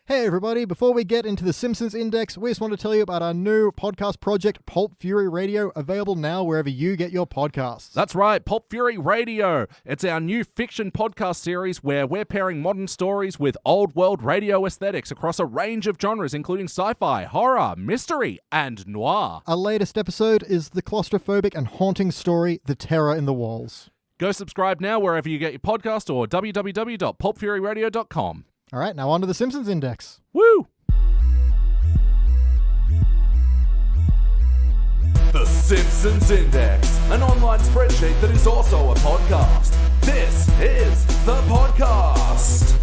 Hey everybody, before we get into the Simpsons Index, we just want to tell you about our new podcast project, Pulp Fury Radio, available now wherever you get your podcasts. That's right, Pulp Fury Radio. It's our new fiction podcast series where we're pairing modern stories with old world radio aesthetics across a range of genres, including sci-fi, horror, mystery, and noir. Our latest episode is the claustrophobic and haunting story, The Terror in the Walls. Go subscribe now wherever you get your podcast or www.pulpfuryradio.com. All right, now on to the Simpsons Index. Woo! The Simpsons Index, an online spreadsheet that is also a podcast. This is the podcast.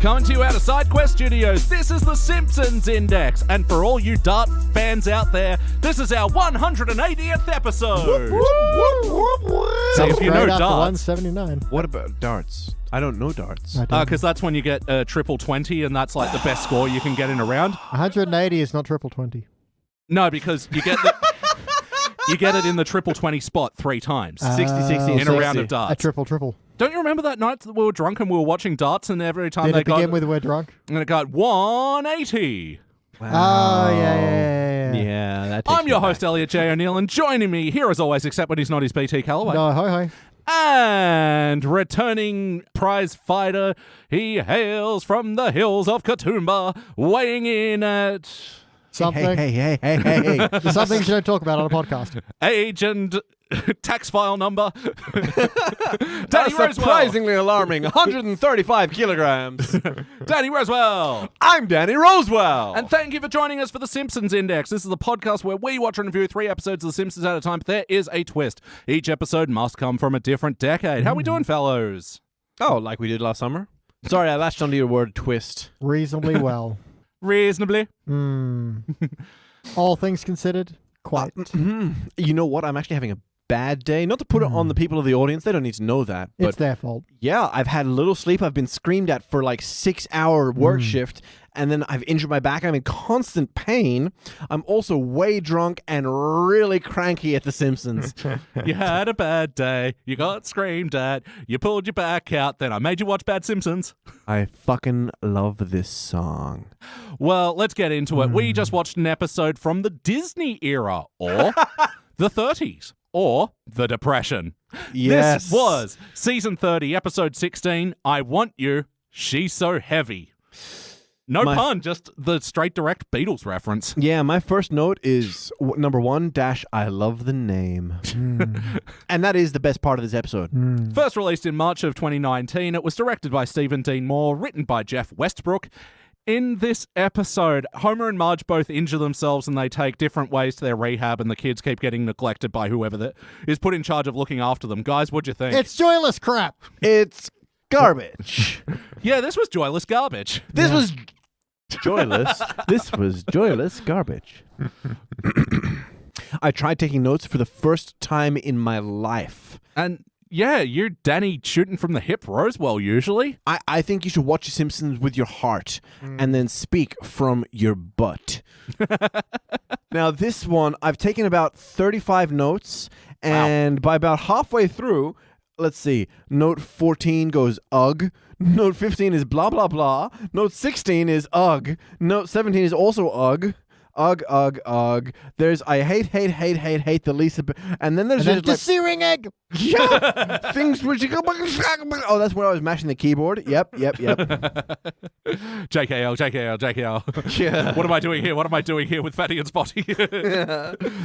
Coming to you out of SideQuest Studios, this is the Simpsons Index. And for all you Dart fans out there, this is our 180th episode. So if you know Straight after darts, 179. What about darts? I don't know darts. because that's when you get triple 20, and that's like the best score you can get in a round. 180 is not triple 20. No, because you get you get it in the triple 20 spot 3 times 60, 60, in a round of A darts. triple. Don't you remember that night that we were drunk and we were watching darts, and every time Did they it begin got with the word drunk? and it got 180. Wow. Oh, yeah. Yeah, that takes I'm your me host, back. Elliot J. O'Neill, and joining me here as always, except when he's not his BT Calloway. No, hi. And returning prize fighter, he hails from the hills of Katoomba, weighing in at Something. Hey. There's some things you don't talk about on a podcast. age and tax file number. Danny That's Rosewell. surprisingly alarming. 135 kilograms. Danny Rosewell. I'm Danny Rosewell. And thank you for joining us for the Simpsons Index. This is the podcast where we watch and review 3 episodes of The Simpsons at a time. But there is a twist. Each episode must come from a different decade. How we doing, fellows? Oh, like we did last summer? Sorry, I latched onto your word twist. Reasonably well. Reasonably. All things considered, quite. You know what? I'm actually having a bad day. Not to put it on the people of the audience. They don't need to know that. But It's their fault. yeah, I've had little sleep. I've been screamed at for like 6-hour work shift. And then I've injured my back. I'm in constant pain. I'm also way drunk and really cranky at The Simpsons. You had a bad day. You got screamed at. You pulled your back out. Then I made you watch Bad Simpsons. I fucking love this song. Well, let's get into it. We just watched an episode from the Disney era, or the 30s, or the Depression. Yes. This was season 30, episode 16, I Want You, She's So Heavy. No pun, just the straight direct Beatles reference. Yeah, my first note is number 1 dash I love the name. And that is the best part of this episode. First released in March of 2019, it was directed by Stephen Dean Moore, written by Jeff Westbrook. In this episode, Homer and Marge both injure themselves and they take different ways to their rehab, and the kids keep getting neglected by whoever that is put in charge of looking after them. Guys, what'd you think? It's joyless crap. It's garbage. Yeah, this was joyless garbage. This was joyless. This was joyless garbage. I tried taking notes for the first time in my life. And yeah, you're Danny shooting from the hip Rosewell usually. I think you should watch The Simpsons with your heart and then speak from your butt. Now, this one, I've taken about 35 notes, and by about halfway through, let's see, note 14 goes ugh. Note 15 is blah, blah, blah. Note 16 is ugh. Note 17 is also ugh. Ugh. There's I hate the Lisa. And then there's And then just like, searing egg. yeah, things which oh, that's where I was mashing the keyboard. Yep. JKL. Yeah. What am I doing here with Fatty and Spotty?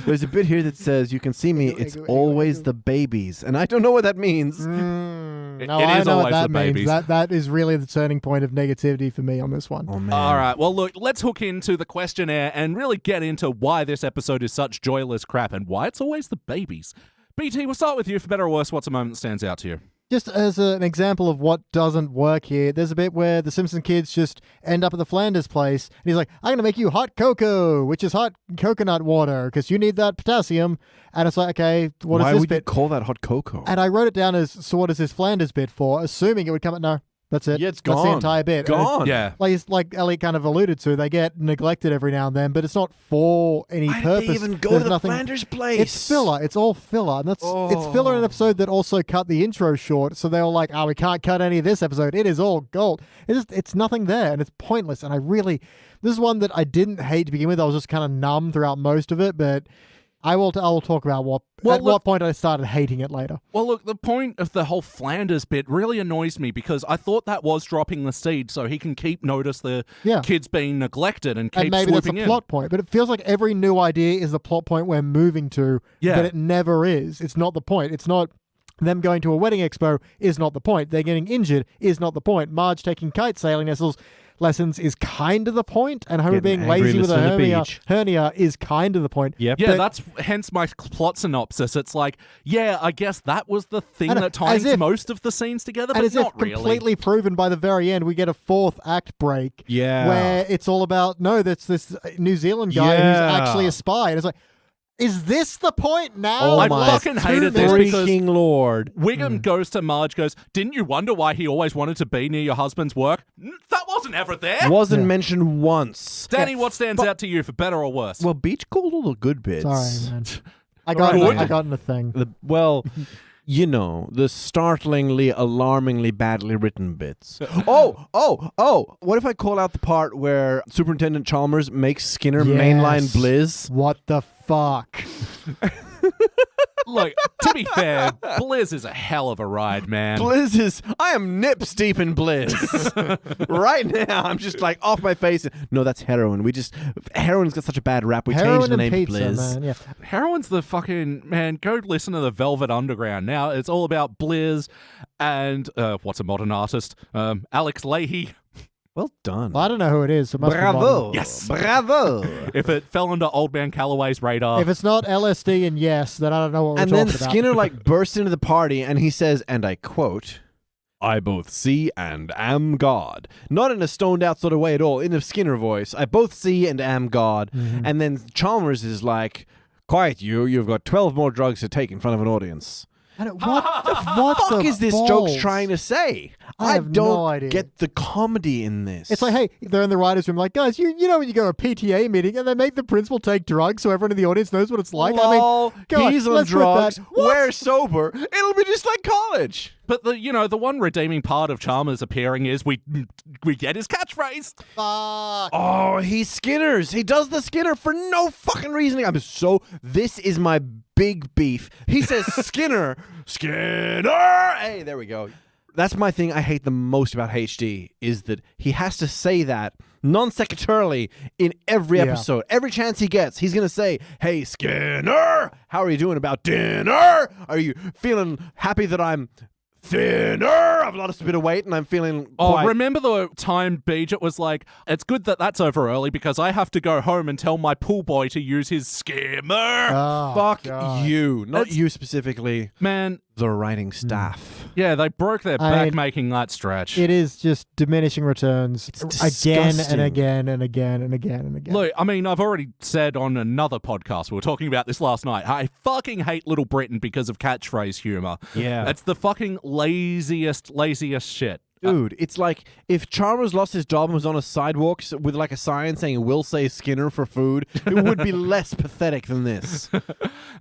There's a bit here that says, you can see me, it's always the babies. And I don't know what that means. No, It I is know always what that the means. babies. That is really the turning point of negativity for me on this one. Oh, man. All right, well, look, let's hook into the questionnaire and really get into why this episode is such joyless crap and why it's always the babies. BT, we'll start with you. For better or worse, what's a moment that stands out to you? Just as an example of what doesn't work here, there's a bit where the Simpson kids just end up at the Flanders place, and he's like, I'm going to make you hot cocoa, which is hot coconut water, because you need that potassium. And it's like, okay, what is Why this would you bit? call that hot cocoa? And I wrote it down as, so what is this Flanders bit for, assuming it would come at, no, That's it. Yeah, it's That's the gone. entire bit. And Gone. Yeah. like Elliot kind of alluded to, they get neglected every now and then, but it's not for any Why purpose. did they even go There's to the nothing, Flanders place? It's filler. It's all filler. And it's filler in an episode that also cut the intro short. So they were like, we can't cut any of this episode. It is all gold. It's nothing there, and it's pointless. And this is one that I didn't hate to begin with. I was just kind of numb throughout most of it, but I will talk about what point I started hating it later. Well, look, the point of the whole Flanders bit really annoys me because I thought that was dropping the seed so he can keep notice the kids being neglected and keep And maybe that's swooping a in. plot point, but it feels like every new idea is the plot point we're moving to, but it never is. It's not the point. It's not them going to a wedding expo is not the point. They're getting injured is not the point. Marge taking kite sailing lessons is kind of the point, and Homer being lazy with a hernia is kind of the point. Yep. Yeah, that's hence my plot synopsis. It's like, I guess that was the thing that ties most of the scenes together, but and as not if really. Completely proven by the very end, we get a fourth act break where it's all about, that's this New Zealand guy who's actually a spy. And it's like, is this the point now? I fucking hated this because King Lord. Wiggum goes to Marge, goes, didn't you wonder why he always wanted to be near your husband's work? That wasn't ever there. Wasn't mentioned once. Danny, what stands out to you for better or worse? Well, Beach called all the good bits. Sorry, man. I got in the thing. The startlingly, alarmingly badly written bits. What if I call out the part where Superintendent Chalmers makes Skinner mainline Blizz? What the fuck? Look, to be fair, Blizz is a hell of a ride, man. I am nips deep in Blizz. Right now, I'm just like off my face. No, that's heroin. Heroin's got such a bad rap. We changed the name to Blizz. Man, yeah. Heroin's the fucking, man, go listen to the Velvet Underground. Now it's all about Blizz and, what's a modern artist? Alex Leahy. Well done. Well, I don't know who it is. So it must be Bravo. modern. Yes. Bravo. If it fell under Old Man Calloway's radar. If it's not LSD and yes, then I don't know what we're And talking then about. Skinner bursts into the party and he says, and I quote, I both see and am God. Not in a stoned out sort of way at all, in a Skinner voice. I both see and am God. Mm-hmm. And then Chalmers is like, quiet you've got 12 more drugs to take in front of an audience. What the fuck is this joke trying to say? I have don't no idea. get the comedy in this. It's like, hey, they're in the writer's room, like, guys, you know when you go to a PTA meeting and they make the principal take drugs so everyone in the audience knows what it's like? Lol, he's on drugs, we're sober, it'll be just like college. But the one redeeming part of Chalmers appearing is we get his catchphrase. Fuck. Oh, he's Skinner's. He does the Skinner for no fucking reason. This is my big beef. He says Skinner. Hey, there we go. That's my thing I hate the most about HD is that he has to say that non-sequiturally in every episode. Every chance he gets, he's going to say, hey, Skinner, how are you doing about dinner? Are you feeling happy that I'm thinner? I've lost a bit of weight and I'm feeling quite... remember the time, Beej, it was like, it's good that that's over early because I have to go home and tell my pool boy to use his skimmer. Oh, Fuck God. you. Not you specifically. Man. The writing staff. Yeah, they broke their back making that stretch. It is just diminishing returns again and disgusting. again and again and again and again. Look, I mean, I've already said on another podcast, we were talking about this last night, I fucking hate Little Britain because of catchphrase humor. Yeah. It's the fucking laziest shit. Dude, it's like if Chalmers lost his job and was on a sidewalk with like a sign saying "We'll say Skinner for food," it would be less pathetic than this.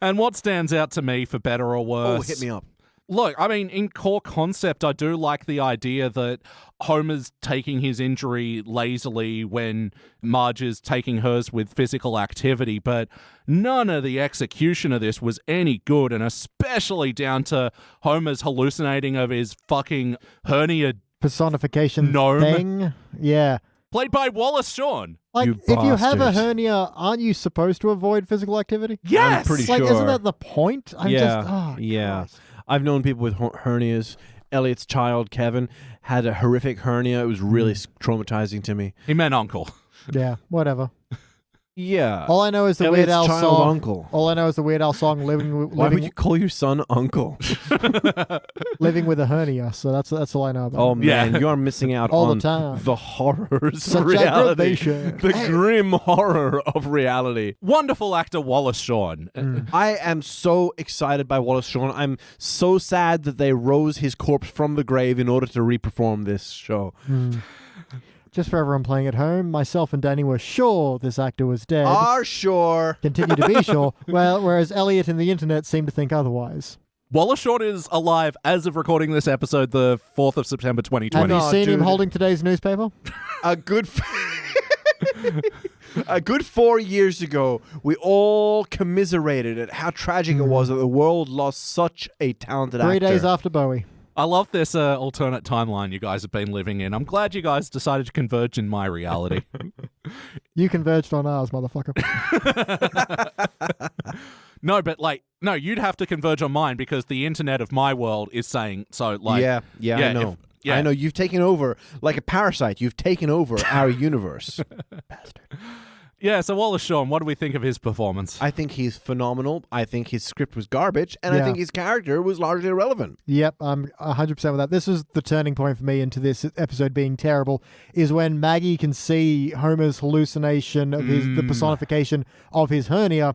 And what stands out to me, for better or worse... Oh, hit me up. Look, I mean, in core concept, I do like the idea that Homer's taking his injury lazily when Marge is taking hers with physical activity, but none of the execution of this was any good, and especially down to Homer's hallucinating of his fucking hernia personification gnome thing. Yeah. played by Wallace Shawn. Like, You if you have a bastard. hernia, aren't you supposed to avoid physical activity? Yes! I'm pretty Like, sure. isn't that the point? Yeah. Christ. I've known people with hernias. Elliot's child, Kevin, had a horrific hernia. It was really traumatizing to me. He meant uncle. Yeah, whatever. Yeah. All I know is the Weird Elliot's Al child song. uncle. All I know is the Weird Al song Why would you call your son uncle? living with a hernia. So that's all I know about. Oh it. man, Yeah. you are missing out All the on time. the horrors Such of reality. aggravation. The Hey. grim horror of reality. Wonderful actor Wallace Shawn. I am so excited by Wallace Shawn. I'm so sad that they rose his corpse from the grave in order to re-perform this show. Just for everyone playing at home, myself and Danny were sure this actor was dead. Are sure. Continue to be sure. Well, whereas Elliot and the internet seem to think otherwise. Wallace Shawn is alive as of recording this episode, the 4th of September 2020. Have you No, seen him dude. holding today's newspaper? A good 4 years ago, we all commiserated at how tragic it was that the world lost such a talented 3 actor. days after Bowie. I love this alternate timeline you guys have been living in. I'm glad you guys decided to converge in my reality. You converged on ours, motherfucker. No, but no, you'd have to converge on mine because the internet of my world is saying so. Yeah, I know. yeah. I know. You've taken over, like a parasite, you've taken over our universe. Yeah, so Wallace Shawn, what do we think of his performance? I think he's phenomenal. I think his script was garbage, and I Yeah. think his character was largely irrelevant. Yep, I'm 100% with that. This is the turning point for me into this episode being terrible, is when Maggie can see Homer's hallucination of the personification of his hernia.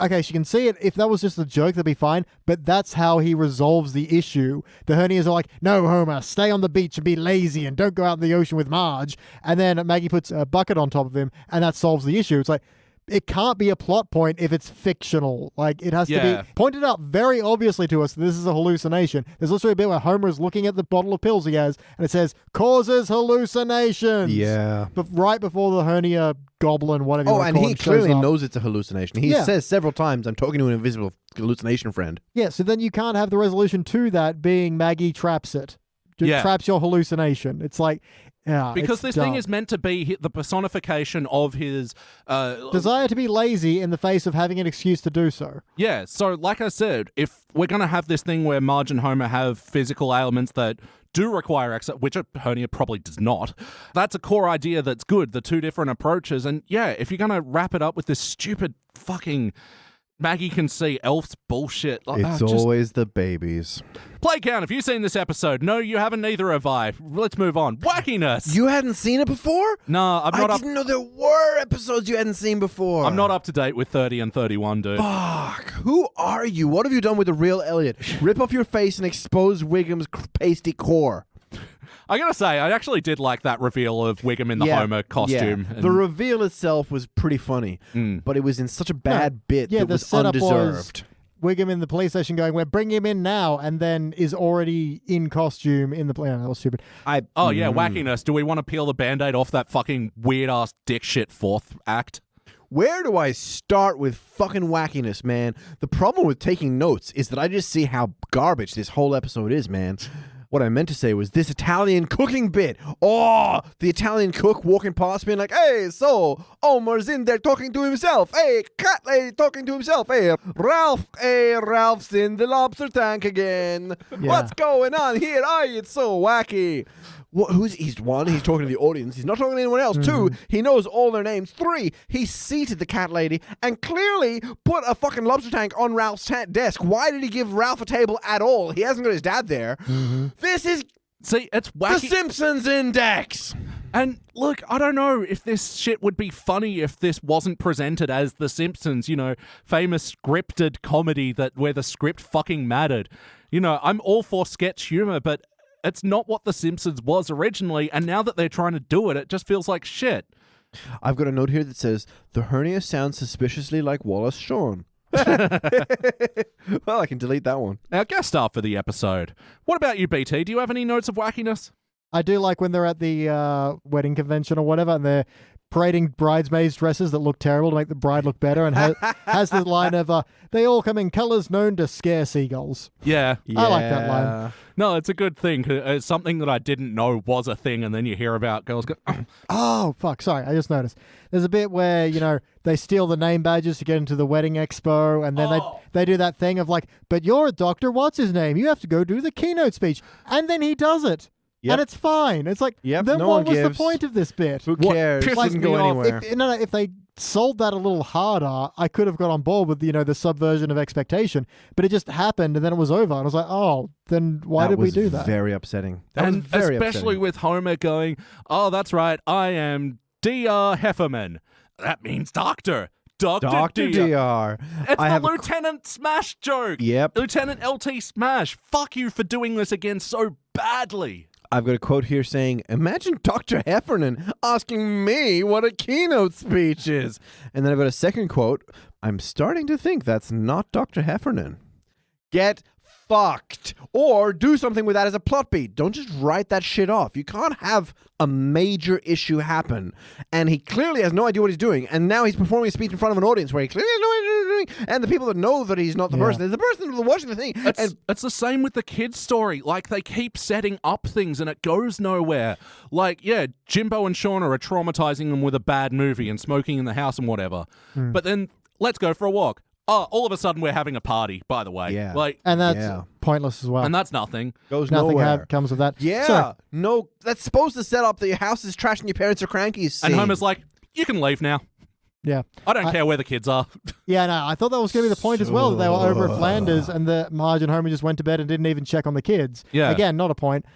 Okay, she can see it. If that was just a joke, that'd be fine. But that's how he resolves the issue. The hernias are like, no, Homer, stay on the beach and be lazy and don't go out in the ocean with Marge. And then Maggie puts a bucket on top of him and that solves the issue. It's like, it can't be a plot point if it's fictional. Like, it has to Yeah. be pointed out very obviously to us that this is a hallucination. There's also a bit where Homer is looking at the bottle of pills he has and it says, causes hallucinations. Yeah. But right before the hernia goblin, whatever you Oh, want to and call he him, shows clearly up. knows it's a hallucination. He Yeah. says several times, I'm talking to an invisible hallucination friend. Yeah, so then you can't have the resolution to that being Maggie traps it. Just Yeah. traps your hallucination. It's like, yeah, because it's this dumb. thing is meant to be the personification of his desire to be lazy in the face of having an excuse to do so. Yeah, so like I said, if we're going to have this thing where Marge and Homer have physical ailments that do require exercise, which a hernia probably does not, that's a core idea that's good, the two different approaches. And yeah, if you're going to wrap it up with this stupid fucking Maggie can see elves bullshit. It's just always the babies. play count. Have you seen this episode? No, you haven't. Neither have I. Let's move on. Wackiness. You hadn't seen it before? No, I'm not I up. didn't know there were episodes you hadn't seen before. I'm not up to date with 30 and 31, dude. Fuck. Who are you? What have you done with the real Elliot? Rip off your face and expose Wiggum's pasty core. I gotta say, I actually did like that reveal of Wiggum in the Homer costume. Yeah. and- The reveal itself was pretty funny, but it was in such a bad bit Yeah, that the was setup undeserved. was Wiggum in the police station going, we're bringing him in now, and then is already in costume in the... Yeah, that was stupid. Oh, yeah, wackiness. Do we want to peel the Band-Aid off that fucking weird-ass dick shit fourth act? Where do I start with fucking wackiness, man? The problem with taking notes is that I just see how garbage this whole episode is, man. What I meant to say was this Italian cooking bit. Oh, the Italian cook walking past me and like, hey, so Homer's in there talking to himself. Hey, cat lady talking to himself. Hey, Ralph's in the lobster tank again. What's going on here? It's so wacky. He's talking to the audience. He's not talking to anyone else. 2, he knows all their names. 3, he seated the cat lady and clearly put a fucking lobster tank on Ralph's desk. Why did he give Ralph a table at all? He hasn't got his dad there. This is See, it's the wacky. Simpsons index. And look, I don't know if this shit would be funny if this wasn't presented as The Simpsons, famous scripted comedy where the script fucking mattered. I'm all for sketch humor, but it's not what The Simpsons was originally, and now that they're trying to do it, it just feels like shit. I've got a note here that says, the hernia sounds suspiciously like Wallace Shawn. Well, I can delete that one. Now, guest star for the episode. What about you, BT? Do you have any notes of wackiness? I do like when they're at the wedding convention or whatever, and they're parading bridesmaids' dresses that look terrible to make the bride look better, and has the line of, they all come in colors known to scare seagulls. Yeah. I like that line. No, it's a good thing. It's something that I didn't know was a thing, and then you hear about girls go, Oh, fuck. Sorry, I just noticed. There's a bit where, they steal the name badges to get into the wedding expo, and then they do that thing of like, but you're a doctor, what's his name? You have to go do the keynote speech. And then he does it. Yep. And it's fine. It's like, Yep, then no what one was the gives. point of this bit? Who cares? pisses Doesn't go me off? anywhere. If they sold that a little harder, I could have got on board with, the subversion of expectation. But it just happened, and then it was over. And I was like, oh, then why did we do that? Very upsetting. That was And very especially upsetting. with Homer going, oh, that's right, I am Dr. Hefferman. That means doctor. Dr. Dr. It's I the have a- Lieutenant Smash joke. Yep. Lieutenant LT Smash. Fuck you for doing this again so badly. I've got a quote here saying, imagine Dr. Heffernan asking me what a keynote speech is. And then I've got a second quote, I'm starting to think that's not Dr. Heffernan. Get fucked. Or do something with that as a plot beat. Don't just write that shit off. You can't have a major issue happen. And he clearly has no idea what he's doing. And now he's performing a speech in front of an audience where he clearly has no idea what he's doing. And the people that know that he's not the person is the person who's watching the thing. It's the same with the kids' story. Like, they keep setting up things and it goes nowhere. Like, yeah, Jimbo and Shauna are traumatizing them with a bad movie and smoking in the house and whatever. But then, let's go for a walk. Oh, all of a sudden we're having a party, by the way. Yeah. Like, And that's pointless as well. and that's nothing. Goes Nothing nowhere. comes with that. Yeah. So, No, that's supposed to set up that your house is trash and your parents are cranky. And scene. Homer's like, you can leave now. yeah. I don't care where the kids are. Yeah, no, I thought that was going to be the point as well. That they were over at Flanders and the Marge and Homer just went to bed and didn't even check on the kids. Yeah. Again, not a point.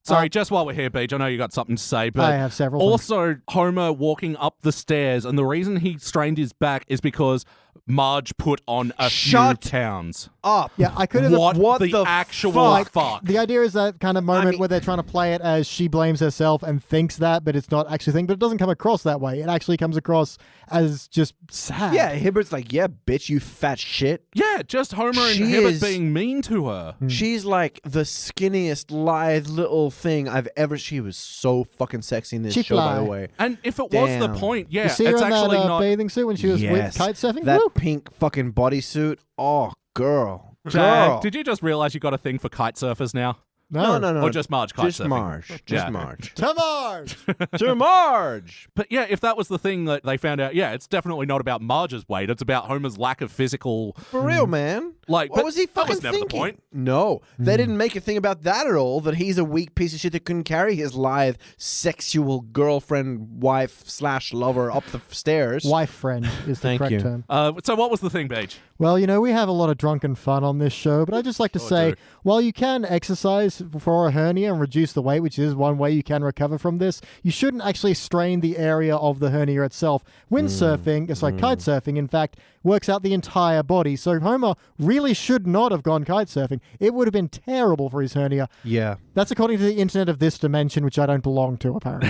Sorry, just while we're here, Beach, I know you got something to say, but I have several things. also Homer walking up the stairs, and the reason he strained his back is because Marge put on a Shut few pounds. up. Yeah, I could have... What the actual fuck? The idea is that kind of moment mean- where they're trying to play it as she blames herself and thinks that, but it's not actually thing. But it doesn't come across that way. It actually comes across as just sad. Yeah, Hibbert's like, yeah, bitch, you fat shit. Yeah, just Homer and She Hibbert is- being mean to her. She's like the skinniest, lithe little thing I've ever. She was so fucking sexy in this She show, by the fly. way. And if it was the Damn. point, You yeah, see her it's in that actually not... bathing suit when she was with kite surfing? That Woo! pink fucking bodysuit. Oh, girl. Jack, Girl. did you just realize you got a thing for kite surfers now? No. Or just Marge kite Just surfing? Marge. Just Yeah. Marge. To Marge! To Marge. But yeah, if that was the thing that they found out, yeah, it's definitely not about Marge's weight. It's about Homer's lack of physical... For real, man. Like, What but was he that fucking was never thinking? the point. No, they didn't make a thing about that at all. That he's a weak piece of shit that couldn't carry his lithe, sexual girlfriend, wife / lover up the stairs. Wife friend is the Thank correct you. term. So what was the thing, Beach? Well, we have a lot of drunken fun on this show, but I'd just like to say, do. while you can exercise for a hernia and reduce the weight, which is one way you can recover from this, you shouldn't actually strain the area of the hernia itself. Windsurfing, it's like kite surfing, in fact, works out the entire body. So Homer really should not have gone kite surfing. It would have been terrible for his hernia. Yeah. That's according to the internet of this dimension, which I don't belong to, apparently.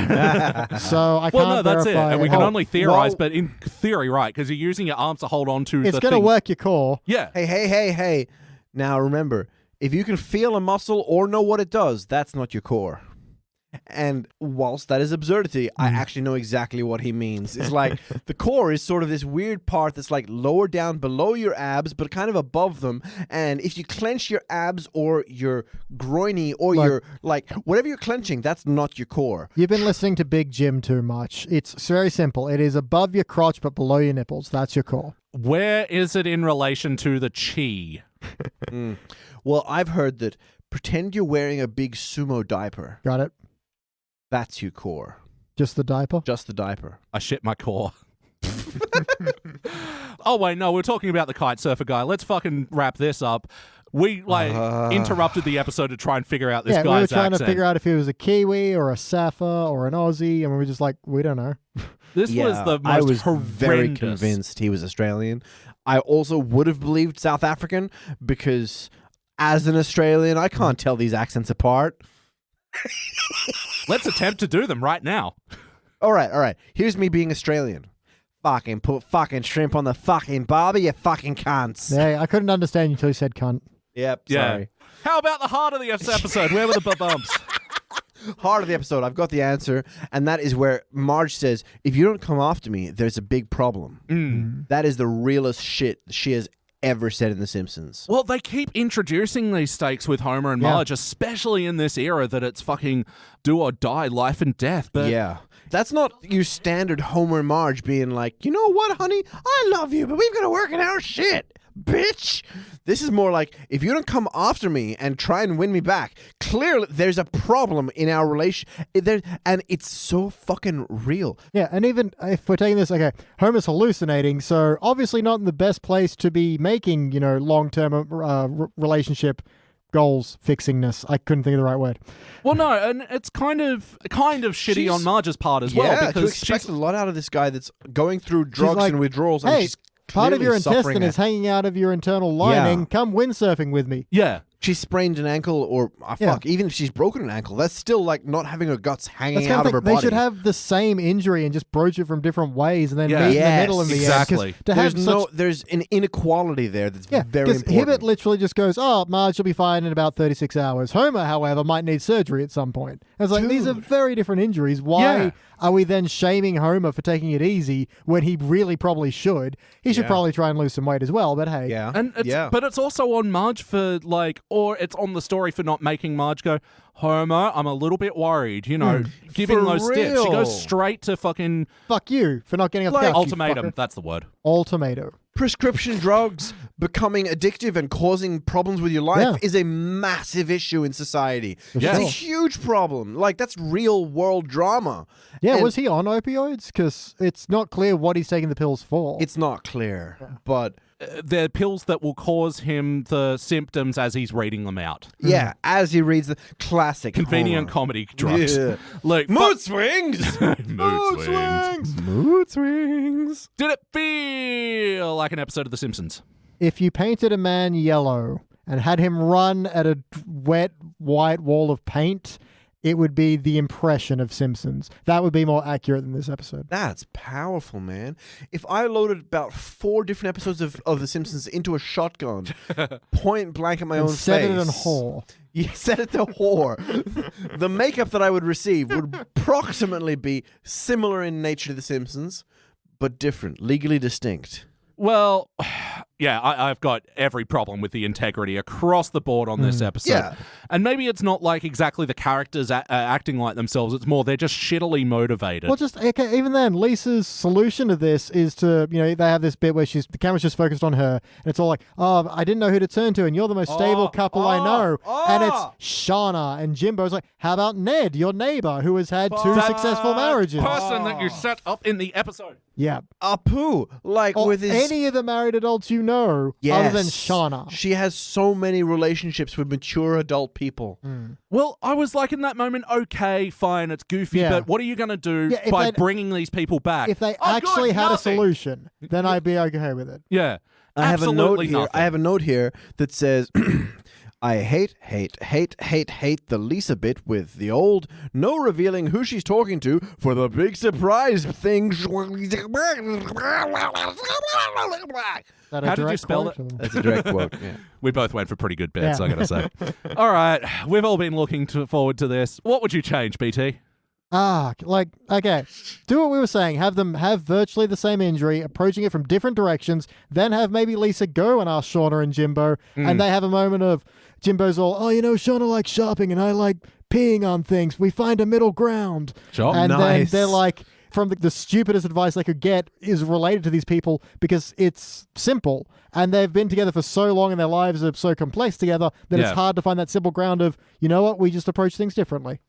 So I Well, can't no, that's it. verify And we can Oh, only theorize, well- but in theory, right, because you're using your arms to hold on to it's the going to thing. work your core. Yeah. Hey. Now remember, if you can feel a muscle or know what it does, that's not your core. And whilst that is absurdity, I actually know exactly what he means. It's like the core is sort of this weird part that's like lower down below your abs, but kind of above them. And if you clench your abs or your groiny or your like whatever you're clenching, that's not your core. You've been listening to Big Jim too much. It's very simple. It is above your crotch but below your nipples. That's your core. Where is it in relation to the chi? Well, I've heard that pretend you're wearing a big sumo diaper. Got it? That's your core. Just the diaper? Just the diaper. I shit my core. Oh, wait, no, we're talking about the kite surfer guy. Let's fucking wrap this up. We, interrupted the episode to try and figure out this Yeah, we guy's were trying accent. to figure out if he was a Kiwi or a Safa or an Aussie, and we were just like, we don't know. This was the most I was horrendous. very convinced he was Australian. I also would have believed South African because as an Australian, I can't tell these accents apart. Let's attempt to do them right now. All right. Here's me being Australian. Fucking put fucking shrimp on the fucking barbie, you fucking cunts. Yeah, I couldn't understand you until you said cunt. Yep, Yeah. sorry. How about the heart of the episode? Where were the bumps? Heart of the episode, I've got the answer, and that is where Marge says, if you don't come after me, there's a big problem. That is the realest shit she has ever said in The Simpsons. Well, they keep introducing these stakes with Homer and Yeah. Marge, especially in this era that it's fucking do or die, life and death. But Yeah. That's not your standard Homer and Marge being like, you know what, honey? I love you, but we've got to work in our shit. bitch. This is more like, if you don't come after me and try and win me back, clearly there's a problem in our relation. And it's so fucking real. Yeah, and even if we're taking this, okay, Homer's hallucinating, so obviously not in the best place to be making, long-term relationship goals fixingness. I couldn't think of the right word. Well, no, and it's kind of shitty on Marge's part as well, Yeah, because to expect a lot out of this guy that's going through She's drugs like, and withdrawals, hey, and she's part of your clearly intestine suffering is hanging out of your internal lining. Yeah. Come windsurfing with me. yeah. She sprained an ankle, or even if she's broken an ankle, that's still like not having her guts hanging That's kind out of her body. They should have the same injury and just broach it from different ways, and then Yeah. meet in the Yes, middle in the exactly. end. 'Cause to have there's an inequality there that's very because important. Hibbert literally just goes, "Oh, Marge will be fine in about 36 hours." Homer, however, might need surgery at some point. And it's like these are very different injuries. Why Yeah. are we then shaming Homer for taking it easy when he really probably should? He should Yeah. probably try and lose some weight as well. But hey, yeah, And it's, but it's also on Marge for or it's on the story for not making Marge go, Homer, I'm a little bit worried, giving For those steps. She real. goes straight to fucking fuck you for not getting off Like- the couch. you ultimatum. fucker. That's the word. Ultimatum. prescription drugs becoming addictive and causing problems with your life Yeah. is a massive issue in society. Yeah. It's a huge problem. Like, that's real world drama. Yeah, And was he on opioids? Because it's not clear what he's taking the pills for. It's not clear, but They're pills that will cause him the symptoms as he's reading them out. yeah, as he reads the classic Convenient Homer. comedy drugs. Yeah. Look, Mood swings. Mood swings. Mood swings. Did it feel like an episode of The Simpsons? If you painted a man yellow and had him run at a wet white wall of paint, it would be the impression of Simpsons. That would be more accurate than this episode. That's powerful, man. If I loaded about 4 different episodes of The Simpsons into a shotgun, point blank at my own Set face. it in whore. You set it to whore. The makeup that I would receive would approximately be similar in nature to The Simpsons, but different, legally distinct. Well, yeah, I've got every problem with the integrity across the board on this episode. Yeah. And maybe it's not like exactly the characters acting like themselves. It's more they're just shittily motivated. Well, just okay, even then, Lisa's solution to this is to, they have this bit where the camera's just focused on her, and it's all like, oh, I didn't know who to turn to, and you're the most stable couple I know. And it's Shauna, and Jimbo's like, how about Ned, your neighbor, who has had 2 successful marriages? Person that you set up in the episode. Yeah. Apu, like Or with his... any of the married adults you know, other than Shauna. She has so many relationships with mature adult people. Well, I was like in that moment, okay, fine, it's goofy, Yeah. but what are you going to do Yeah, if by they'd- bringing these people back? If they I've got actually had a nothing. solution, then I'd be okay with it. Yeah. I have a note Absolutely here. nothing. I have a note here that says, I hate the Lisa bit with the old, no revealing who she's talking to for the big surprise thing. That a How did you direct spell quote, or- That's a direct quote. Yeah. We both went for pretty good bets, Yeah. I gotta say. All right, we've all been looking forward to this. What would you change, BT? Okay, do what we were saying. Have them have virtually the same injury, approaching it from different directions, then have maybe Lisa go and ask Shauna and Jimbo, and they have a moment of Jimbo's all, Shauna likes shopping and I like peeing on things. We find a middle ground. Sure. And then Nice. they're like, from the stupidest advice they could get is related to these people because it's simple. And they've been together for so long and their lives are so complex together that it's Yeah. hard to find that simple ground of, you know what, we just approach things differently.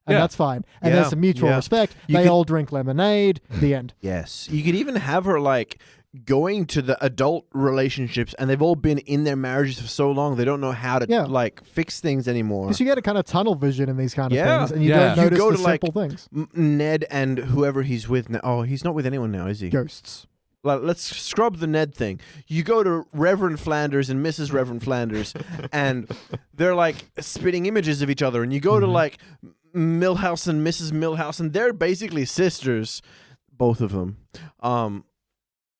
And Yeah. that's fine. And Yeah, there's some mutual yeah. respect. You They could- all drink lemonade. The end. Yes. You could even have her like going to the adult relationships, and they've all been in their marriages for so long they don't know how to Yeah. like fix things anymore. Because you get a kind of tunnel vision in these kind of Yeah. things, and you Yeah. don't You notice go the to, like, simple things. Ned and whoever he's with now. Oh, he's not with anyone now, is he? Ghosts. Like, let's scrub the Ned thing. You go to Reverend Flanders and Mrs. Reverend Flanders, and they're like spitting images of each other. And you go to like Milhouse and Mrs. Milhouse, and they're basically sisters, both of them.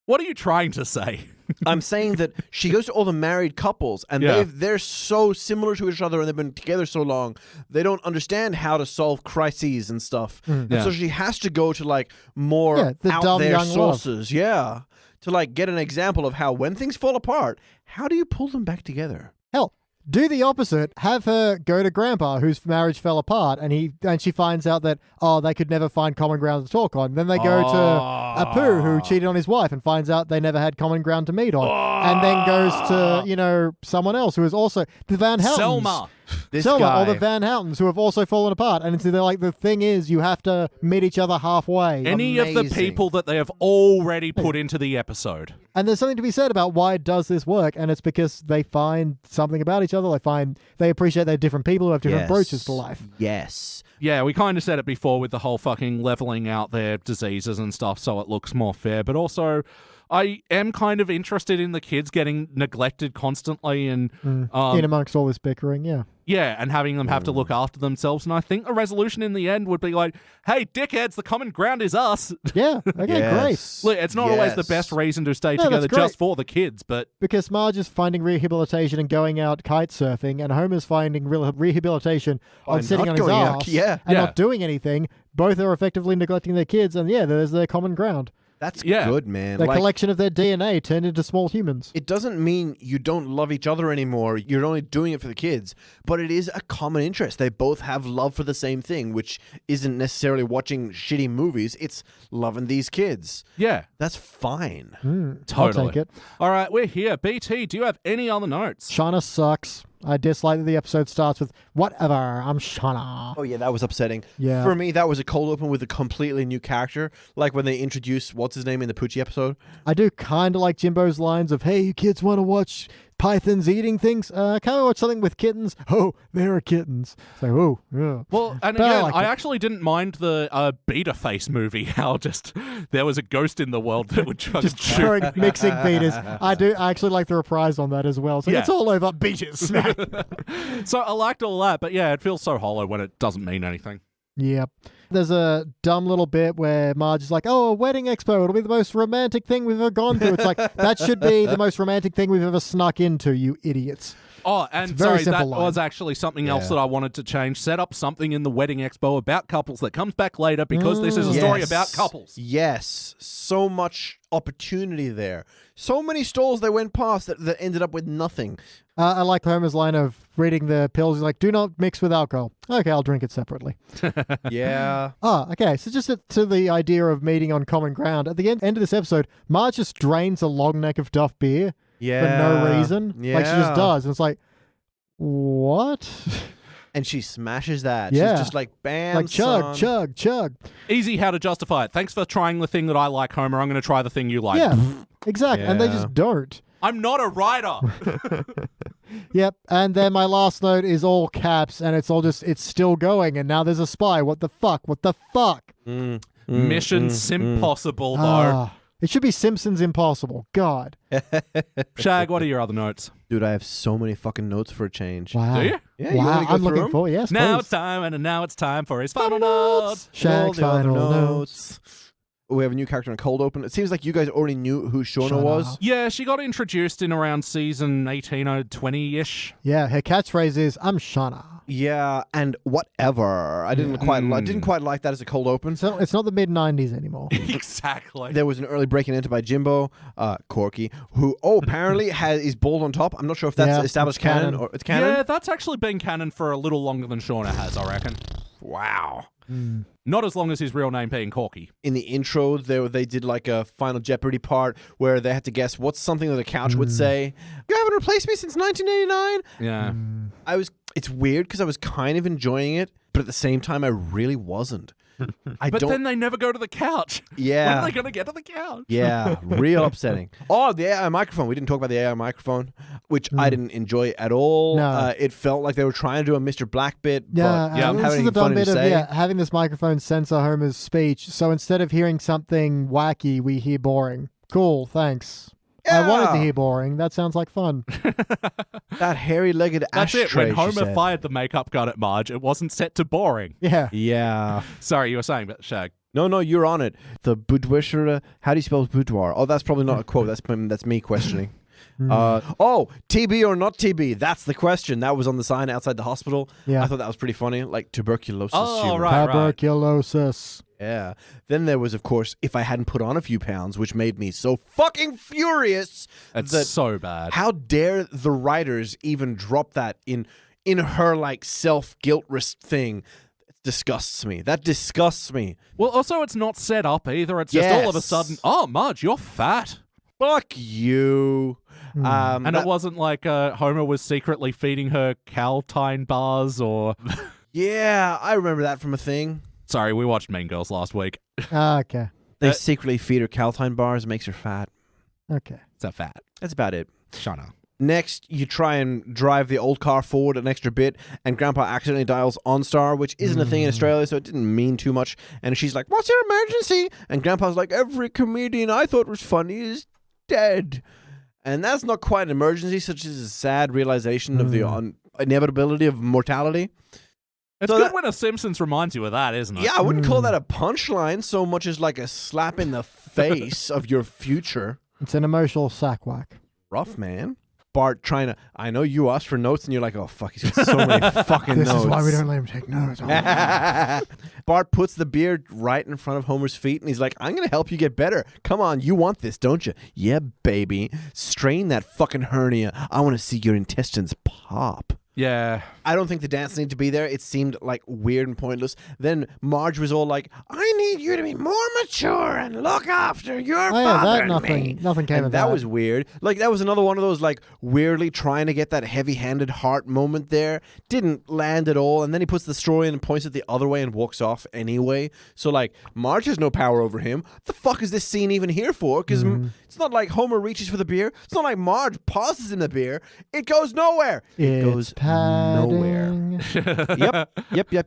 What are you trying to say? I'm saying that she goes to all the married couples, and Yeah. they're so similar to each other, and they've been together so long, they don't understand how to solve crises and stuff. And Yeah. so she has to go to like more Yeah, the out dumb there young love. sources, yeah, to like get an example of how when things fall apart, how do you pull them back together? Hell, do the opposite. Have her go to Grandpa, whose marriage fell apart, and she finds out that they could never find common ground to talk on. Then they go to Apu, who cheated on his wife, and finds out they never had common ground to meet on. and then goes to, someone else who is also the Van Houtens. Selma. This Selma guy. or the Van Houtens who have also fallen apart. And they're like, the thing is, you have to meet each other halfway. Any of the Amazing. people that they have already put into the episode. And there's something to be said about why does this work, and it's because they find something about each other. They appreciate they're different people who have different approaches to life. Yes. Yeah, we kind of said it before with the whole fucking leveling out their diseases and stuff so it looks more fair. But also, I am kind of interested in the kids getting neglected constantly and In amongst all this bickering, yeah. yeah, and having them have to look after themselves. And I think a resolution in the end would be like, hey, dickheads, the common ground is us. Yeah, okay, Yes. Look, it's not always the Yes. best reason to stay No, that's together great. just for the kids, but Because Marge is finding rehabilitation and going out kite surfing, and Homer's finding rehabilitation on By sitting not on his going out, ass yeah. and Yeah. not doing anything. Both are effectively neglecting their kids, and there's their common ground. That's Yeah. good, man. The Like, collection of their DNA turned into small humans. it doesn't mean you don't love each other anymore. You're only doing it for the kids. But it is a common interest. They both have love for the same thing, which isn't necessarily watching shitty movies. It's loving these kids. yeah, That's fine. totally. I'll take it. All right, we're here. BT, do you have any other notes? Shauna sucks. I dislike that the episode starts with, whatever, I'm Shauna. Oh, yeah, that was upsetting. Yeah. For me, that was a cold open with a completely new character. Like when they introduced, what's his name in the Poochie episode? I do kind of like Jimbo's lines of, hey, you kids want to watch pythons eating things? Can't we watch something with kittens? Oh, there are kittens. So, oh, yeah. Well, and But I again, like I it. actually didn't mind the Beta Face movie, how just there was a ghost in the world that would Just shoot. throwing mixing beaters. I actually like the reprise on that as well. So Yeah. it's all over beaters. Smack. So I liked all that, but yeah, it feels so hollow when it doesn't mean anything. Yep. There's a dumb little bit where Marge is like, oh, a wedding expo. It'll be the most romantic thing we've ever gone to. It's like, that should be the most romantic thing we've ever snuck into, you idiots. Oh, and It's a very sorry, that simple line. was actually something else Yeah. that I wanted to change. Set up something in the wedding expo about couples that comes back later because this is a story about couples. Yes. So much opportunity there. So many stalls they went past that ended up with nothing. I like Homer's line of reading the pills. He's like, do not mix with alcohol. Okay, I'll drink it separately. Yeah. Okay. So just to the idea of meeting on common ground. At the end of this episode, Marge just drains a long neck of Duff beer Yeah. for no reason. Yeah. Like she just does. And it's like, what? And she smashes that. Yeah. She's just like, bam, Like chug, son. chug, chug. Easy how to justify it. Thanks for trying the thing that I like, Homer. I'm going to try the thing you like. Yeah, exactly. And they Yeah. just don't. I'm not a writer. Yep. And then my last note is all caps, and it's still going. And now there's a spy. What the fuck? What the fuck? Mission Simpossible, though. Ah, it should be Simpsons Impossible. God. Shag, what are your other notes? Dude, I have so many fucking notes for a change. Wow. Do you? Yeah, you Wow. want me to go I'm through looking them? for yes. Now please. it's time, and now it's time for his final notes. All Shag's the other final notes. We have a new character in Cold Open. It seems like you guys already knew who Shauna Shauna. was. Yeah, she got introduced in around season 18 or 20-ish. Yeah, her catchphrase is "I'm Shauna." Yeah, and whatever. I didn't quite like that as a cold open. So it's not the mid '90s anymore. Exactly. There was an early breaking into by Jimbo, Corky, who apparently is bald on top. I'm not sure if that's Yeah, established it's canon. or it's canon. Yeah, that's actually been canon for a little longer than Shauna has, I reckon. Wow. Not as long as his real name being Corky. In the intro, they did like a Final Jeopardy part where they had to guess what's something that a couch would say. You haven't replaced me since 1989. Yeah. It's weird because I was kind of enjoying it, but at the same time, I really wasn't. But then they never go to the couch. Yeah. When are they going to get to the couch? Yeah, real upsetting. Oh, the AI microphone. We didn't talk about the AI microphone, which I didn't enjoy at all. No. It felt like they were trying to do a Mr. Black bit, Yeah, but yeah, this having is the dumb funny bit to of say. having this microphone censor Homer's speech. So instead of hearing something wacky, we hear boring. Cool, thanks. I wanted to Yeah. hear boring. That sounds like fun. That hairy-legged That's ashtray. it. When she Homer said. fired the makeup gun at Marge, it wasn't set to boring. Yeah. Yeah. Sorry, you were saying, but Shag. No, you're on it. The boudoir. How do you spell boudoir? Oh, that's probably not a quote. That's me questioning. TB or not TB? That's the question. That was on the sign outside the hospital. Yeah. I thought that was pretty funny. Like tuberculosis. Oh, humor. right. Tuberculosis. Yeah. Then there was, of course, if I hadn't put on a few pounds, which made me so fucking furious. It's that so bad. how dare the writers even drop that in her like self-guilt thing. It disgusts me. That disgusts me. Well, also, it's not set up either. It's just all of a Yes. sudden, oh, Marge, you're fat. Fuck you. And it wasn't like Homer was secretly feeding her Caltine bars or... Yeah, I remember that from a thing. Sorry, we watched Mean Girls last week. Okay. They secretly feed her Caltine bars, makes her fat. Okay. It's a fat. That's about it. Shana. Next, you try and drive the old car forward an extra bit, and Grandpa accidentally dials OnStar, which isn't a thing in Australia, so it didn't mean too much. And she's like, "What's your emergency?" And Grandpa's like, "Every comedian I thought was funny is dead." And that's not quite an emergency, such as a sad realization of the inevitability of mortality. It's good when a Simpsons reminds you of that, isn't it? Yeah, I wouldn't call that a punchline so much as like a slap in the face of your future. It's an emotional sack whack. Rough, man. Bart trying to... I know you asked for notes, and you're like, oh, fuck, he's got so many fucking This notes. is why we don't let him take notes. Bart puts the beer right in front of Homer's feet, and he's like, I'm going to help you get better. Come on, you want this, don't you? Yeah, baby. Strain that fucking hernia. I want to see your intestines pop. Yeah. I don't think the dance needed to be there. It seemed like weird and pointless. Then Marge was all like, I need you to be more mature and look after your father and me. Nothing came of that. That was weird. Like, that was another one of those, like, weirdly trying to get that heavy-handed heart moment there. Didn't land at all. And then he puts the straw in and points it the other way and walks off anyway. So, like, Marge has no power over him. What the fuck is this scene even here for? Because it's not like Homer reaches for the beer. It's not like Marge passes him the beer. It goes nowhere. It goes nowhere. Yep.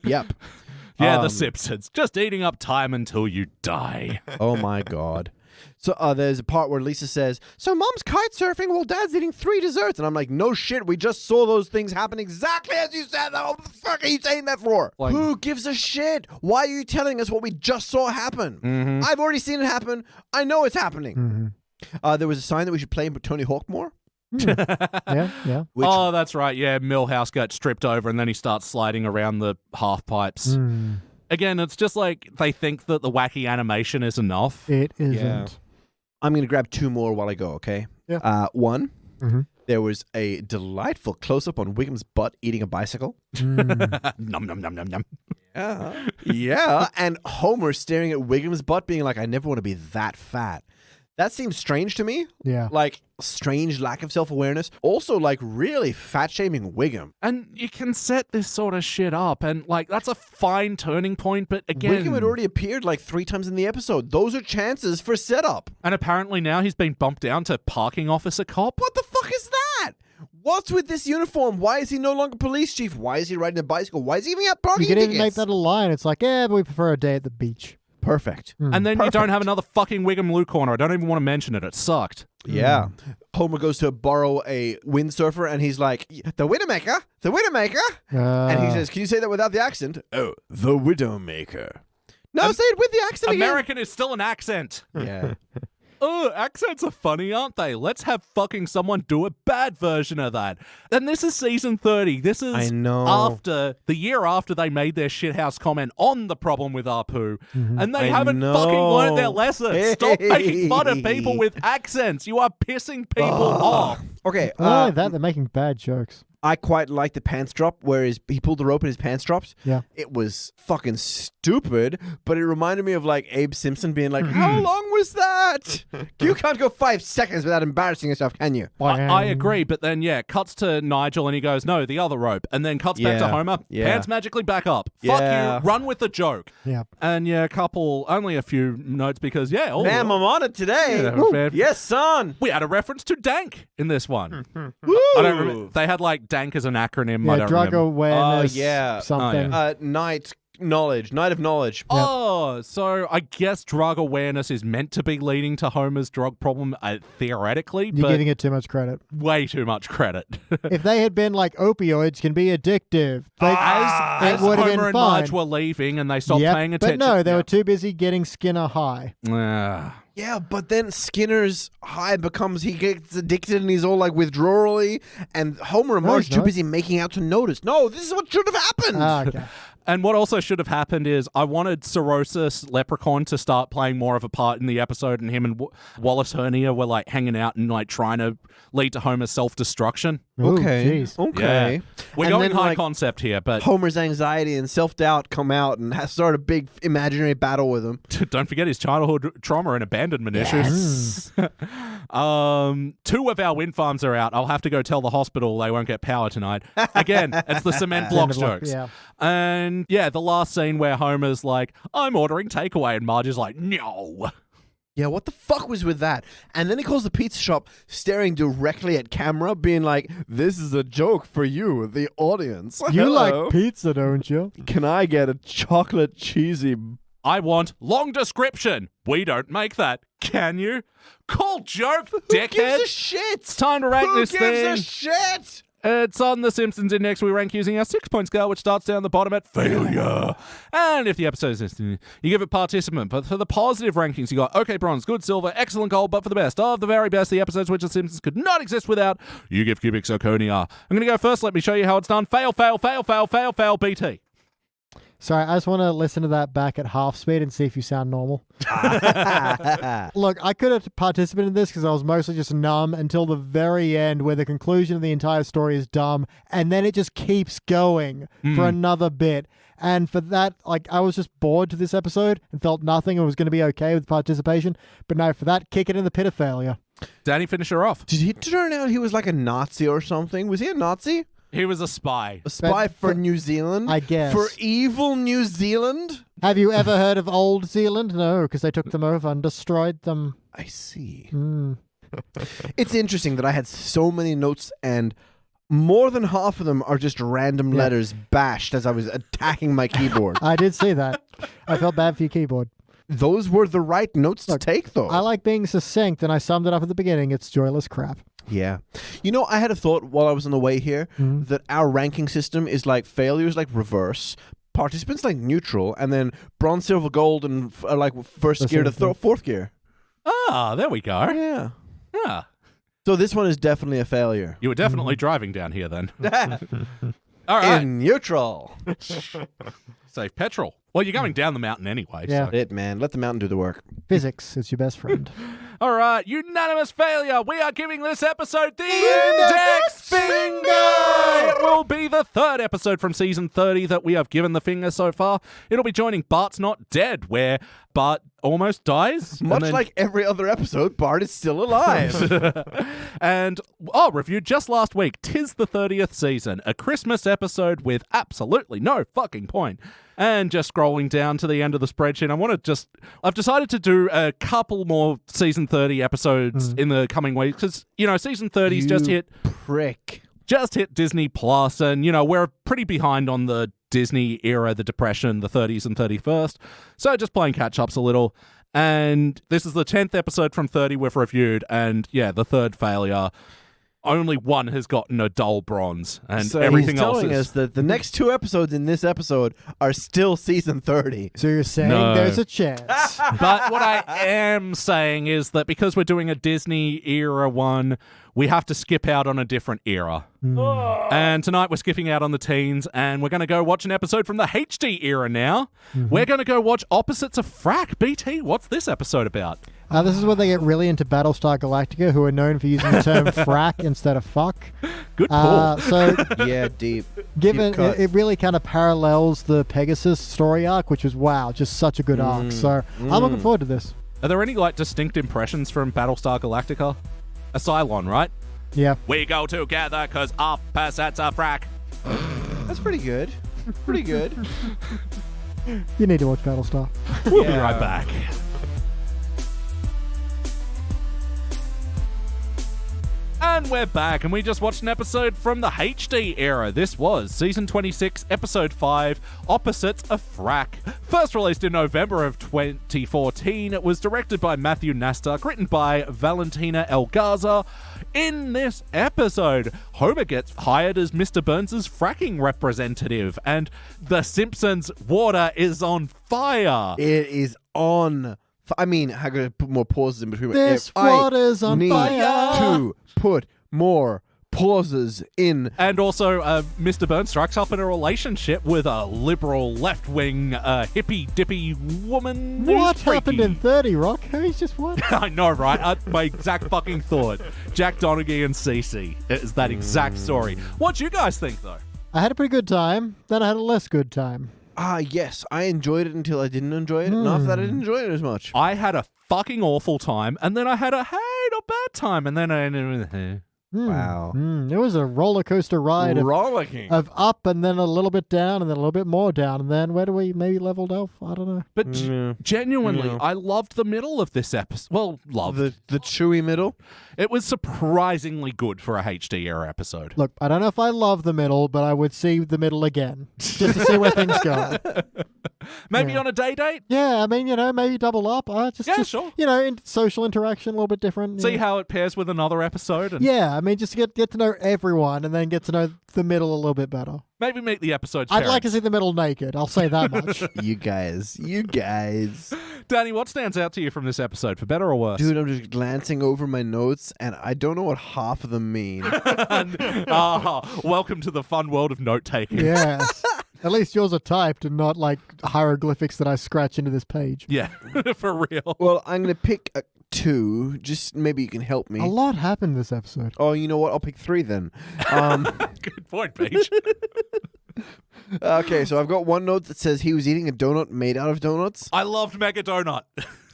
Yeah, The Simpsons. Just eating up time until you die. Oh, my God. So there's a part where Lisa says, so Mom's kite surfing while Dad's eating 3 desserts. And I'm like, no shit, we just saw those things happen exactly as you said. What the fuck are you saying that for? Like, who gives a shit? Why are you telling us what we just saw happen? I've already seen it happen. I know it's happening. There was a sign that we should play Tony Hawk more. Yeah. Oh, that's right. Yeah, Milhouse got stripped over and then he starts sliding around the half pipes. Again, it's just like they think that the wacky animation is enough. It isn't. Yeah. I'm going to grab 2 more while I go, okay? Yeah. One, there was a delightful close-up on Wiggum's butt eating a bicycle. Nom, nom, nom, nom, nom. Yeah. And Homer staring at Wiggum's butt being like, I never want to be that fat. That seems strange to me. Yeah. Like, strange lack of self-awareness. Also, like, really fat-shaming Wiggum. And you can set this sort of shit up, and, like, that's a fine turning point, but again... Wiggum had already appeared, like, 3 times in the episode. Those are chances for setup. And apparently now he's been bumped down to parking officer cop. What the fuck is that? What's with this uniform? Why is he no longer police chief? Why is he riding a bicycle? Why is he even at parking You could tickets? even make that a line. It's like, but we prefer a day at the beach. Perfect. And then you don't have another fucking Wiggum Lou corner. I don't even want to mention it. It sucked. Yeah. Homer goes to borrow a windsurfer, and he's like, the Widowmaker? The Widowmaker? And he says, can you say that without the accent? Oh, the Widowmaker. No, say it with the accent again. American is still an accent. Yeah. Oh, accents are funny, aren't they? Let's have fucking someone do a bad version of that. And this is season 30. This is I know. after the year after they made their shithouse comment on the problem with Apu. And they haven't fucking learned their lesson. Stop making fun of people with accents. You are pissing people off. Okay. Not only that, they're making bad jokes. I quite like the pants drop where he pulled the rope and his pants dropped. Yeah. It was fucking stupid, but it reminded me of like Abe Simpson being like, how long was that? You can't go 5 seconds without embarrassing yourself, can you? I agree, but then, cuts to Nigel and he goes, no, the other rope. And then cuts back to Homer. Pants magically back up. Fuck you. Run with the joke. Yeah. And only a few notes because, Damn, I'm on it today. Yeah, yes, son. we had a reference to Dank in this one. Woo. I don't remember. They had like Dank as an acronym. I Yeah, don't drug remember. awareness. yeah. Something. Night of knowledge. Oh, so I guess drug awareness is meant to be leading to Homer's drug problem, theoretically, You're but giving it too much credit. way too much credit. If they had been like opioids can be addictive, As it would have Homer been and fine. Marge were leaving and they stopped paying attention. But no, they were too busy getting Skinner high. Yeah, but then Skinner's high becomes he gets addicted and he's all like withdrawally, and Homer and Marge too busy making out to notice. No, this is what should have happened. Okay. And what also should have happened is I wanted Cirrhosis Leprechaun to start playing more of a part in the episode, and him and Wallace Hernia were like hanging out and like trying to lead to Homer's self-destruction. Ooh, Okay. jeez. Okay. Yeah. We're And going then, high like, concept here, but Homer's anxiety and self-doubt come out and start a big imaginary battle with him. don't forget his childhood trauma and abandonment issues. 2 of our wind farms are out. I'll have to go tell the hospital they won't get power tonight. Again, it's the cement blocks jokes. Yeah. And yeah, the last scene where Homer's like, I'm ordering takeaway, and Marge is like, no. Yeah, what the fuck was with that? And then he calls the pizza shop, staring directly at camera, being like, "This is a joke for you, the audience. You Hello. like pizza, don't you? Can I get a chocolate cheesy?" I want long description. We don't make that. Can you? Cool joke, dickhead. Who gives a shit? It's time to rank Who this gives thing. a shit? It's on the Simpsons Index. We rank using our 6-point scale, which starts down the bottom at failure. And if the episode is, you give it participant. But for the positive rankings, you got okay bronze, good silver, excellent gold, but for the best of the very best, the episodes which the Simpsons could not exist without, you give cubic zirconia. I'm going to go first. Let me show you how it's done. Fail, fail, fail, fail, fail, fail, BT. Sorry, I just want to listen to that back at half speed and see if you sound normal. Look, I could have participated in this because I was mostly just numb until the very end where the conclusion of the entire story is dumb and then it just keeps going for another bit. And for that, like, I was just bored to this episode and felt nothing and was going to be okay with participation. But no, for that, kick it in the pit of failure. Danny, finish her off. Did he turn out he was like a Nazi or something? Was he a Nazi? He was a spy. A spy But- for New Zealand? I guess. For evil New Zealand? Have you ever heard of Old Zealand? No, because they took them over and destroyed them. I see. Mm. It's interesting that I had so many notes and more than half of them are just random letters bashed as I was attacking my keyboard. I did see that. I felt bad for your keyboard. Those were the right notes Look, to take, though. I like being succinct, and I summed it up at the beginning. It's joyless crap. Yeah. You know, I had a thought while I was on the way here that our ranking system is like failures like reverse, participants like neutral, and then bronze, silver, gold, and like first The gear to same thing. fourth gear. Ah, there we go. Yeah. Yeah. So this one is definitely a failure. You were definitely driving down here then. All right. In neutral. Save petrol. Well, you're going down the mountain anyway. Yeah. So. It, man. Let the mountain do the work. Physics is your best friend. All right. Unanimous failure. We are giving this episode the index finger. It will be the 3rd episode from season 30 that we have given the finger so far. It'll be joining Bart's Not Dead, where Bart almost dies. and Much then- like every other episode, Bart is still alive. and reviewed just last week. 'Tis the 30th season, a Christmas episode with absolutely no fucking point. And just scrolling down to the end of the spreadsheet, I've decided to do a couple more season 30 episodes in the coming weeks because, season 30's just hit Disney Plus, and we're pretty behind on the Disney era, the Depression, the 30s and 31st. So just playing catch-ups a little. And this is the 10th episode from 30 we've reviewed, and yeah, the 3rd failure. Only one has gotten a dull bronze, and So everything he's else telling is... us that the next 2 episodes in this episode are still season 30. So you're saying No. there's a chance. But what I am saying is that because we're doing a Disney era one, we have to skip out on a different era. And tonight we're skipping out on the teens, and we're going to go watch an episode from the HD era now. We're going to go watch Opposites of Frack. BT, what's this episode about? This is where they get really into Battlestar Galactica, who are known for using the term frack instead of fuck. Good call. So Yeah, deep. given Deep cut. it really kind of parallels the Pegasus story arc, which was, wow, just such a good arc. So I'm looking forward to this. Are there any distinct impressions from Battlestar Galactica? A Cylon, right? Yeah. We go together because opposites are frack. That's pretty good. Pretty good. You need to watch Battlestar. We'll be right back. And we're back, and we just watched an episode from the HD era. This was Season 26, Episode 5, Opposites of Frack. First released in November of 2014, it was directed by Matthew Nastak, written by Valentina Elgaza. In this episode, Homer gets hired as Mr. Burns' fracking representative, and the Simpsons' water is on fire. It is on. I mean, I gotta put more pauses in between. This If I water's on need fire. to put more pauses in. And also, Mr. Burns strikes up in a relationship with a liberal, left-wing, hippy-dippy woman. What who's happened freaky. in 30 Rock? He's just what? I know, right? My exact fucking thought. Jack Donaghy and Cece. It is that exact story. What'd you guys think, though? I had a pretty good time, then I had a less good time. Yes, I enjoyed it until I didn't enjoy it, and after that I didn't enjoy it as much. I had a fucking awful time, and then I had a, hey, not bad time, and then I... Wow. It was a roller coaster ride Rollicking. of up and then a little bit down and then a little bit more down. And then where do we maybe leveled off? I don't know. But genuinely, I loved the middle of this episode. Well, loved. The chewy middle. It was surprisingly good for a HD era episode. Look, I don't know if I love the middle, but I would see the middle again just to see where things go. Maybe Yeah. on a day date? Yeah, I mean, maybe double up. Just sure. Social interaction a little bit different. See how it pairs with another episode? And Yeah, I mean, just get to know everyone and then get to know the middle a little bit better. maybe meet the episode's I'd like to parents. see the middle naked. I'll say that much. You guys. Danny, what stands out to you from this episode, for better or worse? Dude, I'm just glancing over my notes, and I don't know what half of them mean. Welcome to the fun world of note-taking. Yes. At least yours are typed and not like hieroglyphics that I scratch into this page. Yeah, for real. Well, I'm going to pick two. Just maybe you can help me. A lot happened this episode. Oh, you know what? I'll pick three then. Good point, Peach. Okay, so I've got one note that says he was eating a donut made out of donuts. I loved Mega Donut.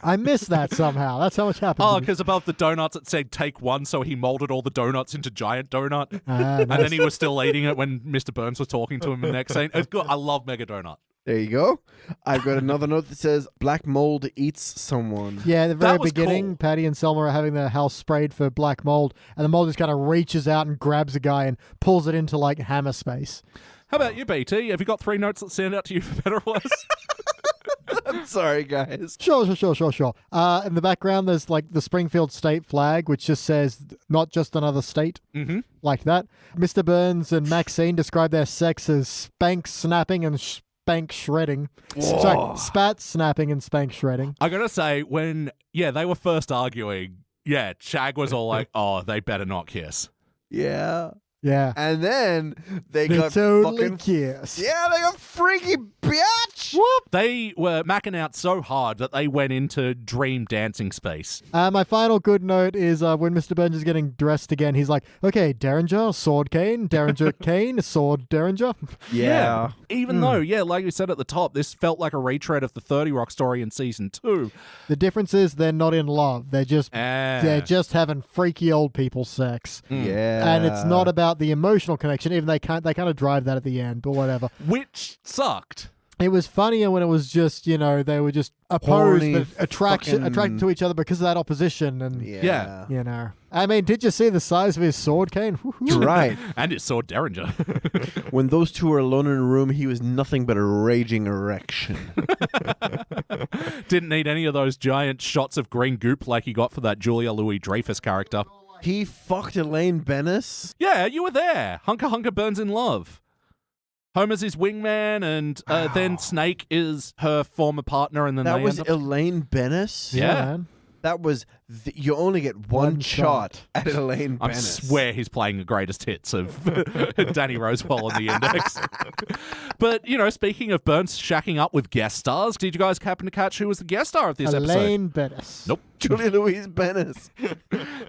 I missed that somehow. That's how much happened. Oh, to me. because above the donuts it said take one, so he molded all the donuts into giant donut. And nice. then he was still eating it when Mr. Burns was talking to him in the next scene. It's good. I love Mega Donut. There you go. I've got another note that says black mold eats someone. Yeah, at the very That was beginning, cool. Patty and Selma are having their house sprayed for black mold, and the mold just kind of reaches out and grabs a guy and pulls it into like hammer space. How about you, BT? Have you got three notes that stand out to you for better or worse? I'm sorry, guys. Sure. In the background, there's like the Springfield state flag, which just says not just another state, like that. Mr. Burns and Maxine describe their sex as spank snapping and spank shredding. Sorry, spat snapping and spank shredding. I gotta say, when they were first arguing, Chag was all like, "Oh, they better not kiss." Yeah. Yeah. And then they They got totally fucking... kiss. Yeah, they got freaky bitch. Whoop. They were macking out so hard that they went into dream dancing space. My final good note is when Mr. Burns is getting dressed again, he's like, okay, Derringer, sword cane, Derringer cane, sword Derringer. Yeah. Even though, like you said at the top, this felt like a retread of the 30 Rock story in season 2. The difference is they're not in love. They're just having freaky old people sex. Yeah. And it's not about the emotional connection, even they kind of drive that at the end, but whatever. Which sucked. It was funnier when it was just, they were just opposed Horny but attracted to each other because of that opposition. And, Yeah. I mean, did you see the size of his sword cane? Woo-hoo. Right. And it saw Derringer. When those two were alone in a room, he was nothing but a raging erection. Didn't need any of those giant shots of green goop like he got for that Julia Louis-Dreyfus character. He fucked Elaine Bennis. Yeah, you were there. Hunker Burns in love. Homer's his wingman, and then Snake is her former partner, and then That they was end up... Elaine Bennis? Yeah. Man. That was... you only get one shot at Elaine I Bennis. swear he's playing the greatest hits of Danny Rosewell on the index. But, speaking of Burns shacking up with guest stars, did you guys happen to catch who was the guest star of this episode? Elaine Bennis. Nope. Julia Louise Bennis.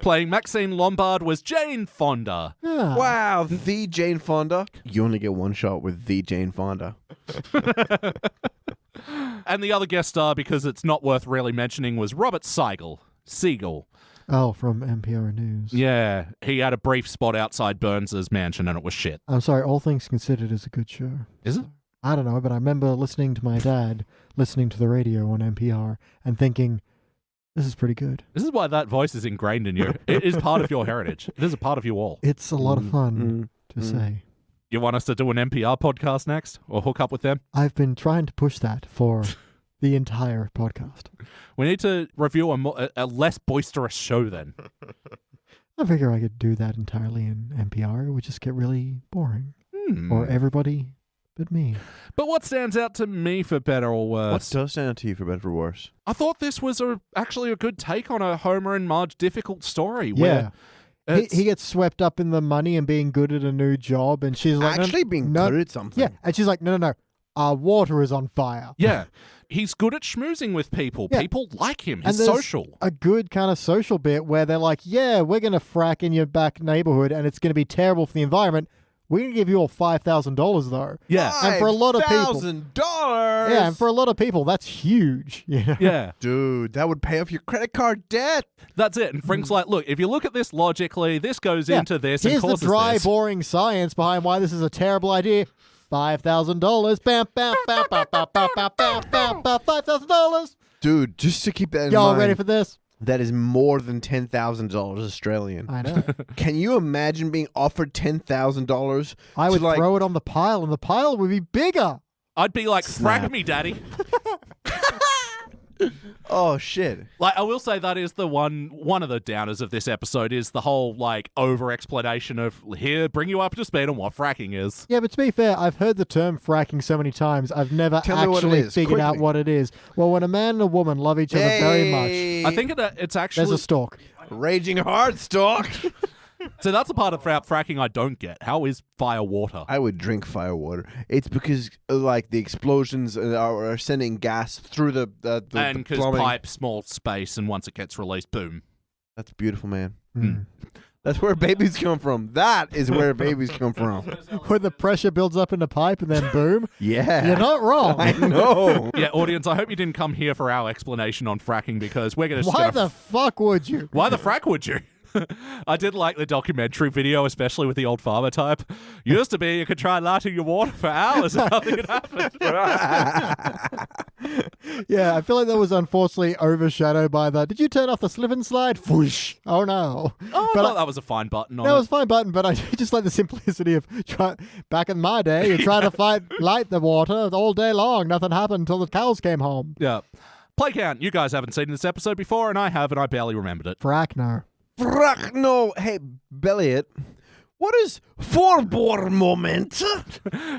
Playing Maxine Lombard was Jane Fonda. Yeah. Wow, the Jane Fonda. You only get one shot with the Jane Fonda. And the other guest star, because it's not worth really mentioning, was Robert Siegel. Oh, from NPR News. Yeah, he had a brief spot outside Burns's mansion, and it was shit. I'm sorry, All Things Considered is a good show. Is it? I don't know, but I remember listening to my dad listening to the radio on NPR and thinking, this is pretty good. This is why that voice is ingrained in you. It is part of your heritage. It is a part of you all. It's a lot of fun to say. You want us to do an NPR podcast next, or hook up with them? I've been trying to push that for the entire podcast. We need to review a less boisterous show then. I figure I could do that entirely in NPR. It would just get really boring. Or everybody but me. But what stands out to me for better or What worse? does stand out to you for better or worse? I thought this was actually a good take on a Homer and Marge difficult story. Yeah. Where he gets swept up in the money and being good at a new job, and she's like, Actually being no, good at something. yeah, and she's like, no, our water is on fire. Yeah. He's good at schmoozing with people. Yeah. People like him. And He's there's social. a good kind of social bit where they're like, yeah, we're going to frack in your back neighborhood, and it's going to be terrible for the environment. We're going to give you all $5,000 though. Yeah. And for a lot of people, $5,000. yeah, and for a lot of people, that's huge. You know? Yeah. Dude, that would pay off your credit card debt. That's it. And Frank's like, look, if you look at this logically, this goes Yeah. into this Here's and the causes dry, this. boring science behind why this is a terrible idea. $5,000. Bam, bam, bam, bam, bam, bam, bam, bam, bam, bam, $5,000. Dude, just to keep that in Y'all mind. ready for this? That is more than $10,000 Australian. I know. Can you imagine being offered $10,000? I would like, throw it on the pile, and the pile would be bigger. I'd be like, Snap. frack me, daddy. Oh shit! Like, I will say that is the one of the downers of this episode is the whole, like, over-explanation of, here, bring you up to speed on what fracking is. Yeah, but to be fair, I've heard the term fracking so many times, I've never Tell me what it actually is, figured out quickly. what it is. Well, when a man and a woman love each other very much, I think it's actually... there's a stalk. Raging hard stock. So that's a part of fracking I don't get. How is fire water? I would drink fire water. It's because like the explosions are sending gas through the And because plumbing. pipe, small space, and once it gets released, boom. That's beautiful, man. Mm. That's where babies come from. That is where babies come from. When the pressure builds up in the pipe and then boom, Yeah. you're not wrong. I know. Yeah, audience, I hope you didn't come here for our explanation on fracking because we're going to... Why the fuck would you? Why the frack would you? I did like the documentary video, especially with the old farmer type. Used to be you could try lighting your water for hours and nothing had happened. Yeah, I feel like that was unfortunately overshadowed by the, did you turn off the slip and slide? Whoosh. Oh no. Oh, I But thought that was a fine button on That it. was a fine button, but I just like the simplicity of back in my day, you try to light the water all day long. Nothing happened until the cows came home. Yeah. Play count. You guys haven't seen this episode before, and I have, and I barely remembered it. Frack, no. Frack, no. Hey, Belliot, what is four-bore moment?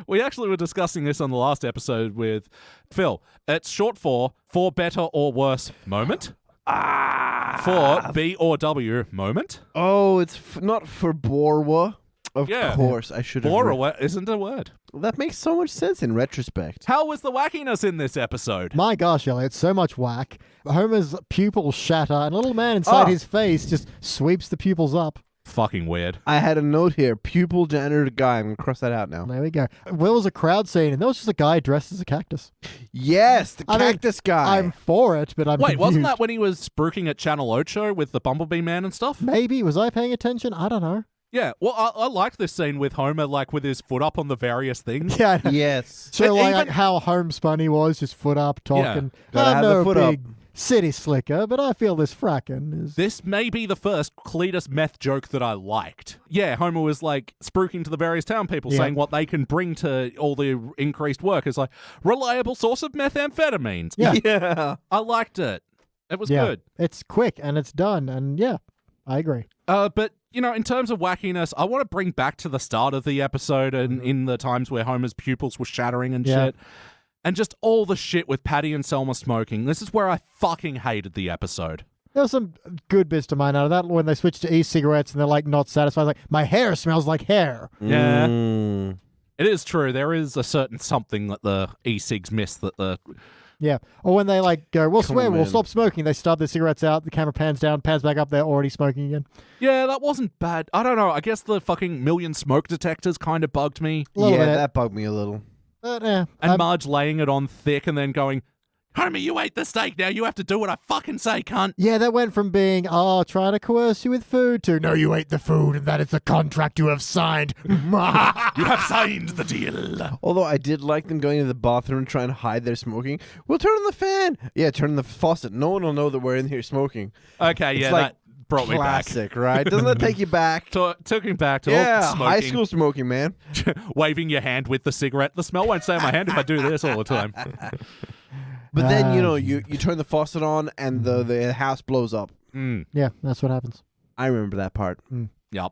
We actually were discussing this on the last episode with Phil. It's short for better or worse moment. For B or W moment. Oh, it's not for Borwa. Of Yeah. course, I should have. Or isn't a word. That makes so much sense in retrospect. How was the wackiness in this episode? My gosh, Elliot, so much whack. Homer's pupils shatter, and a little man inside his face just sweeps the pupils up. Fucking weird. I had a note here. Pupil janitor guy. I'm going to cross that out now. There we go. There was a crowd scene, and there was just a guy dressed as a cactus. Yes, the I mean, cactus guy. I'm for it, but I'm Wait, wasn't confused. that when he was spruiking at Channel Ocho with the Bumblebee Man and stuff? Maybe. Was I paying attention? I don't know. Yeah, well, I like this scene with Homer, like, with his foot up on the various things. Yeah, I know. Yes. So And like even- how homespun he was, just foot up, talking. Gotta I'm have the no foot up. big city slicker, but I feel this fracking is... This may be the first Cletus meth joke that I liked. Yeah, Homer was, like, spruiking to the various town people, Yeah. saying what they can bring to all the increased work is, like, reliable source of methamphetamines. Yeah. Yeah. I liked it. It was yeah, good. it's quick and it's done, and yeah, I agree. But, you know, in terms of wackiness, I want to bring back to the start of the episode and in the times where Homer's pupils were shattering and Yeah. shit. And just all the shit with Patty and Selma smoking. This is where I fucking hated the episode. There was some good bits to mine out of that when they switched to e-cigarettes and they're like not satisfied. Like, my hair smells like hair. Yeah. Mm. It is true. There is a certain something that the e-cigs miss that the... Yeah. Or when they like go, we'll Come swear, on, we'll man. stop smoking. They stub their cigarettes out. The camera pans down, pans back up. They're already smoking again. Yeah, that wasn't bad. I don't know. I guess the fucking million smoke detectors kind of bugged me. A little Yeah, bit. that bugged me a little. But, And Marge laying it on thick and then going, Homer, you ate the steak. Now you have to do what I fucking say, cunt. yeah, that went from being, trying to coerce you with food to, no, you ate the food and that is the contract you have signed. You have signed the deal. Although I did like them going to the bathroom and trying to hide their smoking. We'll turn on the fan. Yeah, turn on the faucet. No one will know that we're in here smoking. Okay, It's yeah, like that brought me back. Classic, right? Doesn't that take you back? Took him back to Yeah, smoking, high school smoking, man. waving your hand with the cigarette. The smell won't stay in my hand if I do this all the time. But then, you turn the faucet on and the house blows up. Mm, Yeah, that's what happens. I remember that part. yep.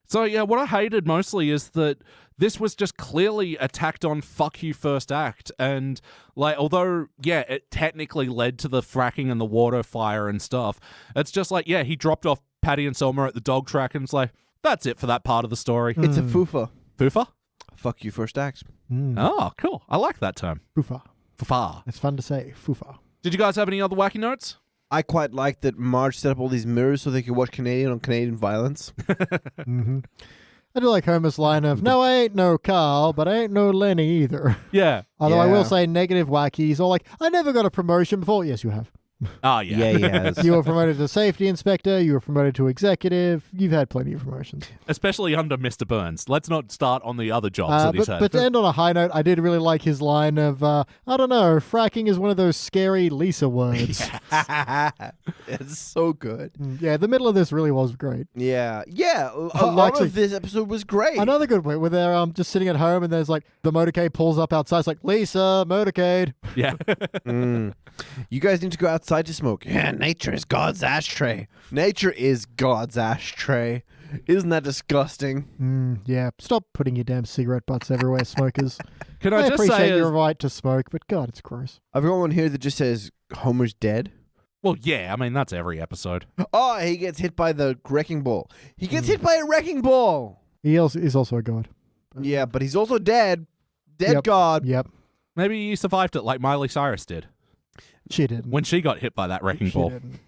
So, yeah, what I hated mostly is that this was just clearly a tacked on fuck you first act. And, like, although, yeah, it technically led to the fracking and the water fire and stuff, it's just like, yeah, he dropped off Patty and Selma are at the dog track, and it's like, that's it for that part of the story. It's a foofa. Foofa? Fuck you, first act. Oh, cool. I like that term. Fufa. Foofa. It's fun to say. Fufa. Did you guys have any other wacky notes? I quite like that Marge set up all these mirrors so they could watch Canadian on Canadian violence. I do like Homer's line of, no, I ain't no Carl, but I ain't no Lenny either. Yeah. Although I will Yeah. say negative wacky. He's all like, I never got a promotion before. Yes, you have. Oh, yeah. Yeah, he has. You were promoted to safety inspector. You were promoted to executive. You've had plenty of promotions. Especially under Mr. Burns. Let's not start on the other jobs that he's had. But to end on a high note, I did really like his line of, I don't know, fracking is one of those scary Lisa words. It's so good. Yeah, the middle of this really was great. Yeah. Yeah. A lot actually- of this episode was great. Another good bit where they're just sitting at home and there's like the motorcade pulls up outside. It's like, Lisa, motorcade. Yeah. You guys need to go outside to smoke. Yeah, nature is God's ashtray. Nature is God's ashtray. Isn't that disgusting? Yeah, stop putting your damn cigarette butts everywhere, smokers. Can I I just appreciate say, your right to smoke, but God, it's gross. I've got one here that just says Homer's dead. well, yeah, I mean, that's every episode. Oh, he gets hit by the wrecking ball. He gets hit by a wrecking ball. He also is also a god. Yeah, but he's also dead. Dead Yep. God. Yep, Maybe you survived it like Miley Cyrus did she didn't. when she got hit by that wrecking She ball. didn't.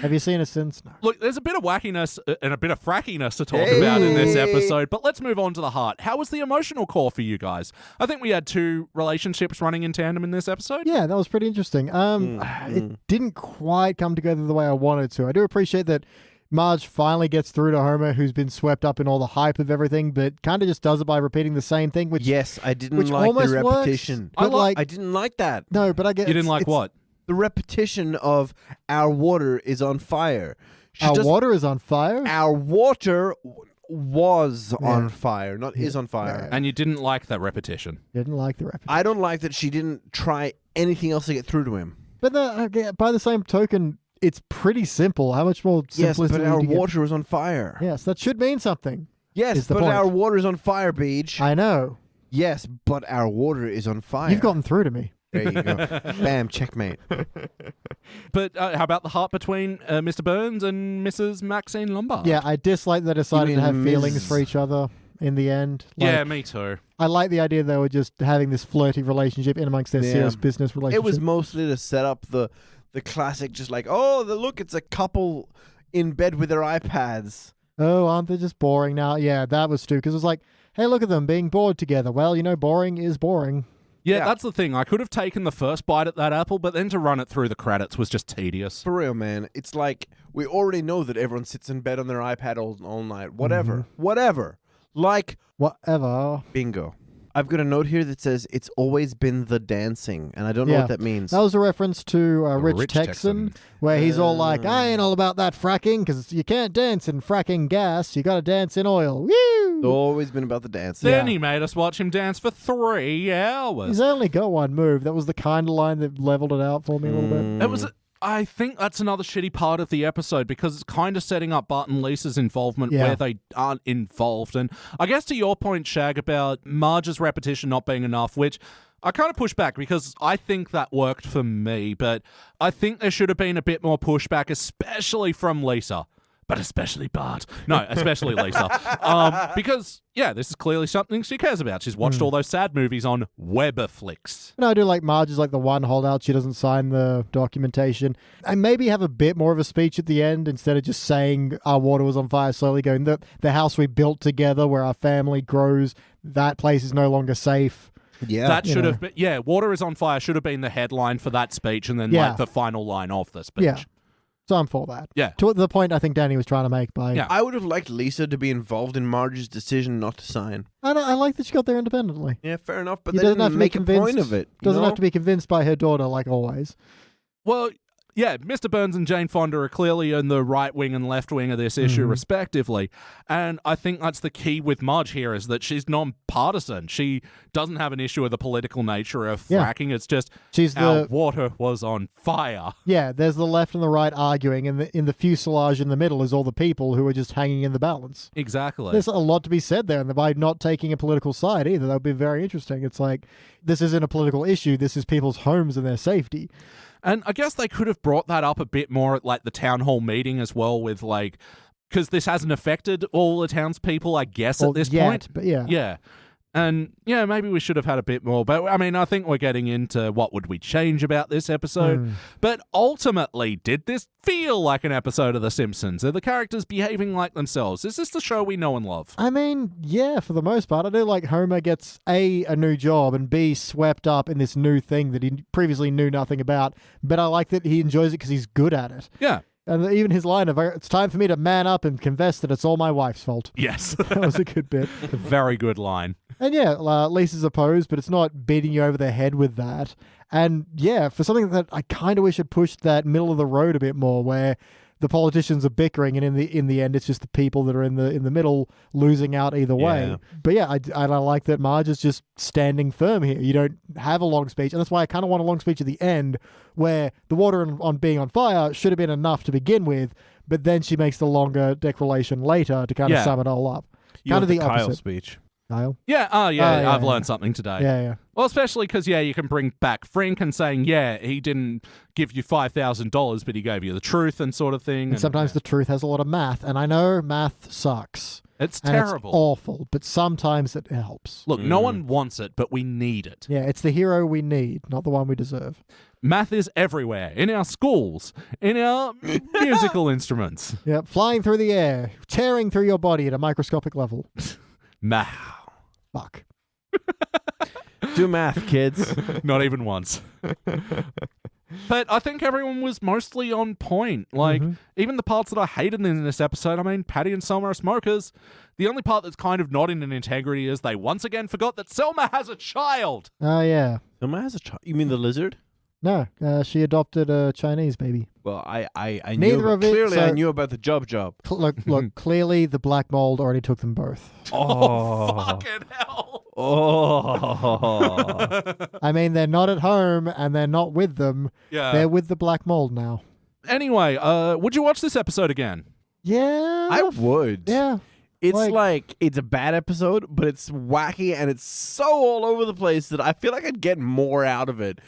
Have you seen her since? No. Look, there's a bit of wackiness and a bit of frackiness to talk about in this episode, but let's move on to the heart. How was the emotional core for you guys? I think we had two relationships running in tandem in this episode. Yeah, that was pretty interesting. It didn't quite come together the way I wanted to. I do appreciate that Marge finally gets through to Homer, who's been swept up in all the hype of everything, but kind of just does it by repeating the same thing, which Yes, I didn't which like the almost works, repetition. but like I didn't like that. no, but I get You didn't like what? The repetition of our water is on fire. She Our does- water is on fire. Our water was on fire, not is on fire. And you didn't like that repetition. Didn't like the repetition. I don't like that she didn't try anything else to get through to him. But by the same token, it's pretty simple. How much more Yes, simplistic but do our you get? water is on fire. Yes, that should mean something. Yes, is the but point. our water is on fire, Beach. I know. Yes, but our water is on fire. You've gotten through to me. There you go. Bam, checkmate. But how about the heart between Mr. Burns and Mrs. Maxine Lombard? Yeah, I dislike they decided to mean have Ms. feelings for each other in the end. Yeah, Like, me too. I like the idea they were just having this flirty relationship in amongst their Yeah. serious business relationship. It was mostly to set up the classic, just like, oh, look, it's a couple in bed with their iPads. Oh, aren't they just boring now? Yeah, that was stupid. Because it was like, hey, look at them being bored together. Well, you know, boring is boring. Yeah, Yeah. that's the thing. I could have taken the first bite at that apple, but then to run it through the credits was just tedious. For real, man. It's like we already know that everyone sits in bed on their iPad all night. Whatever. Whatever. Like, Whatever. bingo. I've got a note here that says it's always been the dancing, and I don't know Yeah. what that means. That was a reference to Rich, Rich Texan, Texan. where he's all like, I ain't all about that fracking because you can't dance in fracking gas. You got to dance in oil. Woo! It's always been about the dancing. Then Yeah. he made us watch him dance for 3 hours. He's only got one move. That was the kind of line that leveled it out for me a little bit. It was. I think that's another shitty part of the episode because it's kind of setting up Bart and Lisa's involvement Yeah. where they aren't involved. And I guess to your point, Shag, about Marge's repetition not being enough, which I kind of push back because I think that worked for me, but I think there should have been a bit more pushback, especially from Lisa. But especially Bart. No, especially Lisa. Because, yeah, this is clearly something she cares about. She's watched all those sad movies on Weberflix. No, I do like Marge is like the one holdout. She doesn't sign the documentation. And maybe have a bit more of a speech at the end instead of just saying our water was on fire, slowly going, the house we built together where our family grows, that place is no longer safe. Yeah. That you should know. have been, yeah, Water is on Fire should have been the headline for that speech and then Yeah. like the final line of the speech. Yeah. So I'm for that. Yeah. To the point I think Danny was trying to make by... Yeah. I would have liked Lisa to be involved in Marge's decision not to sign. I like that she got there independently. Yeah, fair enough, but He they doesn't have didn't to be make a convinced. point of it. Doesn't have to be convinced by her daughter like always. Well, yeah, Mr. Burns and Jane Fonda are clearly in the right wing and left wing of this issue, respectively. And I think that's the key with Marge here is that she's non-partisan. She doesn't have an issue with the political nature of Yeah. fracking. It's just She's our the... water was on fire. Yeah, there's the left and the right arguing, and in the fuselage in the middle is all the people who are just hanging in the balance. Exactly. There's a lot to be said there, and by not taking a political side either, that would be very interesting. It's like, this isn't a political issue, this is people's homes and their safety. And I guess they could have brought that up a bit more at like the town hall meeting as well, with like, because this hasn't affected all the townspeople, I guess, at this point. But yeah. Yeah. And yeah, maybe we should have had a bit more. But I mean, I think we're getting into what would we change about this episode. But ultimately, did this feel like an episode of The Simpsons? Are the characters behaving like themselves? Is this the show we know and love? I mean, yeah, for the most part. I do like Homer gets a new job, and B, swept up in this new thing that he previously knew nothing about. But I like that he enjoys it because he's good at it. Yeah. And even his line of, it's time for me to man up and confess that it's all my wife's fault. Yes. That was a good bit. Very good line. And yeah, Lisa's opposed, but it's not beating you over the head with that. And yeah, for something that I kind of wish had pushed that middle of the road a bit more, where the politicians are bickering, and in the end, it's just the people that are in the middle losing out either way. Yeah. But yeah, I like that Marge is just standing firm here. You don't have a long speech, and that's why I kind of want a long speech at the end, where the water on being on fire should have been enough to begin with, but then she makes the longer declaration later to kind of sum it all up. Kind of the Kyle opposite. speech. Kyle? Yeah. Oh, yeah. I've learned something today. Yeah. Well, especially because, you can bring back Frank and saying, he didn't give you $5,000, but he gave you the truth and sort of thing. And sometimes the truth has a lot of math, and I know math sucks. It's and terrible. It's awful, but sometimes it helps. Look, no one wants it, but we need it. Yeah, it's the hero we need, not the one we deserve. Math is everywhere, in our schools, in our musical instruments. Yeah, flying through the air, tearing through your body at a microscopic level. Math. Fuck. Do math, kids. Not even once. But I think everyone was mostly on point. Like, even the parts that I hated in this episode, I mean, Patty and Selma are smokers. The only part that's kind of not in an integrity is they once again forgot that Selma has a child. Oh, yeah. Selma has a child. You mean the lizard? No, she adopted a Chinese baby. Well, I knew Neither of it, clearly I so- knew about the job. Look, clearly the black mold already took them both. Oh, fucking hell. Oh. I mean, they're not at home and they're not with them. Yeah. They're with the black mold now. Anyway, would you watch this episode again? Yeah. I would. Yeah. It's Like- like it's a bad episode, but it's wacky and it's so all over the place that I feel like I'd get more out of it.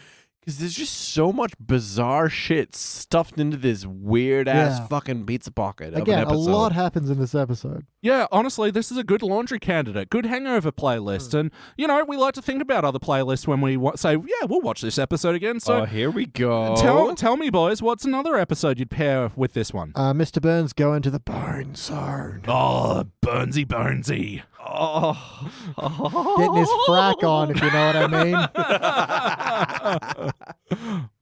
Because there's just so much bizarre shit stuffed into this weird-ass Yeah. fucking pizza pocket of an Again, a episode. lot happens in this episode. Yeah, honestly, this is a good laundry candidate, good hangover playlist. And, we like to think about other playlists when we say, we'll watch this episode again. So here we go. tell me, boys, what's another episode you'd pair with this one? Mr. Burns going to the bone zone. Oh, Burnsy. Oh. Getting his frack on, if you know what I mean.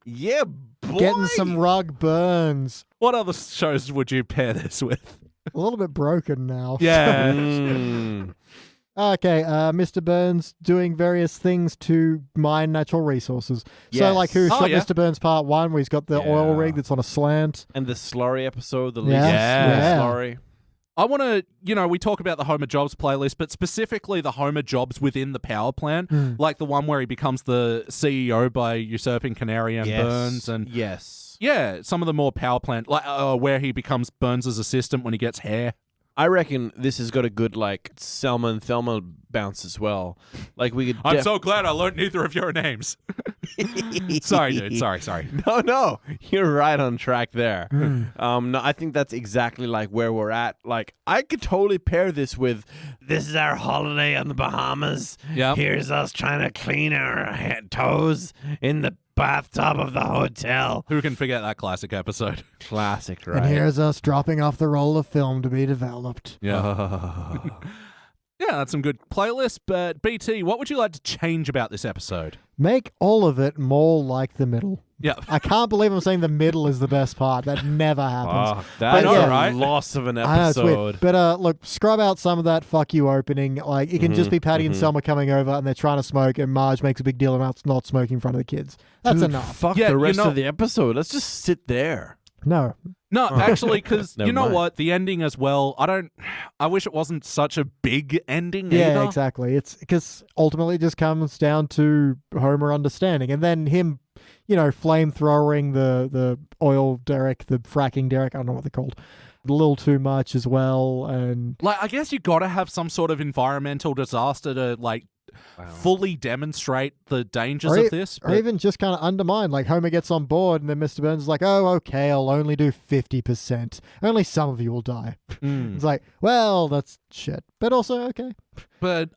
Yeah, boy. Getting some rug burns. What other shows would you pair this with? A little bit broken now. Yeah. Okay, Mr. Burns doing various things to mine natural resources. So, Yes. like, who Oh, shot yeah. Mr. Burns Part 1, where he's got the oil Yeah. rig that's on a slant. And the slurry episode, the Yeah. Lisa Yeah. slurry. I want to, we talk about the Homer Jobs playlist, but specifically the Homer Jobs within the power plant, like the one where he becomes the CEO by usurping Canary and Burns, and yes. yeah, some of the more power plant, like where he becomes Burns' assistant when he gets hair. I reckon this has got a good, like, Selma and Thelma bounce as well. Like, we could... I'm so glad I learned neither of your names. Sorry, dude. Sorry. No, you're right on track there. No, I think that's exactly like where we're at. Like, I could totally pair this with, this is our holiday on the Bahamas. Yep. Here's us trying to clean our toes in the bathtub of the hotel. Who can forget that classic episode? Classic, right? And here's us dropping off the roll of film to be developed. Yeah. Yeah, that's some good playlists. But BT, what would you like to change about this episode? Make all of it more like the middle. Yeah. I can't believe I'm saying the middle is the best part. That never happens. That's But yeah. a right? loss of an I know, it's weird. episode. But look, scrub out some of that fuck you opening. Like, it can just be Patty and Selma coming over and they're trying to smoke, and Marge makes a big deal about not smoking in front of the kids. That's Dude, enough. Fuck Yeah, the rest you know- of the episode. Let's just sit there. No. No, actually, because Never you know mind. what? The ending as well. I wish it wasn't such a big ending Yeah, either. exactly. It's because ultimately it just comes down to Homer understanding, and then him, flamethrowing the oil derrick, the fracking derrick. I don't know what they're called. A little too much as well, and Like, I guess you got to have some sort of environmental disaster to, like, fully demonstrate the dangers of this. Or even just kind of undermine. Like Homer gets on board and then Mr. Burns is like, oh, okay, I'll only do 50%. Only some of you will die. It's like, well, that's shit. But also, okay. But,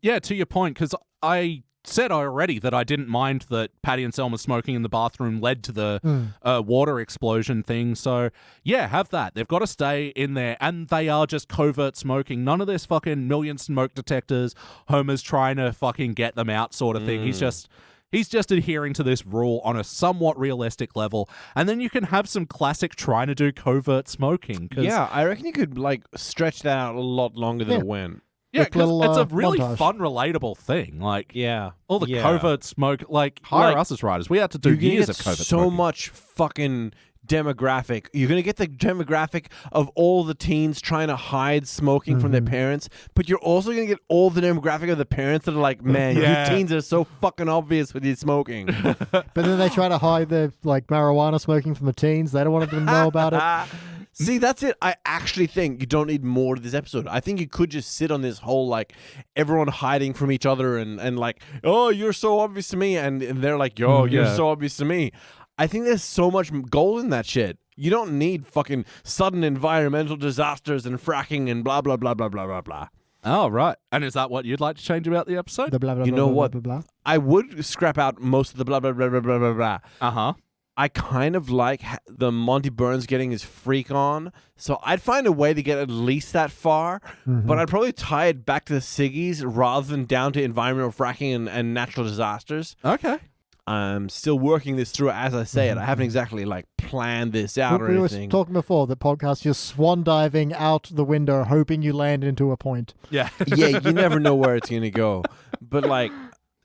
yeah, to your point, because I said already that I didn't mind that Patty and Selma smoking in the bathroom led to the water explosion thing. So, yeah, have that. They've got to stay in there, and they are just covert smoking. None of this fucking million smoke detectors. Homer's trying to fucking get them out sort of thing. He's just adhering to this rule on a somewhat realistic level. And then you can have some classic trying to do covert smoking. Yeah, I reckon you could, like, stretch that out a lot longer than it went. Yeah, because it's a really montage. fun, relatable thing. Like, Yeah. all the covert smoke, like, hire us as writers. We had to do You're gonna years get of covert so smoking. much fucking demographic. You're going to get the demographic of all the teens trying to hide smoking from their parents, but you're also going to get all the demographic of the parents that are like, man, you teens are so fucking obvious with your smoking. But then they try to hide their like marijuana smoking from the teens. They don't want them to know about it. See, that's it. I actually think you don't need more to this episode. I think you could just sit on this whole, like, everyone hiding from each other and like, oh, you're so obvious to me. And they're like, yo, you're so obvious to me. I think there's so much gold in that shit. You don't need fucking sudden environmental disasters and fracking and blah, blah, blah, blah, blah, blah, blah. Oh, right. And is that what you'd like to change about the episode? The blah, blah, You blah, know blah, what? Blah, blah, blah. I would scrap out most of the blah, blah, blah, blah, blah, blah, blah. Uh-huh. I kind of like the Monty Burns getting his freak on, so I'd find a way to get at least that far, but I'd probably tie it back to the Siggies rather than down to environmental fracking and natural disasters. Okay. I'm still working this through as I say it. I haven't exactly like planned this out or We were anything. talking before, the podcast, you're swan diving out the window, hoping you land into a point. Yeah. Yeah, you never know where it's going to go. But like,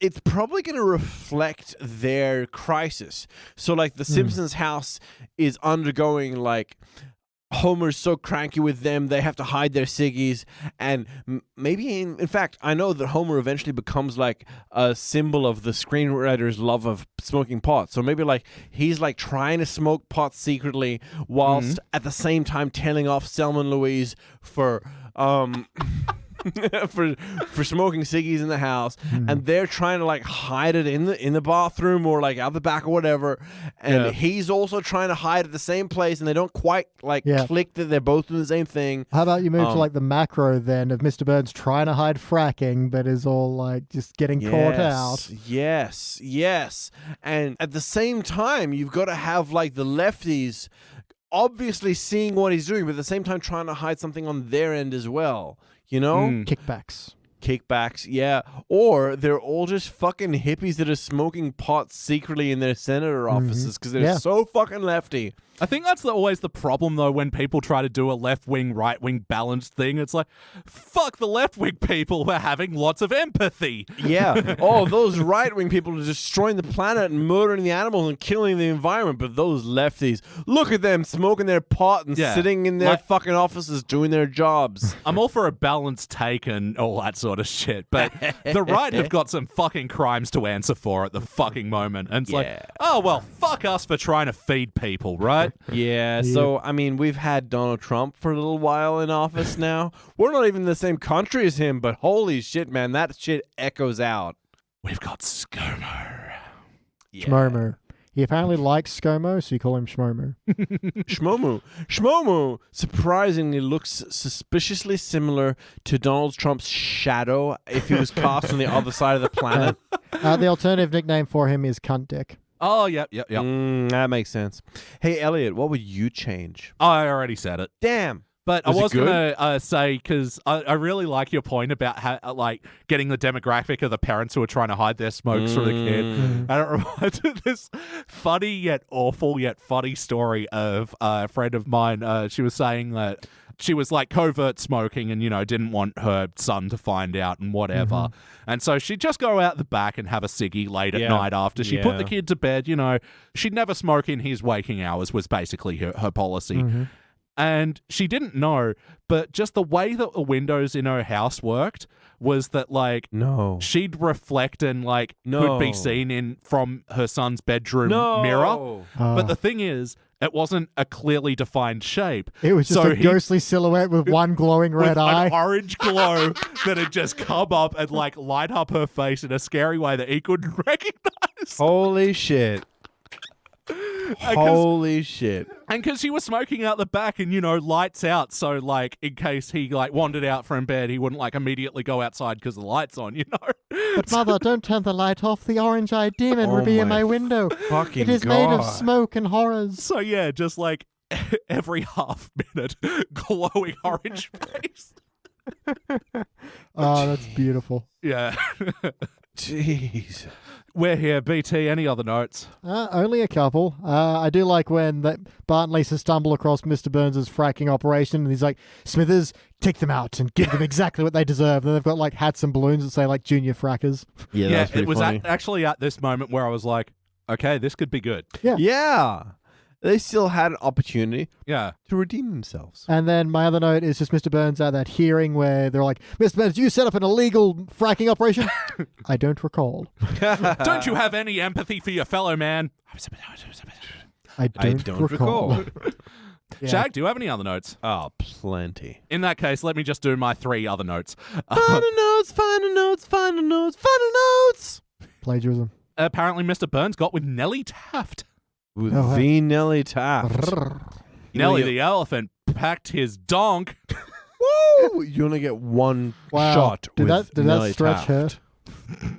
it's probably going to reflect their crisis. So like the Simpsons house is undergoing like Homer's so cranky with them, they have to hide their ciggies. And maybe, in fact, I know that Homer eventually becomes like a symbol of the screenwriter's love of smoking pot. So maybe like he's like trying to smoke pot secretly whilst at the same time telling off Selma and Louise for for smoking ciggies in the house, and they're trying to like hide it in the bathroom or like out the back or whatever, and he's also trying to hide at the same place, and they don't quite like click that they're both doing the same thing. How about you move to like the macro then of Mr. Burns trying to hide fracking, but is all like just getting caught out. Yes. And at the same time, you've got to have like the lefties obviously seeing what he's doing, but at the same time trying to hide something on their end as well. You know? Kickbacks, yeah. Or they're all just fucking hippies that are smoking pot secretly in their senator offices because they're so fucking lefty. I think that's always the problem, though, when people try to do a left-wing, right-wing balanced thing. It's like, fuck the left-wing people, we're having lots of empathy. Yeah. Oh, those right-wing people are destroying the planet and murdering the animals and killing the environment. But those lefties, look at them smoking their pot and sitting in their fucking offices doing their jobs. I'm all for a balanced take and all that sort of shit, but the right have got some fucking crimes to answer for at the fucking moment. And it's like, oh, well, fuck us for trying to feed people, right? Yeah, so, I mean, we've had Donald Trump for a little while in office now. We're not even in the same country as him, but holy shit, man, that shit echoes out. We've got ScoMo. Yeah. Schmomo. He apparently likes ScoMo, so you call him Schmomo. Shmomu surprisingly looks suspiciously similar to Donald Trump's shadow if he was cast on the other side of the planet. The alternative nickname for him is Cunt Dick. Oh, yep. That makes sense. Hey, Elliot, what would you change? I already said it. Damn. But I was going to say, because I really like your point about how, like, getting the demographic of the parents who are trying to hide their smokes from the kid. And it reminds me of this funny yet awful yet funny story of a friend of mine. She was saying that she was like covert smoking and, you know, didn't want her son to find out and whatever. And so she'd just go out the back and have a ciggy late at night after she put the kid to bed. You know, she'd never smoke in his waking hours was basically her policy. And she didn't know, but just the way that the windows in her house worked was that, like, she'd reflect and, like, could be seen in from her son's bedroom mirror. But the thing is, It wasn't a clearly defined shape. It was just So a he- ghostly silhouette with one glowing with red eye. an orange glow that had just come up and like light up her face in a scary way that he couldn't recognize. Holy shit. Holy shit. And because she was smoking out the back and, lights out. So, like, in case he, like, wandered out from bed, he wouldn't, like, immediately go outside because the light's on, But mother, don't turn the light off. The orange-eyed demon will Oh be in my my window. Fucking It is made of God. smoke and horrors. So, yeah, just, like, every half minute, glowing orange face. Oh, that's beautiful. Yeah. Jeez. We're here. BT, any other notes? Only a couple. I do like when Bart and Lisa stumble across Mr. Burns' fracking operation, and he's like, Smithers, take them out and give them exactly what they deserve. And they've got like hats and balloons that say like junior frackers. Yeah, that's pretty it was funny. actually at this moment where I was like, okay, this could be good. Yeah. They still had an opportunity Yeah. to redeem themselves. And then my other note is just Mr. Burns at that hearing where they're like, Mr. Burns, you set up an illegal fracking operation? I don't recall. Don't you have any empathy for your fellow man? I don't recall. Yeah. Shag, do you have any other notes? Oh, plenty. In that case, let me just do my 3 other notes. Final notes, final notes, final notes, final notes. Plagiarism. Apparently, Mr. Burns got with Nellie Taft. With Oh, the Nellie Taft. Nellie you- the elephant packed his donk. Woo! You only get one Wow. shot Did with that Nellie stretch Taft. her?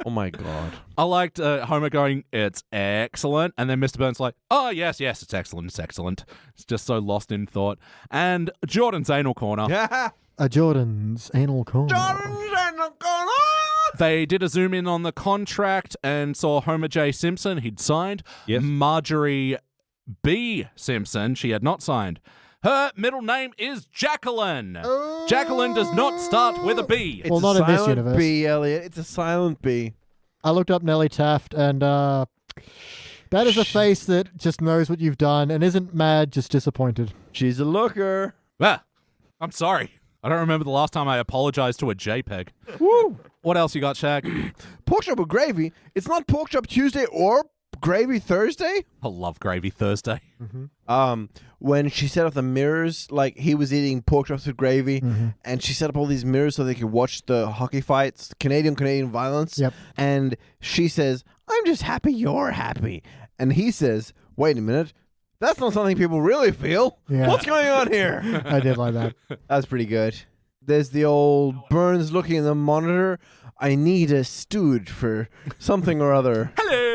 Oh my God. I liked Homer going, it's excellent. And then Mr. Burns like, oh, yes, it's excellent, it's excellent. It's just so lost in thought. And Jordan's anal corner. Yeah. A Jordan's anal corner. They did a zoom in on the contract and saw Homer J. Simpson. He'd signed. Yes. Marjorie B. Simpson. She had not signed. Her middle name is Jacqueline. Jacqueline does not start with a B. It's Well, a not in this silent universe. B, Elliot. It's a silent B. I looked up Nellie Taft, and that is a face that just knows what you've done and isn't mad, just disappointed. She's a looker. Ah, I'm sorry. I don't remember the last time I apologized to a JPEG. Woo! What else you got, Shag? Pork chop with gravy. It's not pork chop Tuesday or gravy Thursday. I love Gravy Thursday. When she set up the mirrors, like he was eating pork chops with gravy, and she set up all these mirrors so they could watch the hockey fights, Canadian violence. Yep. And she says, "I'm just happy you're happy," and he says, "Wait a minute, that's not something people really feel. Yeah. What's going on here?" I did like that. That's pretty good. There's the old Burns looking at the monitor. I need a stooge for something or other. Hello.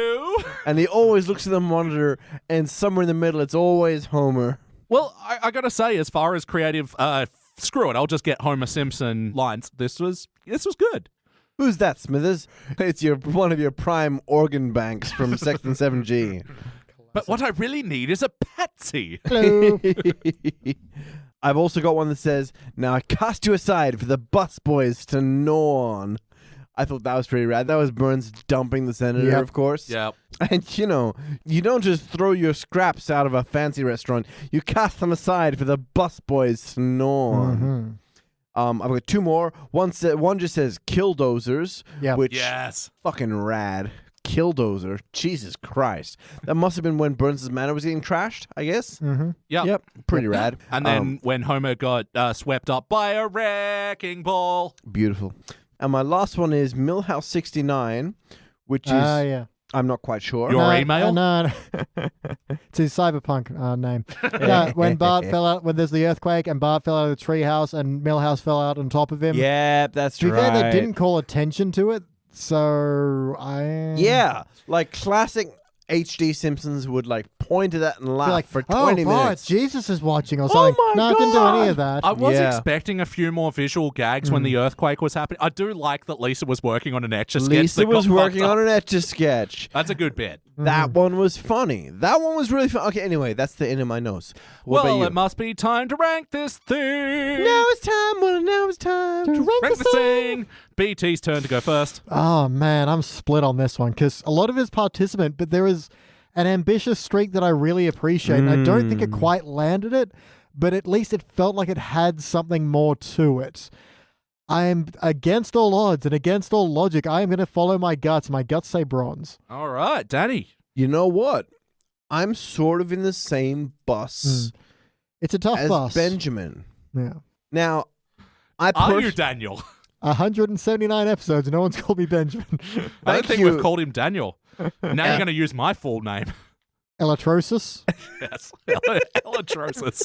And he always looks at the monitor, and somewhere in the middle, it's always Homer. Well, I gotta say, as far as creative, screw it. I'll just get Homer Simpson lines. This was good. Who's that, Smithers? It's one of your prime organ banks from Section 7G. But what I really need is a patsy. Hello. I've also got one that says, "Now I cast you aside for the busboys to gnaw on." I thought that was pretty rad. That was Burns dumping the senator, Yep. of course. Yeah. And, you don't just throw your scraps out of a fancy restaurant. You cast them aside for the busboys to gnaw on. I've got 2 more. One just says killdozers, Yep. which Yes. fucking rad. Killdozer. Jesus Christ. That must have been when Burns' manor was getting trashed, I guess. Yep. Pretty rad. And then when Homer got swept up by a wrecking ball. Beautiful. And my last one is Millhouse 69, which is, Yeah. I'm not quite sure. Your email? No. It's his cyberpunk name. Yeah, when Bart fell out, when there's the earthquake and Bart fell out of the treehouse and Millhouse fell out on top of him. Yeah, that's To be right. fair, they didn't call attention to it, so I... Yeah, like classic HD Simpsons would like point at that and Be laugh like, for 20 Bart, minutes. Jesus is watching or something. my No, it didn't do any God. of that. I was Yeah. expecting a few more visual gags when the earthquake was happening. I do like that Lisa was working on an etch a sketch. Lisa that got was working fucked on up. an Etch-a-Sketch. That's a good bit. That one was funny. That one was really fun. Okay, anyway, that's the end of my notes. What about Well, you? it must be time to rank this thing. Now it's time. Well, now it's time to rank Rank this thing. BT's turn to go first. Oh, man, I'm split on this one because a lot of it's participant, but there is an ambitious streak that I really appreciate. And I don't think it quite landed it, but at least it felt like it had something more to it. I'm against all odds and against all logic. I am going to follow my guts. My guts say bronze. All right, Danny. You know what? I'm sort of in the same bus It's a tough as bus. Benjamin. Yeah. Now, I Are you Daniel? 179 episodes. No one's called me Benjamin. I don't think you. we've called him Daniel. Now you're going to use my full name. Ellotrosis. Yes. Ellotrosis.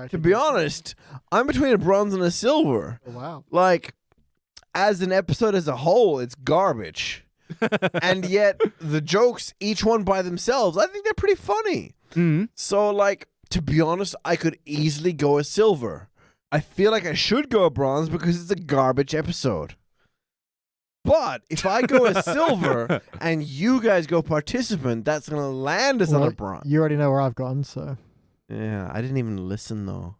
To be honest, I'm between a bronze and a silver. Oh, wow. Like, as an episode as a whole, it's garbage. And yet, the jokes, each one by themselves, I think they're pretty funny. Mm-hmm. So, like, to be honest, I could easily go a silver. I feel like I should go a bronze because it's a garbage episode. But if I go a silver and you guys go participant, that's going to land us on a bronze. You already know where I've gone, so. Yeah, I didn't even listen, though.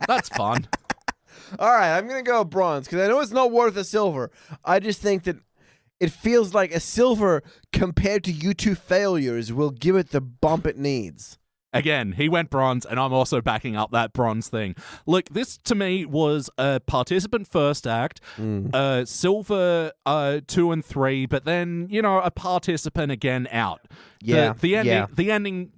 That's fun. All right, I'm going to go bronze because I know it's not worth a silver. I just think that it feels like a silver compared to you two failures will give it the bump it needs. Again, he went bronze, and I'm also backing up that bronze thing. Look, this to me was a participant first act, silver 2 and 3, but then, you know, a participant again out. Yeah, The ending, yeah. the ending,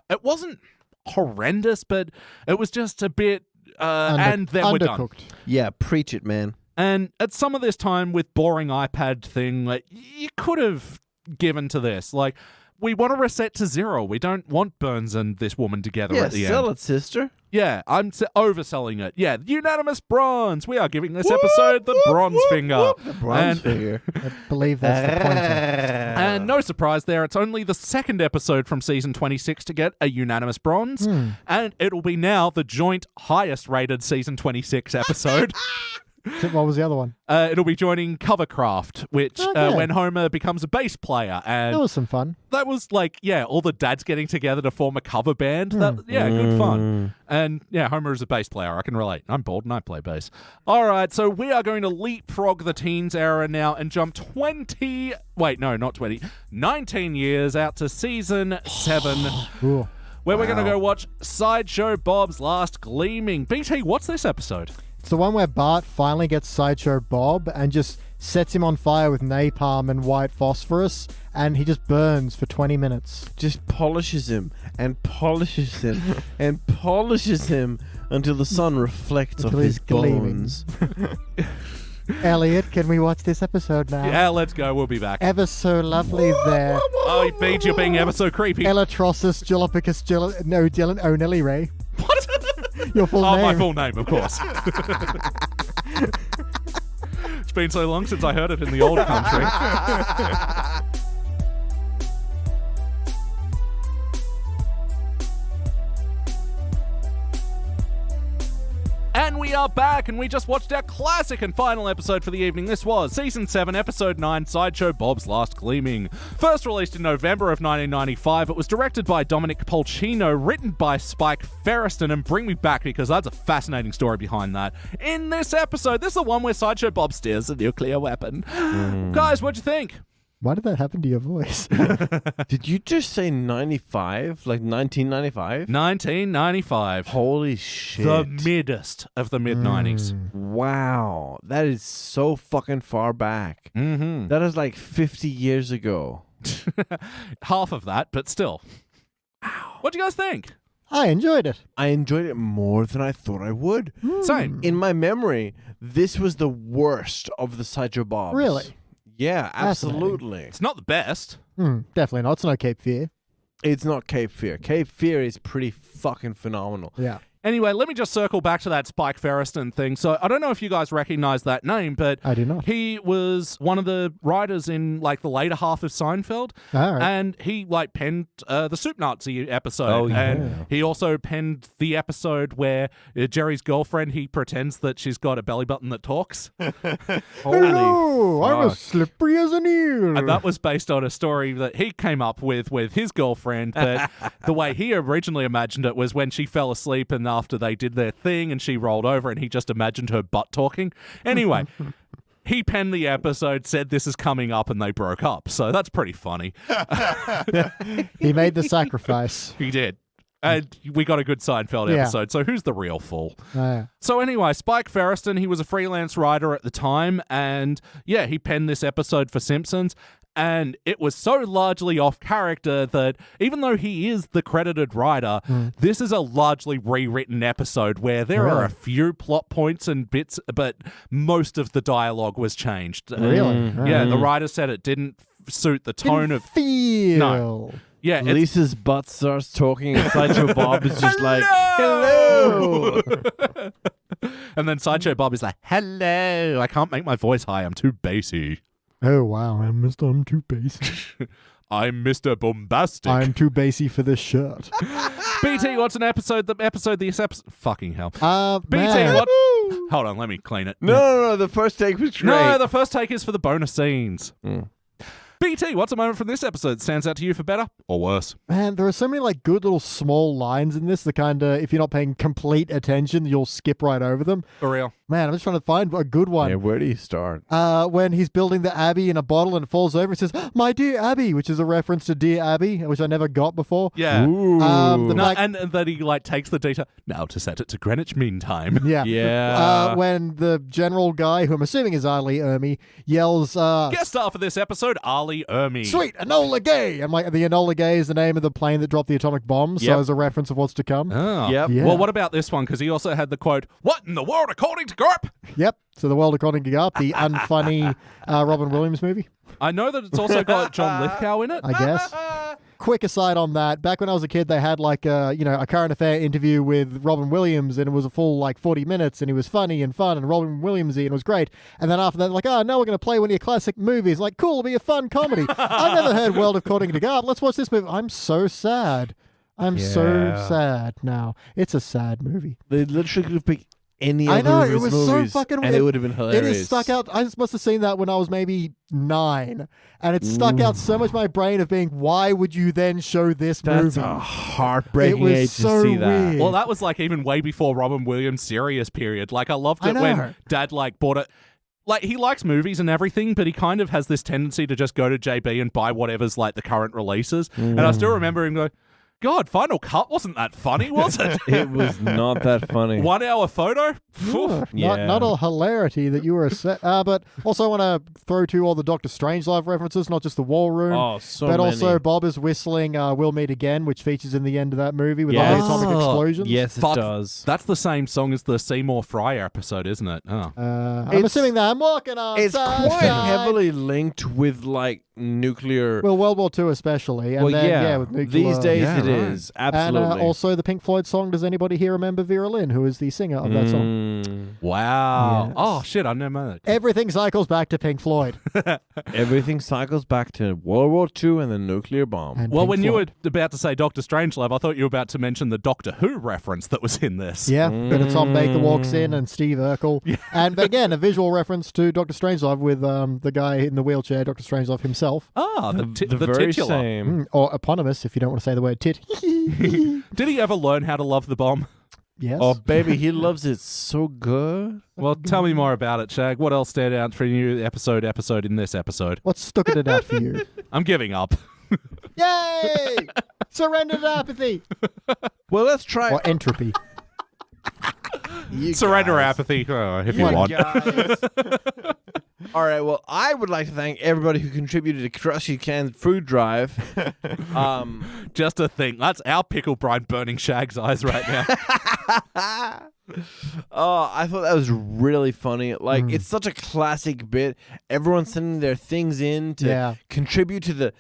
it wasn't horrendous, but it was just a bit, and then we're done. Undercooked. Yeah, preach it, man. And at some of this time with boring iPad thing, like, you could have given to this. Like, we want to reset to 0. We don't want Burns and this woman together Yeah, at the sell end. it, sister. Yeah, I'm overselling it. Yeah, unanimous bronze. We are giving this episode the bronze finger. The bronze And- figure. I believe that's the pointer. And no surprise there, it's only the second episode from season 26 to get a unanimous bronze. And it'll be now the joint highest rated season 26 episode. What was the other one? It'll be joining Covercraft, which Okay. when Homer becomes a bass player. And That was some fun. that was like, yeah, all the dads getting together to form a cover band. That, yeah, good fun. And yeah, Homer is a bass player. I can relate. I'm bald and I play bass. All right, so we are going to leapfrog the teens era now and jump 19 years out to season 7, Ooh. where we're going to go watch Sideshow Bob's Last Gleaming. BT, what's this episode? It's the one where Bart finally gets Sideshow Bob and just sets him on fire with napalm and white phosphorus, and he just burns for 20 minutes. Just polishes him and polishes him and polishes him until the sun reflects off Until his he's gleaming. bones. Elliot, can we watch this episode now? Yeah, let's go. We'll be back. Ever so lovely there. Oh, Beej, you're being ever so creepy. Ellotrosis, Jallopicus, Nojellen, Nelly Ray. What? Your full Oh, name. my full name, of course. It's been so long since I heard it in the old country. And we are back, and we just watched our classic and final episode for the evening. This was Season 7, Episode 9, Sideshow Bob's Last Gleaming. First released in November of 1995, it was directed by Dominic Polcino, written by Spike Ferriston, and bring me back because that's a fascinating story behind that. In this episode, this is the one where Sideshow Bob steers a nuclear weapon. Guys, what'd you think? Why did that happen to your voice? Did you just say 95? Like 1995? 1995. Holy shit. The middest of the mid-90s. Wow. That is so fucking far back. Mm-hmm. That is like 50 years ago. Half of that, but still. What do you guys think? I enjoyed it. I enjoyed it more than I thought I would. Same. In my memory, this was the worst of the Sideshow Bobs. Really? Yeah, Fascinating. absolutely. It's not the best. Definitely not. It's no Cape Fear. It's not Cape Fear. Cape Fear is pretty fucking phenomenal. Yeah. Anyway, let me just circle back to that Spike Ferriston thing. So I don't know if you guys recognize that name, but I do not. he was one of the writers in like the later half of Seinfeld. All right. And he like penned the Soup Nazi episode. Oh, yeah. And he also penned the episode where Jerry's girlfriend, he pretends that she's got a belly button that talks. Hello, I'm as fuck. slippery as an eel. And that was based on a story that he came up with his girlfriend. But the way he originally imagined it was when she fell asleep and after they did their thing and she rolled over and he just imagined her butt talking. Anyway, he penned the episode, said this is coming up, and they broke up. So that's pretty funny. He made the sacrifice. He did. And we got a good Seinfeld Yeah. episode, so who's the real fool? Yeah. So anyway, Spike Feresten, he was a freelance writer at the time, and yeah, he penned this episode for Simpsons, and it was so largely off character that even though he is the credited writer, this is a largely rewritten episode where there are a few plot points and bits, but most of the dialogue was changed. Really? Yeah, the writer said it didn't suit the tone of... Feel. No. Yeah, it's- Lisa's butt starts talking, and Sideshow Bob is just like, Hello! And then Sideshow Bob is like, hello. I can't make my voice high. I'm too bassy. Oh, wow. I'm too bassy. I'm Mr. Bombastic. I'm too bassy for this shirt. BT, what's this episode? Fucking hell. BT, Man. what? Hold on, let me clean it. no, the first take was great. No, the first take is for the bonus scenes. BT, what's a moment from this episode that stands out to you for better or worse? Man, there are so many like good little small lines in this that kind of, if you're not paying complete attention, you'll skip right over them. For real. Man, I'm just trying to find a good one. Yeah, where do you start? When he's building the Abbey in a bottle and it falls over, it says, "My dear Abby," which is a reference to Dear Abby, which I never got before. Yeah. Ooh. The No, fact- and that he like takes the data now to set it to Greenwich Mean Time. Yeah. Yeah. When the general guy, who I'm assuming is Ali Ermey, yells, Guest star for this episode, Ali Ermey. "Sweet, Enola Gay!" And like the Enola Gay is the name of the plane that dropped the atomic bomb, so Yep. as a reference of what's to come. Oh. Yep. Yeah. Well, what about this one? Because he also had the quote, "What in the world according to Garp?" Yep. So the world according to Garp, the unfunny Robin Williams movie, I know that it's also got John Lithgow in it. I guess. Quick aside on that, back when I was a kid, they had like a current affair interview with Robin Williams, and it was a full like 40 minutes, and he was funny and fun and Robin Williamsy, and it was great. And then after that, like, now we're going to play one of your classic movies. Like, cool, it'll be a fun comedy. I've never heard World According to Garp. Let's watch this movie. I'm so sad. I'm so Yeah. sad now. It's a sad movie. They literally could have picked any I other know, of it his was so movies, fucking and weird. it would have been hilarious. It is stuck out. I just must have seen that when I was maybe 9, and it stuck out so much in my brain of being, why would you then show this That's movie? a heartbreaking It was age so to see that. weird. Well, that was like even way before Robin Williams' serious period. Like I loved I it when know. Dad like bought it. Like he likes movies and everything, but he kind of has this tendency to just go to JB and buy whatever's like the current releases. And I still remember him going, "God, Final Cut wasn't that funny, was it?" It was not that funny. 1 hour photo. Phew. Yeah. Not a hilarity that you were a set. But also I want to throw to all the Doctor Strangelove references, not just the War Room. Oh, so but many. also Bob is whistling "We'll Meet Again," which features in the end of that movie with Yes. all the atomic Oh, explosions. Yes, it Fuck. does. That's the same song as the Seymour Fry episode, isn't it? Oh. I'm It's- assuming that I'm walking on It's sunshine. quite heavily linked with like nuclear. Well, World War II especially, and Well, then yeah. with nuclear. These days Yeah, it right. is And absolutely. also the Pink Floyd song. Does anybody here remember Vera Lynn, who is the singer of that song? Wow. Yes. Oh shit, I never know that. Everything cycles back to Pink Floyd. Everything cycles back to World War II and the nuclear bomb. And Well, Pink when you Floyd. were about to say Doctor Strangelove, I thought you were about to mention the Doctor Who reference that was in this. Yeah, bit of Tom Baker walks in and Steve Urkel. And again, a visual reference to Doctor Strangelove with the guy in the wheelchair, Dr. Strangelove himself. Ah, the very titular. same. Or eponymous, if you don't want to say the word tit. Did he ever learn how to love the bomb? Yes. Oh, baby, he loves it so good. Well, tell me more about it, Shag. What else stood out for you episode in this episode? What's stuck it out for you? I'm giving up. Yay! Surrender to apathy. Well, let's try. Or entropy. You Surrender guys. apathy if you You want. guys. All right. Well, I would like to thank everybody who contributed to Crushy Can's food drive. Just a thing. That's our pickle brine burning Shag's eyes right now. Oh, I thought that was really funny. Like, it's such a classic bit. Everyone's sending their things in to contribute to the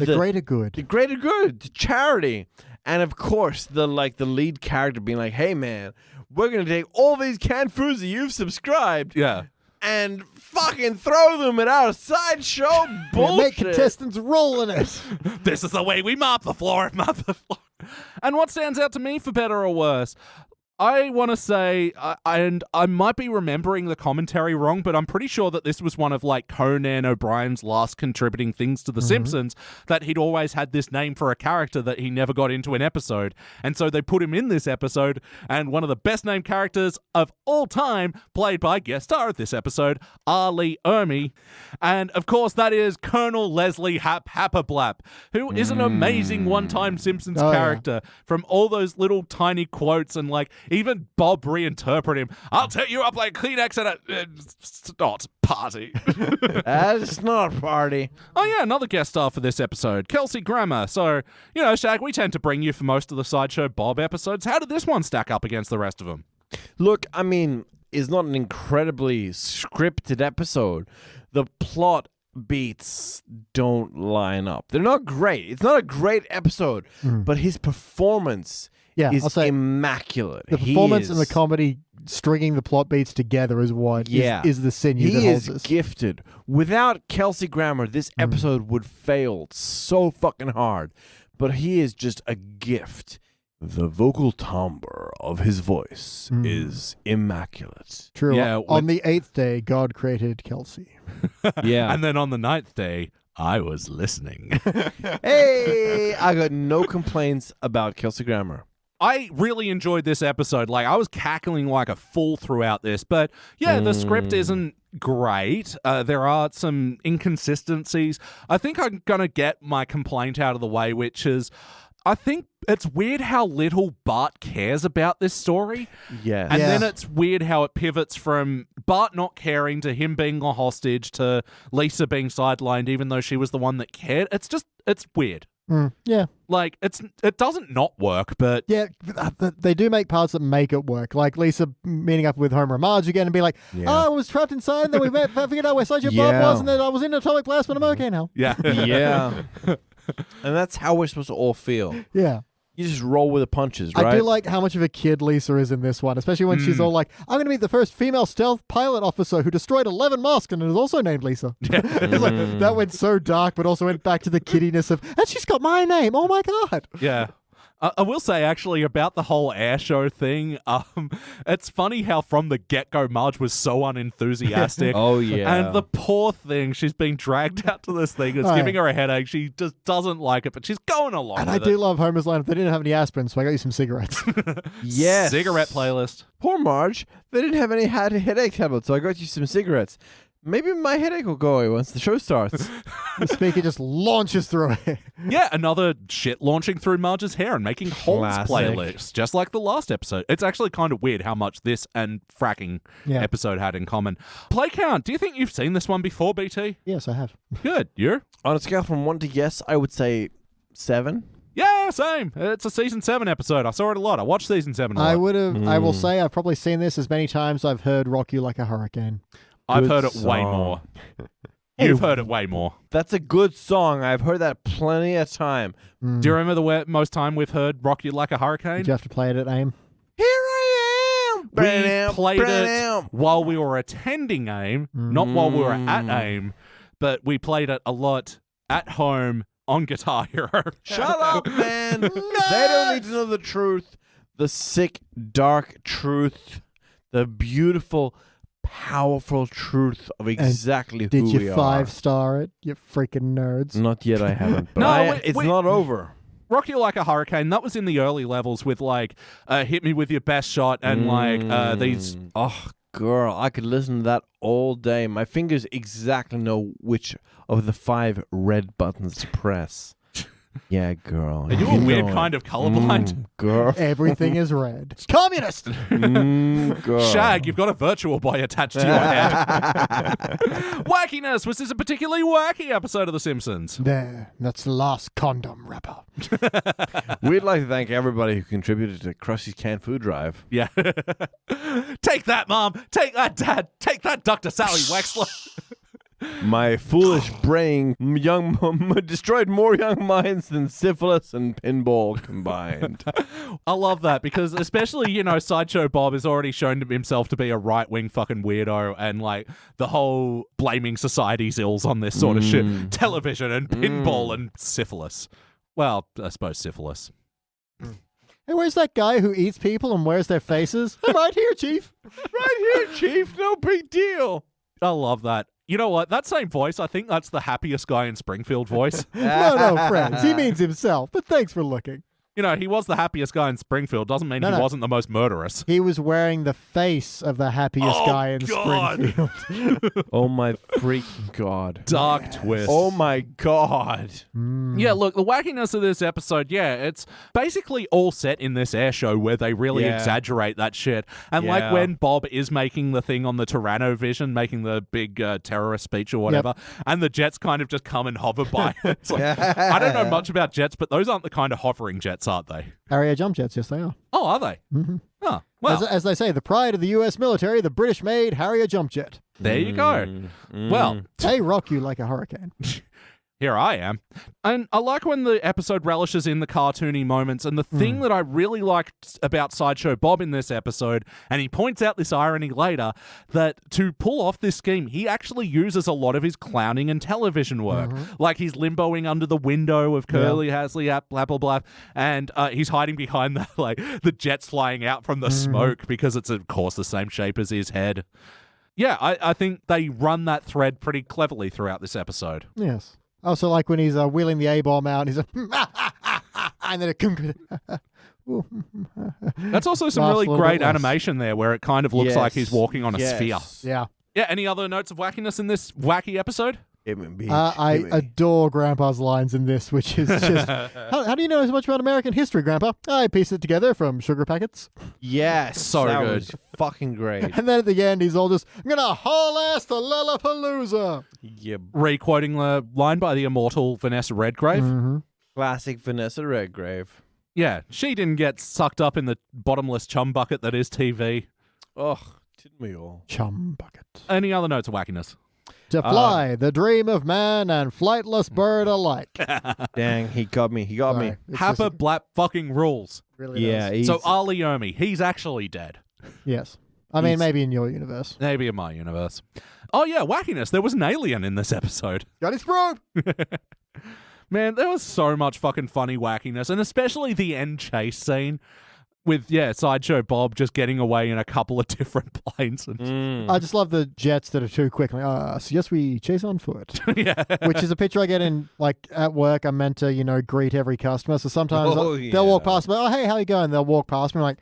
greater good. the greater good, to charity. And of course, the lead character being like, "Hey, man, we're gonna take all these canned foods that you've subscribed, Yeah. and fucking throw them at our sideshow Yeah, bullshit." make contestants roll in it. This is the way we mop the floor. And what stands out to me for better or worse? I want to say, and I might be remembering the commentary wrong, but I'm pretty sure that this was one of like Conan O'Brien's last contributing things to The Simpsons, that he'd always had this name for a character that he never got into an episode. And so they put him in this episode, and one of the best named characters of all time, played by guest star of this episode, Arlie Ermy. And of course, that is Colonel Leslie Happerblap, who is an amazing one-time Simpsons character. From all those little tiny quotes, and like, even Bob reinterpret him. I'll take you up like Kleenex at a snot party. That's not a party. Oh yeah, another guest star for this episode, Kelsey Grammer. So, Shag, we tend to bring you for most of the Sideshow Bob episodes. How did this one stack up against the rest of them? Look, I mean, it's not an incredibly scripted episode. The plot beats don't line up. They're not great. It's not a great episode, but his performance is immaculate. The performance and the comedy stringing the plot beats together is what is the sinew that holds us. He is gifted. Without Kelsey Grammer, this episode would fail so fucking hard. But he is just a gift. The vocal timbre of his voice is immaculate. True. Yeah, on the 8th day, God created Kelsey. Yeah. And then on the 9th day, I was listening. Hey, I got no complaints about Kelsey Grammer. I really enjoyed this episode. Like, I was cackling like a fool throughout this. But yeah, the script isn't great. There are some inconsistencies. I think I'm going to get my complaint out of the way, which is, I think it's weird how little Bart cares about this story. Yeah. And then it's weird how it pivots from Bart not caring to him being a hostage to Lisa being sidelined, even though she was the one that cared. It's weird. Yeah. Like, it doesn't not work, but... Yeah, they do make parts that make it work. Like Lisa meeting up with Homer and Marge again and be like, I was trapped inside, and then we figured out where Sideshow Bob was, and then I was in atomic blast, but I'm okay now. Yeah. Yeah. And that's how we're supposed to all feel. Yeah. You just roll with the punches, right? I do like how much of a kid Lisa is in this one, especially when she's all like, I'm going to meet the first female stealth pilot officer who destroyed 11 masks and is also named Lisa. It's like, that went so dark, but also went back to the kiddiness of, and she's got my name. Oh my God. Yeah. I will say, actually, about the whole air show thing, it's funny how from the get-go Marge was so unenthusiastic. Oh, yeah. And the poor thing, she's being dragged out to this thing. It's giving her a headache. She just doesn't like it, but she's going along And with I do love Homer's line, if they didn't have any aspirin, so I got you some cigarettes. Yes. Cigarette playlist. Poor Marge. They didn't have any headache tablets, so I got you some cigarettes. Maybe my headache will go away once the show starts. The speaker just launches through it. Yeah, another shit launching through Marge's hair and making Holt's Classic. playlist, just like the last episode. It's actually kind of weird how much this and fracking episode had in common. Play count. Do you think you've seen this one before, BT? Yes, I have. Good. You? On a scale from 1 to yes, I would say 7. Yeah, same. It's a season 7 episode. I saw it a lot. I watched season 7 a lot. I will say I've probably seen this as many times I've heard Rock You Like a Hurricane. I've Good heard it way song. more. You've heard it way more. That's a good song. I've heard that plenty of time. Do you remember the most time we've heard Rock You Like a Hurricane? Did you have to play it at AIM? Here I am. We played it while we were attending AIM, not while we were at AIM, but we played it a lot at home on Guitar Hero. Shut up, man. They don't need to know the truth. The sick, dark truth. The beautiful, powerful truth of exactly who Did we you are. 5-star it, you freaking nerds? Not yet, I haven't. But No, it's not over. Rock You Like a Hurricane, that was in the early levels with like Hit Me With Your Best Shot and like these... Oh, girl, I could listen to that all day. My fingers exactly know which of the 5 red buttons to press. Yeah, girl. Are you a weird kind of colorblind? Girl. Everything is red. Communist! Girl. Shag, you've got a Virtual Boy attached to your head. Wackiness! Was this a particularly wacky episode of The Simpsons? There, that's the last condom wrapper. We'd like to thank everybody who contributed to Krusty's Canned Food Drive. Yeah. Take that, Mom! Take that, Dad! Take that, Dr. Sally Wexler! My foolish brain destroyed more young minds than syphilis and pinball combined. I love that because especially, Sideshow Bob has already shown himself to be a right-wing fucking weirdo and like the whole blaming society's ills on this sort of shit. Television and pinball and syphilis. Well, I suppose syphilis. Hey, where's that guy who eats people and wears their faces? I'm right here, Chief. Right here, Chief. No big deal. I love that. You know what? That same voice, I think that's the happiest guy in Springfield voice. No, friends. He means himself, but thanks for looking. You know, he was the happiest guy in Springfield. Doesn't mean he wasn't the most murderous. He was wearing the face of the happiest guy in Springfield. Oh my freaking God. Dark twist. Oh my God. Yeah, look, the wackiness of this episode, it's basically all set in this air show where they really exaggerate that shit. And like when Bob is making the thing on the Tyrannovision, making the big terrorist speech or whatever, and the jets kind of just come and hover by. It's like, I don't know much about jets, but those aren't the kind of hovering jets, aren't they? Harrier jump jets, yes they are. Oh, are they? Mm-hmm. Oh, well. As they say, the pride of the U.S. military, the British-made Harrier jump jet. There you go. Well. They rock you like a hurricane. Here I am. And I like when the episode relishes in the cartoony moments. And the thing that I really liked about Sideshow Bob in this episode, and he points out this irony later, that to pull off this scheme, he actually uses a lot of his clowning and television work. Like he's limboing under the window of Curly Hasley, blah, blah, blah. And he's hiding behind the jets flying out from the smoke because it's, of course, the same shape as his head. Yeah, I think they run that thread pretty cleverly throughout this episode. Yes. Also, like when he's wheeling the A-bomb out, and he's and then it... That's also some really great animation there where it kind of looks like he's walking on a sphere. Yeah. Yeah, any other notes of wackiness in this wacky episode? I adore Grandpa's lines in this, which is just... how do you know so much about American history, Grandpa? I pieced it together from sugar packets. Yes. So that good. Was fucking great. And then at the end, he's all just, I'm going to haul ass to Lollapalooza. Yeah. Re-quoting the line by the immortal Vanessa Redgrave. Classic Vanessa Redgrave. Yeah, she didn't get sucked up in the bottomless chum bucket that is TV. Oh, didn't we all? Chum bucket. Any other notes of wackiness? To fly, the dream of man and flightless bird alike. Dang, he got me. He got me. Happa Blap fucking rules. Really Yeah. does. So Ali Omi, he's actually dead. Yes. I mean, maybe in your universe. Maybe in my universe. Oh yeah, wackiness. There was an alien in this episode. Got his probe. Man, there was so much fucking funny wackiness, and especially the end chase scene with, Sideshow Bob just getting away in a couple of different planes. And I just love the jets that are too quick. Like, suggest we chase on foot. yeah. Which is a picture I get in, like, at work. I'm meant to, greet every customer. So sometimes they'll walk past me. Oh, hey, how you going? They'll walk past me like,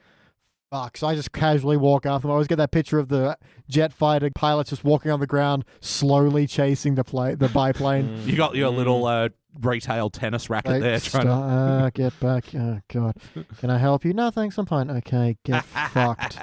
fuck. So I just casually walk after them. I always get that picture of the jet fighter pilots just walking on the ground, slowly chasing the biplane. You got your little retail tennis racket there. Trying to get back. Oh, God. Can I help you? No, thanks. I'm fine. Okay, get fucked.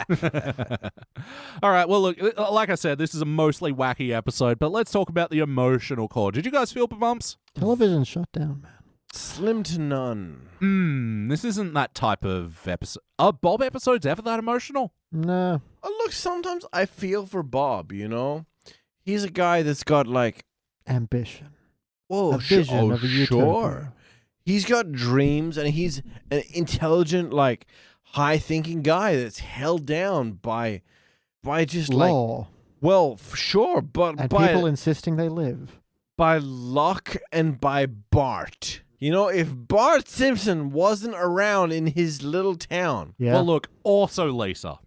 All right. Well, look, like I said, this is a mostly wacky episode, but let's talk about the emotional core. Did you guys feel bumps? Television shut down, man. Slim to none. This isn't that type of episode. Are Bob episodes ever that emotional? No. Oh, look, sometimes I feel for Bob, He's a guy that's got, like... ambition. Whoa, a vision of a utopia. Sure. He's got dreams, and he's an intelligent, like, high-thinking guy that's held down by just, law. Like... Well, sure, but and by... people insisting they live. By luck and by Bart. If Bart Simpson wasn't around in his little town... Yeah. Well, look, also Lisa.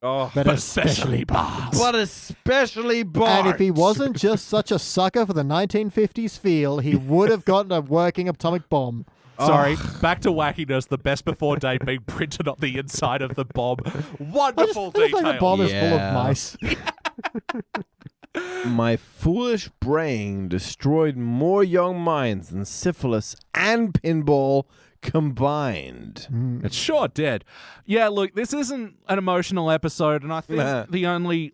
Oh, but especially Bart. But especially Bart. And if he wasn't just such a sucker for the 1950s feel, he would have gotten a working atomic bomb. Sorry, back to wackiness. The best before date being printed on the inside of the bomb. Wonderful I detail. the bomb is full of mice. My foolish brain destroyed more young minds than syphilis and pinball combined. It sure did. Yeah, look, this isn't an emotional episode, and I think the only,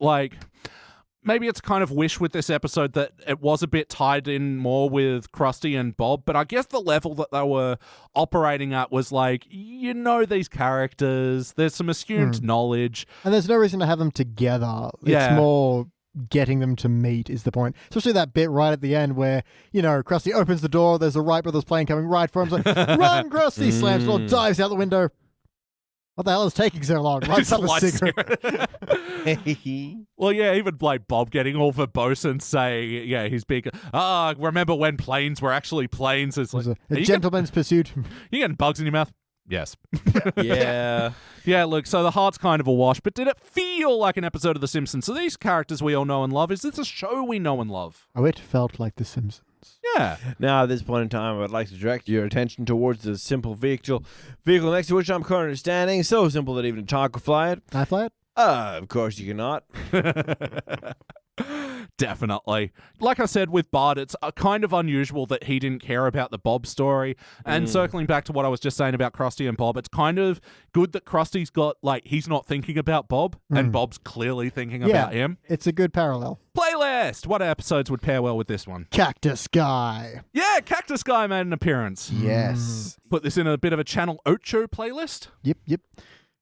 maybe it's kind of wish with this episode that it was a bit tied in more with Krusty and Bob, but I guess the level that they were operating at was these characters, there's some assumed knowledge. And there's no reason to have them together. Yeah. It's more getting them to meet is the point. Especially that bit right at the end where, Krusty opens the door, there's a Wright Brothers plane coming right for him. It's like, run, Krusty! Slams the door, dives out the window. What the hell is taking so long? Lights up a cigarette. Well, yeah, even Bob getting all verbose and saying, he's big. Remember when planes were actually planes? It's like a gentleman's pursuit. You getting bugs in your mouth? Yes. Yeah. Yeah, look, so the heart's kind of a wash, but did it feel like an episode of The Simpsons? So these characters we all know and love, is this a show we know and love? Oh, it felt like The Simpsons. Yeah. Now, at this point in time, I would like to direct your attention towards the simple vehicle next to which I'm currently standing. So simple that even a child could fly it. Can I fly it? Of course you cannot. Definitely. Like I said with Bart, it's kind of unusual that he didn't care about the Bob story. And circling back to what I was just saying about Krusty and Bob, it's kind of good that Krusty's got, like, he's not thinking about Bob, and Bob's clearly thinking about him. It's a good parallel. Playlist! What episodes would pair well with this one? Cactus Guy. Yeah, Cactus Guy made an appearance. Yes. Put this in a bit of a Channel Ocho playlist. Yep.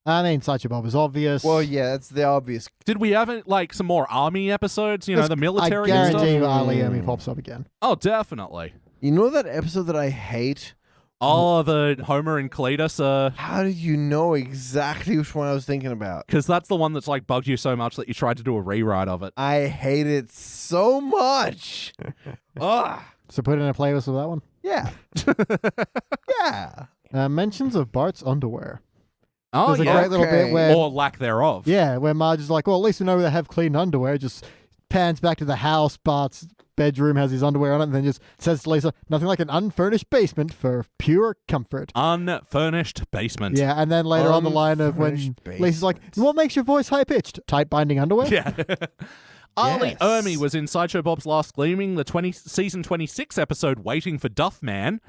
I mean, Sideshow Bob is obvious. Well, yeah, that's the obvious. Did we have, like, some more army episodes? You know, the military I and guarantee stuff? Ali Ermey pops up again. Oh, definitely. You know that episode that I hate? Oh, the Homer and Cletus, How did you know exactly which one I was thinking about? because that's the one that's, like, bugged you so much that you tried to do a rewrite of it. I hate it so much. Ugh. So put in a playlist of that one. Yeah. Yeah. Mentions of Bart's underwear. Oh, There's a yeah. great little bit where, Or lack thereof. where Marge is like, well, at least we know they have clean underwear. Just pans back to the house. Bart's bedroom has his underwear on it, and then just says to Lisa, nothing like an unfurnished basement for pure comfort. Unfurnished basement. Yeah, and then later on the line of when Unfurnished Lisa's like, what makes your voice high-pitched? Tight binding underwear? Yeah. Arlie Yes. Ermey was in Sideshow Bob's Last Gleaming, the season 26 episode Waiting for Duff Man.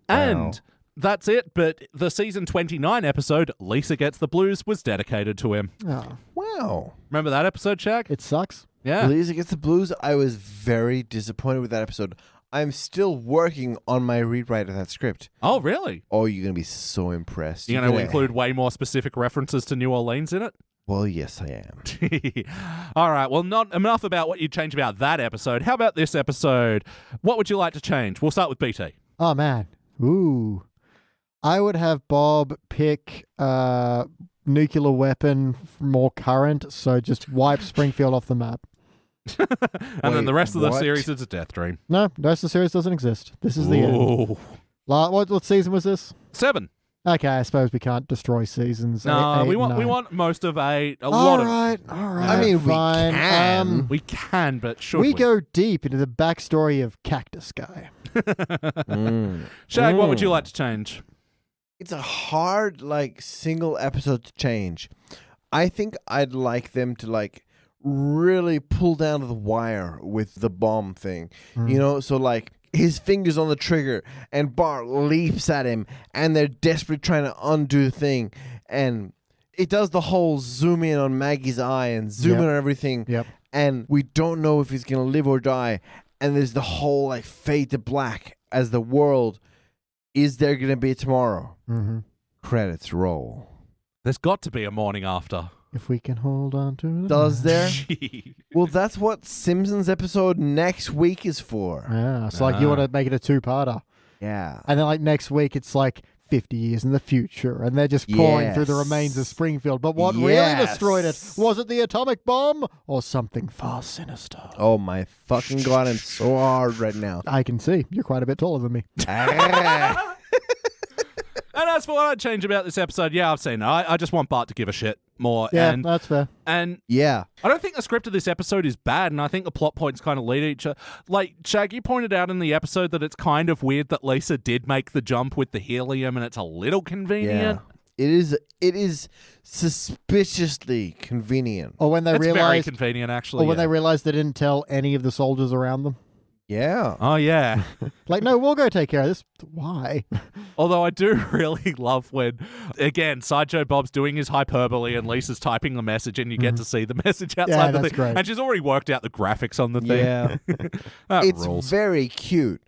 And that's it, but the season 29 episode, Lisa Gets the Blues, was dedicated to him. Oh, Wow. Remember that episode, Shaq? it sucks. Yeah. Lisa Gets the Blues. I was very disappointed with that episode. I'm still working on my rewrite of that script. Oh, really? Oh, you're going to be so impressed. You're going to include way more specific references to New Orleans in it? Well, yes, I am. All right. Well, not enough about what you'd change about that episode. How about this episode? What would you like to change? We'll start with BT. Oh, man. Ooh. I would have Bob pick nuclear weapon more current, so just wipe Springfield off the map. And then the rest of the what? series is a death dream. No, the rest of the series doesn't exist. This is the end. Ooh. What season was this? 7. Okay, I suppose we can't destroy seasons. No, eight, we nine. want most of 8. A lot All of. right. I mean, we fine. can. We can, but should we we? go deep into the backstory of Cactus Guy. Shag, what would you like to change? It's a hard, single episode to change. I think I'd like them to, really pull down to the wire with the bomb thing. You know, so, his fingers on the trigger, and Bart leaps at him, and they're desperately trying to undo the thing. And it does the whole zoom in on Maggie's eye and zoom in on everything. Yep. And we don't know if he's going to live or die. And there's the whole, fade to black as the world. Is there going to be tomorrow? Mm-hmm. Credits roll. There's got to be a morning after. If we can hold on to it. Does there? Well, that's what Simpsons episode next week is for. Yeah, it's you want to make it a two-parter. Yeah. And then next week it's 50 years in the future and they're just pouring through the remains of Springfield. But what really destroyed it? Was it the atomic bomb or something far sinister? Oh my fucking God, I'm so hard right now. I can see. You're quite a bit taller than me. And as for what I'd change about this episode, I've seen it. I just want Bart to give a shit more. Yeah, and that's fair. Yeah. I don't think the script of this episode is bad, and I think the plot points kind of lead each other. Shaggy pointed out in the episode that it's kind of weird that Lisa did make the jump with the helium, and it's a little convenient. Yeah. It is suspiciously convenient. Or when they It's very realized, convenient, actually. or when they realized they didn't tell any of the soldiers around them. Yeah. Oh, yeah. No, we'll go take care of this. Why? Although I do really love when, again, Sideshow Bob's doing his hyperbole and Lisa's typing the message and you get to see the message outside the that's thing. great. And she's already worked out the graphics on the thing. Yeah. That It's rules. very cute,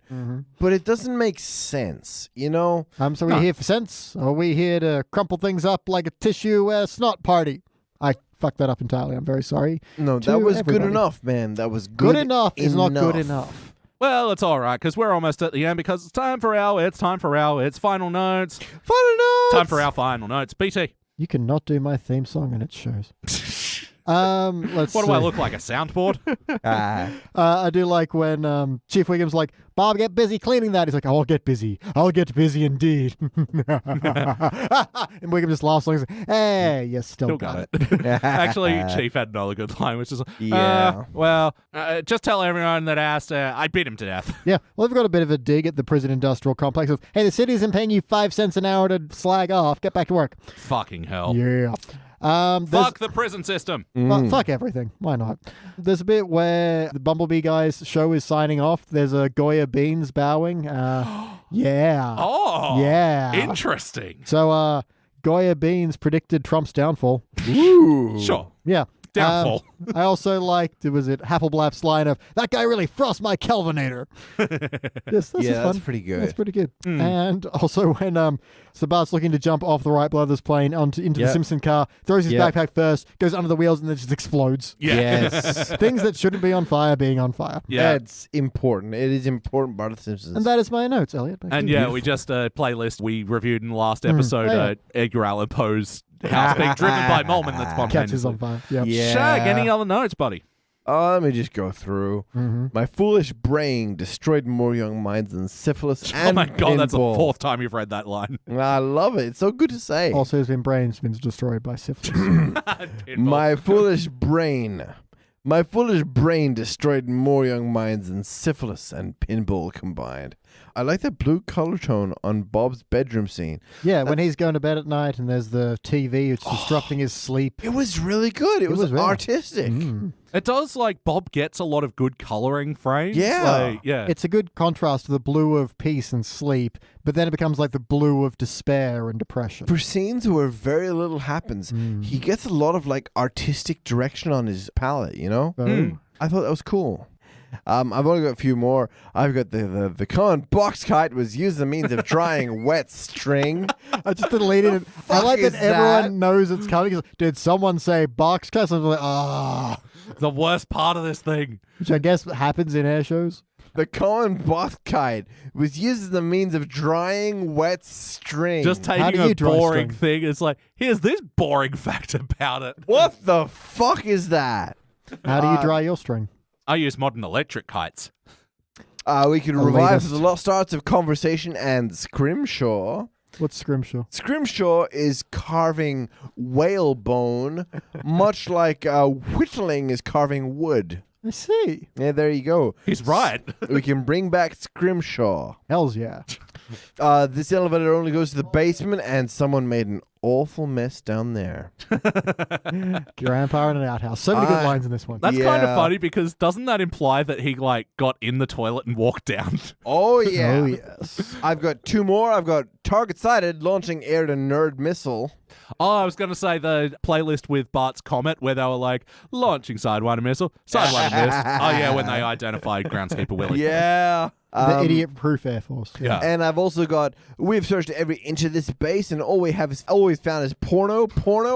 but it doesn't make sense, you know? So we're here for sense? Or are we here to crumple things up like a tissue snot party? I fucked that up entirely. I'm very sorry. No, To that was everybody. good enough, man. That was Good enough is not good enough. Well, it's all right because we're almost at the end because it's time for our final notes. Final notes. Time for our final notes. BT. You cannot do my theme song and it shows. Let's What see. do I look like, a soundboard? I do like when Chief Wiggum's like, Bob, get busy cleaning that. He's like, I'll get busy. I'll get busy indeed. And Wiggum just laughs along. He's like, hey, you still got it. Actually, Chief had another good line, which is, just tell everyone that asked, I beat him to death. Yeah, well, they've got a bit of a dig at the prison industrial complex of, hey, the city isn't paying you 5 cents an hour to slag off. Get back to work. Fucking hell. Yeah. Fuck the prison system. Fuck everything. Why not? There's a bit where the Bumblebee guy's show is signing off. There's a Goya Beans bowing. Yeah. Oh. Yeah. Interesting. So, Goya Beans predicted Trump's downfall. Ooh. Sure. Yeah. Downfall. I also liked, was it Hasselblatt's line of, that guy really frost my Kelvinator. This is fun. That's pretty good. That's pretty good. And also when so Bart's looking to jump off the Wright brothers plane into the Simpson car, throws his backpack first, goes under the wheels, and then just explodes. Yeah. Yes. Things that shouldn't be on fire being on fire. Yeah. That's important. It is important part of The Simpsons. And that is my notes, Elliot. Back And to you. yeah, we just playlist we reviewed in the last episode, Edgar Allan Poe's house being driven by Molman that's catches spontaneously. on fire. Yep. Yeah. Shag, any other notes, buddy? Let me just go through. My foolish brain destroyed more young minds than syphilis and Oh my god, that's the pinball. 4th time you've read that line. I love it. It's so good to say. Also, has been brains been destroyed by syphilis. Pinball. My foolish brain destroyed more young minds than syphilis and pinball combined. I like that blue color tone on Bob's bedroom scene. Yeah, when he's going to bed at night and there's the TV, it's disrupting his sleep. It was really good. It was was really- artistic. It does, Bob gets a lot of good coloring frames. Yeah. Yeah. It's a good contrast to the blue of peace and sleep, but then it becomes like the blue of despair and depression. For scenes where very little happens, he gets a lot of artistic direction on his palette, you know? I thought that was cool. I've only got a few more. I've got the common box kite was used as a means of drying wet string. I just deleted it. I like is that everyone that? knows it's coming. Did someone say box kite? So I'm like, the worst part of this thing. which I guess happens in air shows. The common box kite was used as a means of drying wet string. Just How do taking you a dry boring string? thing. It's here's this boring fact about it. What the fuck is that? How do you dry your string? I use modern electric kites. We can revive Elitist. the lost arts of conversation and scrimshaw. What's scrimshaw? Scrimshaw is carving whalebone, much like whittling is carving wood. I see. Yeah, there you go. He's right. We can bring back scrimshaw. Hells yeah. This elevator only goes to the basement, and someone made an awful mess down there. Grandpa in an outhouse. So many good lines in this one. That's kind of Yeah. funny because doesn't that imply that he got in the toilet and walked down? Oh, yeah. Oh, yes. I've got two more. I've got target sighted, launching air to nerd missile. Oh, I was going to say the playlist with Bart's Comet where they were launching Sidewinder missile, Sidewinder missed. Oh yeah, when they identified Groundskeeper Willie. Yeah. The idiot-proof Air Force. Yeah. And I've also got, we've searched every inch of this base, and all we have is always found is porno,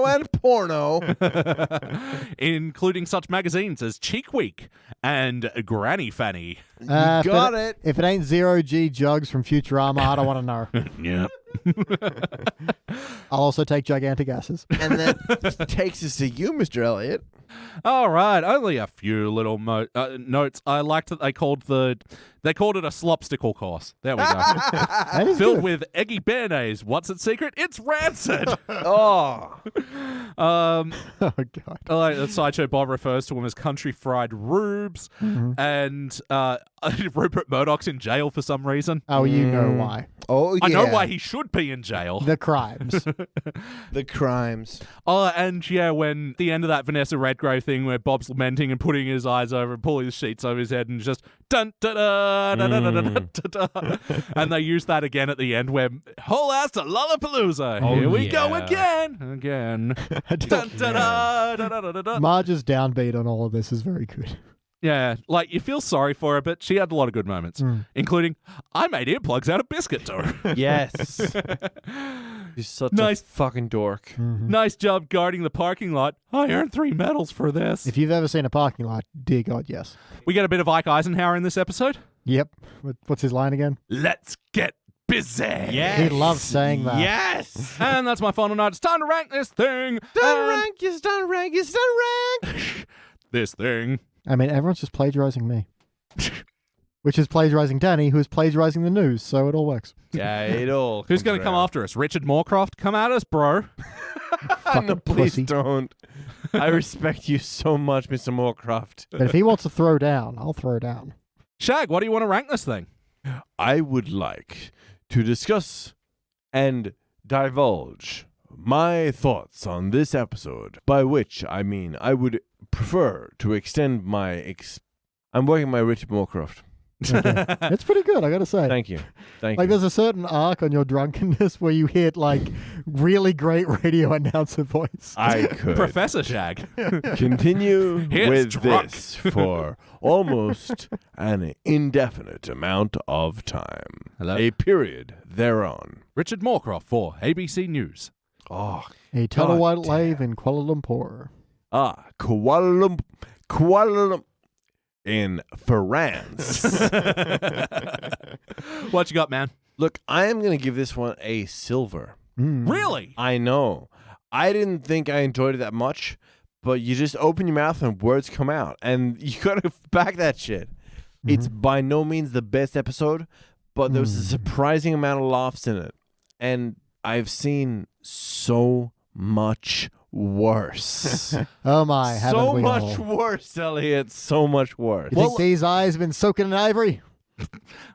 and porno. Including such magazines as Cheek Week and Granny Fanny. Got it. If it ain't zero-G jugs from Futurama, I don't want to know. Yep. I'll also take gigantic asses. And that takes us to you, Mr. Elliott. All right, only a few little notes. I liked that they called it a slopstickle course. There we go. That is Filled good. with eggy mayonnaise. What's its secret? It's rancid. Oh. Oh, God. I like that Sideshow Bob refers to them as country fried rubes, and Rupert Murdoch's in jail for some reason. Oh, you know why. Oh, yeah. I know why he should be in jail. The crimes. The crimes. Oh, and yeah, when the end of that Vanessa Redgrave thing where Bob's lamenting and putting his eyes over and pulling the sheets over his head and just dun da da da da da da da da, and they use that again at the end where whole ass to Lollapalooza. Here we go again. Dun da da da da da da. Marge's downbeat on all of this is very good. Yeah, you feel sorry for her, but she had a lot of good moments, including I made earplugs out of biscuit dough. Yes. He's such Nice. a fucking dork. Nice job guarding the parking lot. I earned 3 medals for this. If you've ever seen a parking lot, dear God, yes. We get a bit of Ike Eisenhower in this episode. Yep. What's his line again? Let's get busy. He loves saying that. Yes. And that's my final note. It's time to rank this thing. It's done rank. This thing. I mean, everyone's just plagiarizing me. Which is plagiarizing Danny, who is plagiarizing the news, so it all works. Yeah, it all. Who's going to come after us? Richard Moorcroft? Come at us, bro. No, please pussy. don't. I respect you so much, Mr. Moorcroft. But if he wants to throw down, I'll throw down. Shag, what do you want to rank this thing? I would like to discuss and divulge my thoughts on this episode, by which I mean I would prefer to extend my I'm working my Richard Moorcroft. Okay. It's pretty good, I gotta say. Thank you. Like, you. there's a certain arc on your drunkenness where you hit, like, really great radio announcer voice. I could Professor Shag. continue Here's with drunk. this for almost an indefinite amount of time. Hello? A period thereon. Richard Moorcroft for ABC News. Oh, A tunnel white lave in Kuala Lumpur. Kuala Lumpur in France. What you got, man? Look, I am going to give this one a silver. Really? I know. I didn't think I enjoyed it that much, but you just open your mouth and words come out, and you got to back that shit. It's by no means the best episode, but there was a surprising amount of laughs in it, and I've seen so much worse. Oh my, haven't So we much all? worse, Elliot. So much worse. You think these eyes have been soaking in ivory?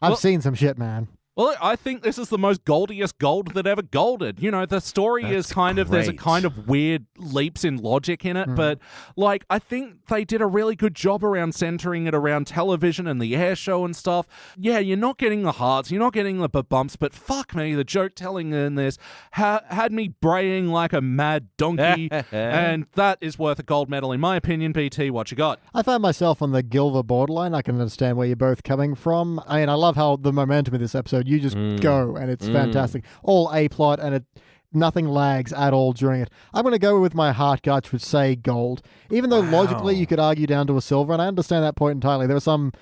I've seen some shit, man. Well, I think this is the most goldiest gold that ever golded. You know, the story is kind of, there's a great. kind of weird leaps in logic in it, but like, I think they did a really good job around centering it around television and the air show and stuff. Yeah, you're not getting the hearts, you're not getting the bumps, but fuck me, the joke telling in this had me braying like a mad donkey, and that is worth a gold medal in my opinion. BT, what you got? I found myself on the Gilver borderline. I can understand where you're both coming from. I mean, I love how the momentum of this episode, you just go, and it's fantastic. All A-plot, and nothing lags at all during it. I'm going to go with my heart guts, which say gold. Even though logically you could argue down to a silver, and I understand that point entirely. There are some...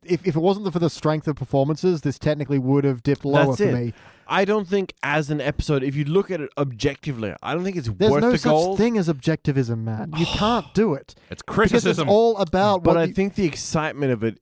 If it wasn't for the strength of performances, this technically would have dipped lower That's for it. me. I don't think as an episode, if you look at it objectively, I don't think it's There's worth no the such gold. thing as objectivism, man. You can't do it. It's Because it's criticism. all about But what I you- think the excitement of it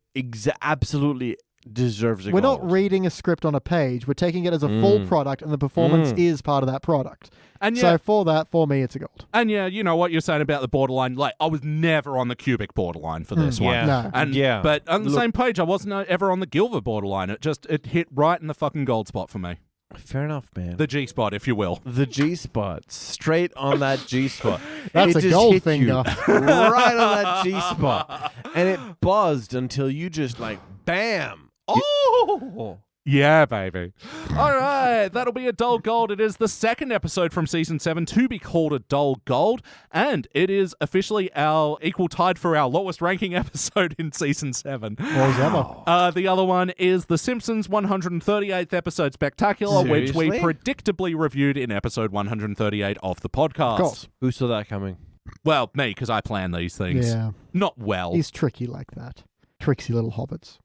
absolutely deserves a We're gold. not reading a script on a page. We're taking it as a full product, and the performance is part of that product. And So yeah, for me, it's a gold. and yeah, you know what you're saying about the borderline. Like, I was never on the cubic borderline for this one. Yeah. No. And Yeah. but on the Look- same page, I wasn't ever on the Gilver borderline. It hit right in the fucking gold spot for me. Fair enough, man. The G spot, if you will. The G spot, straight on that G spot. That's It a just gold hit you finger. right on that G spot, and it buzzed until you just like bam. Oh, Yeah, baby. All right, that'll be a dull gold. It is the second episode from season 7 to be called a dull gold, and it is officially our equal tied for our lowest ranking episode in season 7. Always ever. The other one is The Simpsons 138th episode Spectacular, which we Seriously? predictably reviewed in episode 138 of the podcast. Of course. who saw that coming? Well, me, because I plan these things. Yeah. Not well. He's tricky like that. Tricksy little hobbits.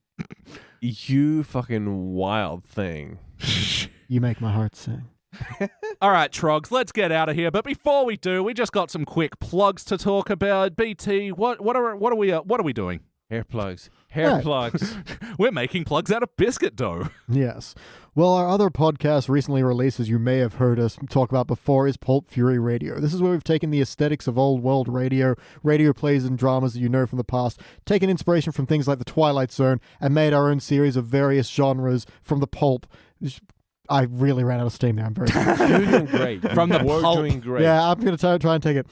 You fucking wild thing. You make my heart sing. All right, Trogs, let's get out of here. But before we do, we just got some quick plugs to talk about. BT, what are we doing? Hair plugs. Hair Right. plugs. We're making plugs out of biscuit dough. Yes. Well, our other podcast recently released, as you may have heard us talk about before, is Pulp Fury Radio. This is where we've taken the aesthetics of old world radio plays and dramas that you know from the past, taken inspiration from things like The Twilight Zone, and made our own series of various genres from the pulp. I really ran out of steam there. I'm very sorry. You're doing great. From the We're pulp. doing great. Yeah, I'm going to try and take it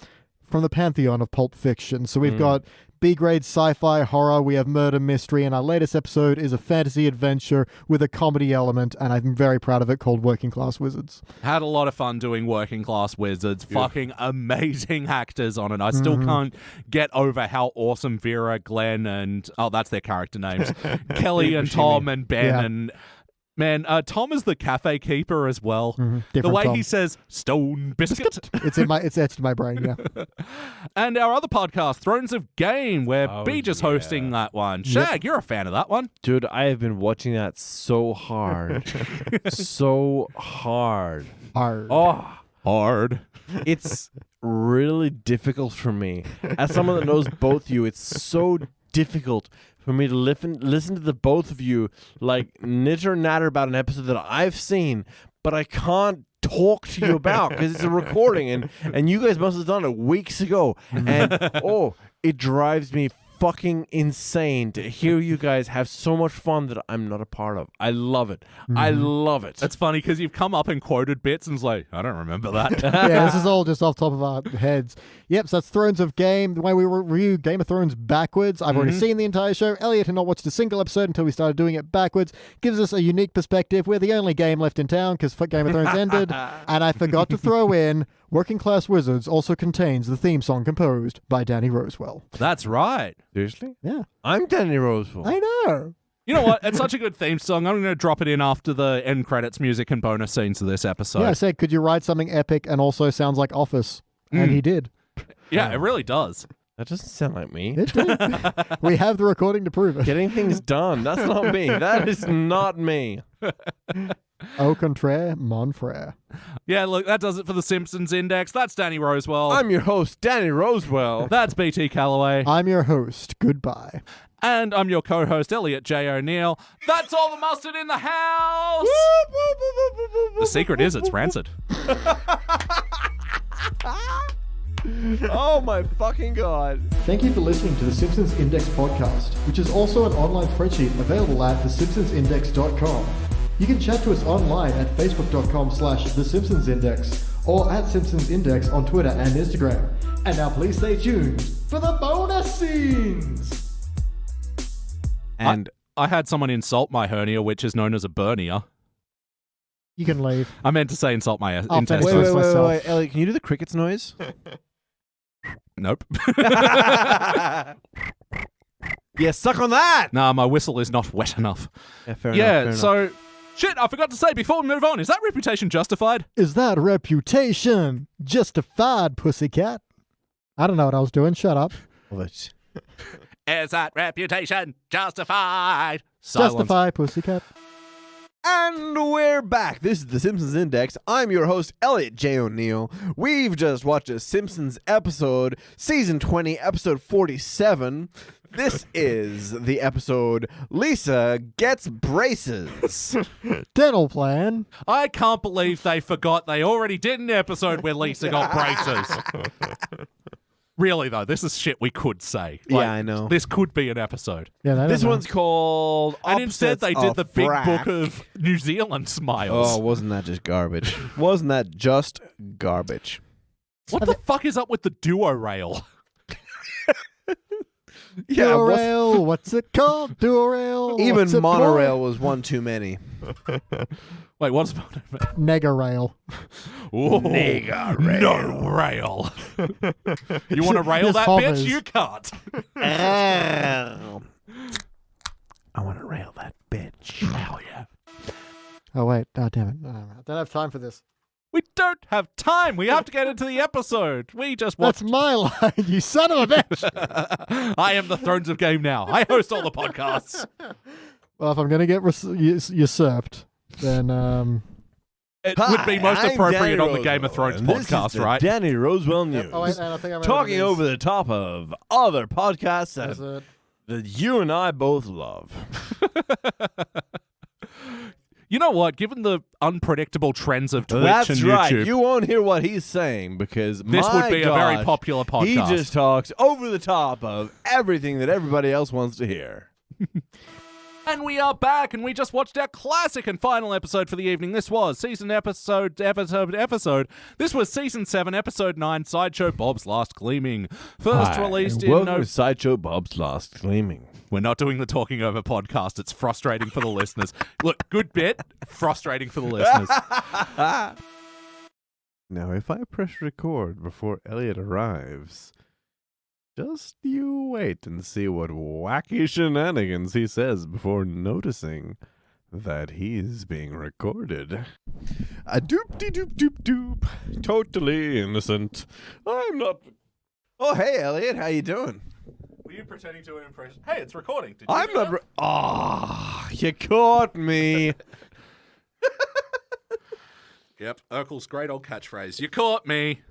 from the pantheon of pulp fiction. So we've got B-grade sci-fi horror, we have murder mystery, and our latest episode is a fantasy adventure with a comedy element, and I'm very proud of it, called Working Class Wizards. Had a lot of fun doing Working Class Wizards. Fucking amazing actors on it. I still can't get over how awesome Vera, Glenn, and... Oh, that's their character names. Kelly and Tom and Ben Yeah. and... Man, Tom is the cafe keeper as well. The Different way Tom. he says "stone biscuit," It's etched in my brain. Yeah. and our other podcast, Thrones of Game, where Oh, Beej is yeah. hosting that one. Shag, you're a fan of that one. Dude, I have been watching that so hard. So hard. Hard. Oh, Hard. it's really difficult for me. As someone that knows both you, it's so difficult for me to listen to the both of you like nitter natter about an episode that I've seen, but I can't talk to you about because it's a recording and you guys must have done it weeks ago. And it drives me fucking insane to hear you guys have so much fun that I'm not a part of. I love it. I love it. It's funny because you've come up and quoted bits and it's like, I don't remember that. Yeah, this is all just off top of our heads. Yep, so that's Thrones of Game, the way we review Game of Thrones backwards. I've already seen the entire show. Elliot had not watched a single episode until we started doing it backwards. Gives us a unique perspective. We're the only game left in town because Game of Thrones ended. And I forgot to throw in Working Class Wizards also contains the theme song composed by Danny Rosewell. That's right. Seriously? Yeah, I'm Danny Rosewell. I know. You know what? It's such a good theme song. I'm going to drop it in after the end credits music and bonus scenes of this episode. Yeah, I said, could you write something epic and also sounds like Office? And he did. Yeah, it really does. That doesn't sound like me. It did. We have the recording to prove it. Getting things done. That's not me. That is not me. Au contraire, mon frère. Yeah, look, that does it for the Simpsons Index. That's Danny Rosewell. I'm your host, Danny Rosewell. That's BT Calloway. I'm your host. Goodbye. And I'm your co-host, Elliot J. O'Neill. That's all the mustard in the house! The secret is it's rancid. Oh my fucking god. Thank you for listening to the Simpsons Index podcast, which is also an online spreadsheet available at thesimpsonsindex.com. You can chat to us online at facebook.com/thesimpsonsindex or at Simpsons Index on Twitter and Instagram. And now please stay tuned for the bonus scenes! And I had someone insult my hernia, which is known as a burnia. You can leave. I meant to say insult my I'll intestines. finish this myself. wait. Elliot, can you do the crickets noise? Nope. Yeah, suck on that. Nah, my whistle is not wet enough. Yeah, fair enough. So, shit, I forgot to say before we move on, is that reputation justified? Is that reputation justified, pussycat? I don't know what I was doing. Shut up. Is that reputation justified? Silence. Justify, pussycat. And we're back. This is the Simpsons Index. I'm your host, Elliot J. O'Neill. We've just watched a Simpsons episode, Season 20, Episode 47. This is the episode Lisa Gets Braces. Dental plan. I can't believe they forgot they already did an episode where Lisa got braces. Really, though, this is shit we could say. Yeah, I know. This could be an episode. Yeah, they This don't know. one's called And instead, they did the big A-Frack. book of New Zealand smiles. Oh, wasn't that just garbage? Wasn't that just garbage? What the fuck is up with the duo rail? Yeah, Duo-rail. What's it called? Duo-rail. even What's it monorail was one too many. Wait, what's for? Nega-rail. Nega rail. No rail. You want to rail This that hovers. bitch? You can't. I want to rail that bitch. Hell yeah. Oh, wait. Oh, damn it. I don't have time for this. We don't have time. We have to get into the episode. We just watched. That's my line, you son of a bitch. I am the Thrones of Game now. I host all the podcasts. Well, if I'm going to get usurped, then, It would be most appropriate on the Danny Game of Thrones Rosewell, and this podcast, is the right? Danny Rosewell News. Oh, wait, I think I remember Talking this. over the top of other podcasts That's that, it. that you and I both love. You know what? Given the unpredictable trends of Twitch That's and right. YouTube, You won't hear what he's saying because this my would be a very gosh, popular podcast. He just talks over the top of everything that everybody else wants to hear. And we are back, and we just watched our classic and final episode for the evening. This was season episode. This was season 7, episode 9, Sideshow Bob's Last Gleaming. First released in welcome to Sideshow Bob's Last Gleaming. We're not doing the talking over podcast. It's frustrating for the listeners. Look, good bit, frustrating for the listeners. Now, if I press record before Elliot arrives, just you wait and see what wacky shenanigans he says before noticing that he's being recorded. A doop-de-doop-doop-doop. Totally innocent. I'm not... Oh, hey, Elliot. How you doing? Were you pretending to impress? Hey, it's recording. Did you I'm do not... that? You caught me. Yep, Urkel's great old catchphrase. You caught me.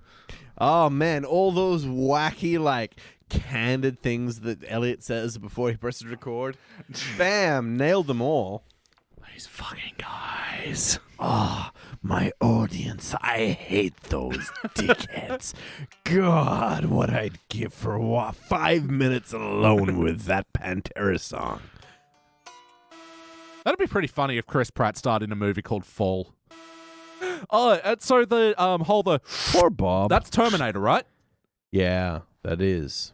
Oh, man. All those wacky, like, candid things that Elliot says before he presses record. Bam. Nailed them all. These fucking guys. Oh, my audience. I hate those dickheads. God, what I'd give for 5 minutes alone with that Pantera song. That'd be pretty funny if Chris Pratt starred in a movie called Fall. Oh, and so the Poor Bob. that's Terminator, right? Yeah, that is.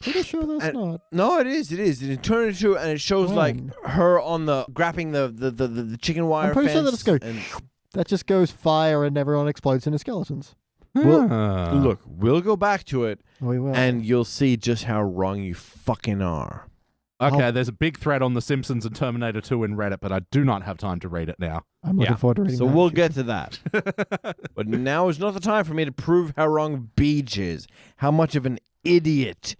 Pretty sure that's And- not. No, it is. It is. It turned into, and it shows like When? her on the grabbing the chicken wire. I'm pretty sure fence that it's going. and- That just goes fire and everyone explodes into skeletons. Look, we'll go back to it, We will. and you'll see just how wrong you fucking are. Okay, there's a big thread on The Simpsons and Terminator 2 in Reddit, but I do not have time to read it now. I'm looking forward to reading So that. we'll get to that. But now is not the time for me to prove how wrong Beej is. How much of an idiot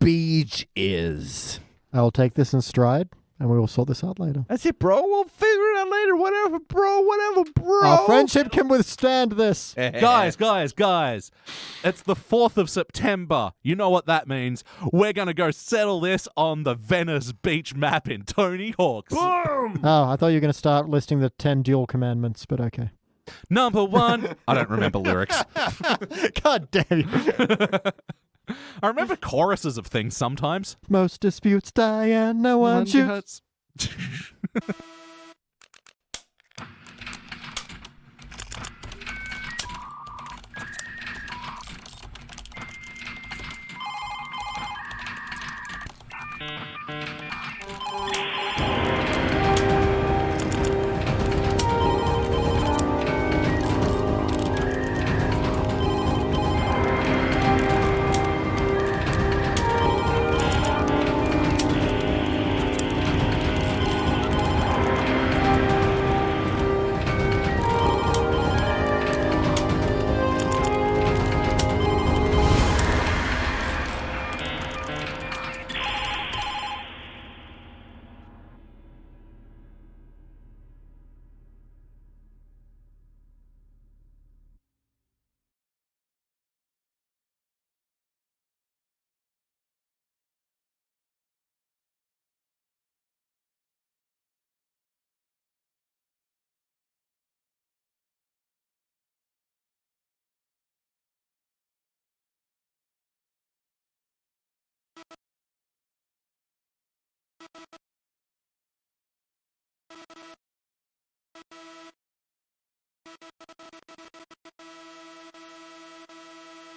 Beej is. I'll take this in stride, and we will sort this out later. That's it, bro. We'll figure it out later. Whatever, bro. Whatever, bro. Our friendship can withstand this. Guys, it's the 4th of September. You know what that means. We're going to go settle this on the Venice Beach map in Tony Hawk's. Boom. Oh, I thought you were going to start listing the 10 dual commandments, but okay. Number 1. I don't remember lyrics. God damn you. I remember choruses of things sometimes. Most disputes die and no one shoots.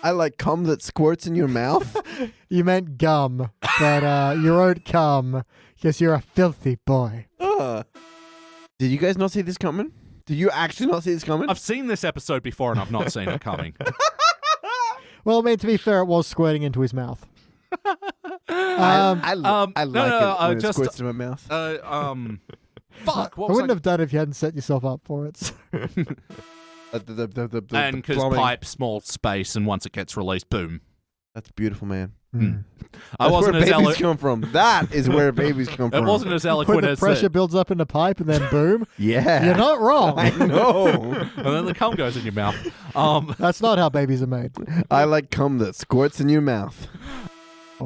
I like cum that squirts in your mouth. You meant gum, but you wrote cum because you're a filthy boy. Did you guys not see this coming? Did you actually not see this coming? I've seen this episode before and I've not seen it coming. Well, I mean, to be fair, it was squirting into his mouth. I like it when it just- squirts in my mouth. Fuck, what I was wouldn't have done it if you hadn't set yourself up for it. And because plumbing. pipe, small space, and once it gets released, boom. That's beautiful, man. I wasn't That's as where babies come from. That is where babies come It from. wasn't as When eloquent the as pressure builds up in the pipe and then boom, Yeah. you're not wrong. I know. and then the cum goes in your mouth. That's not how babies are made. I like cum that squirts in your mouth.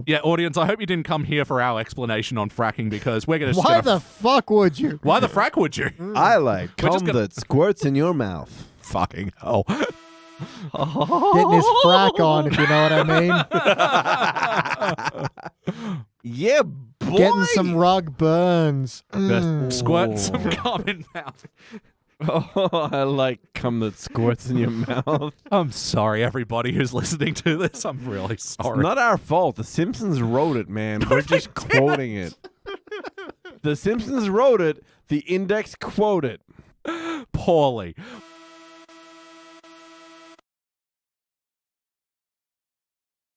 Yeah, audience, I hope you didn't come here for our explanation on fracking because we're going to. Why the fuck would you? Why the frack would you? I like We're just cum that squirts in your mouth. Fucking hell. Getting his frack on, if you know what I mean. Yeah, boy. Getting some rug burns. Just squirt some cum in mouth. Oh, I like cum that squirts in your mouth. I'm sorry, everybody who's listening to this. I'm really sorry. It's not our fault. The Simpsons wrote it, man. We're just quoting it. The Simpsons wrote it. The Index quoted. Poorly.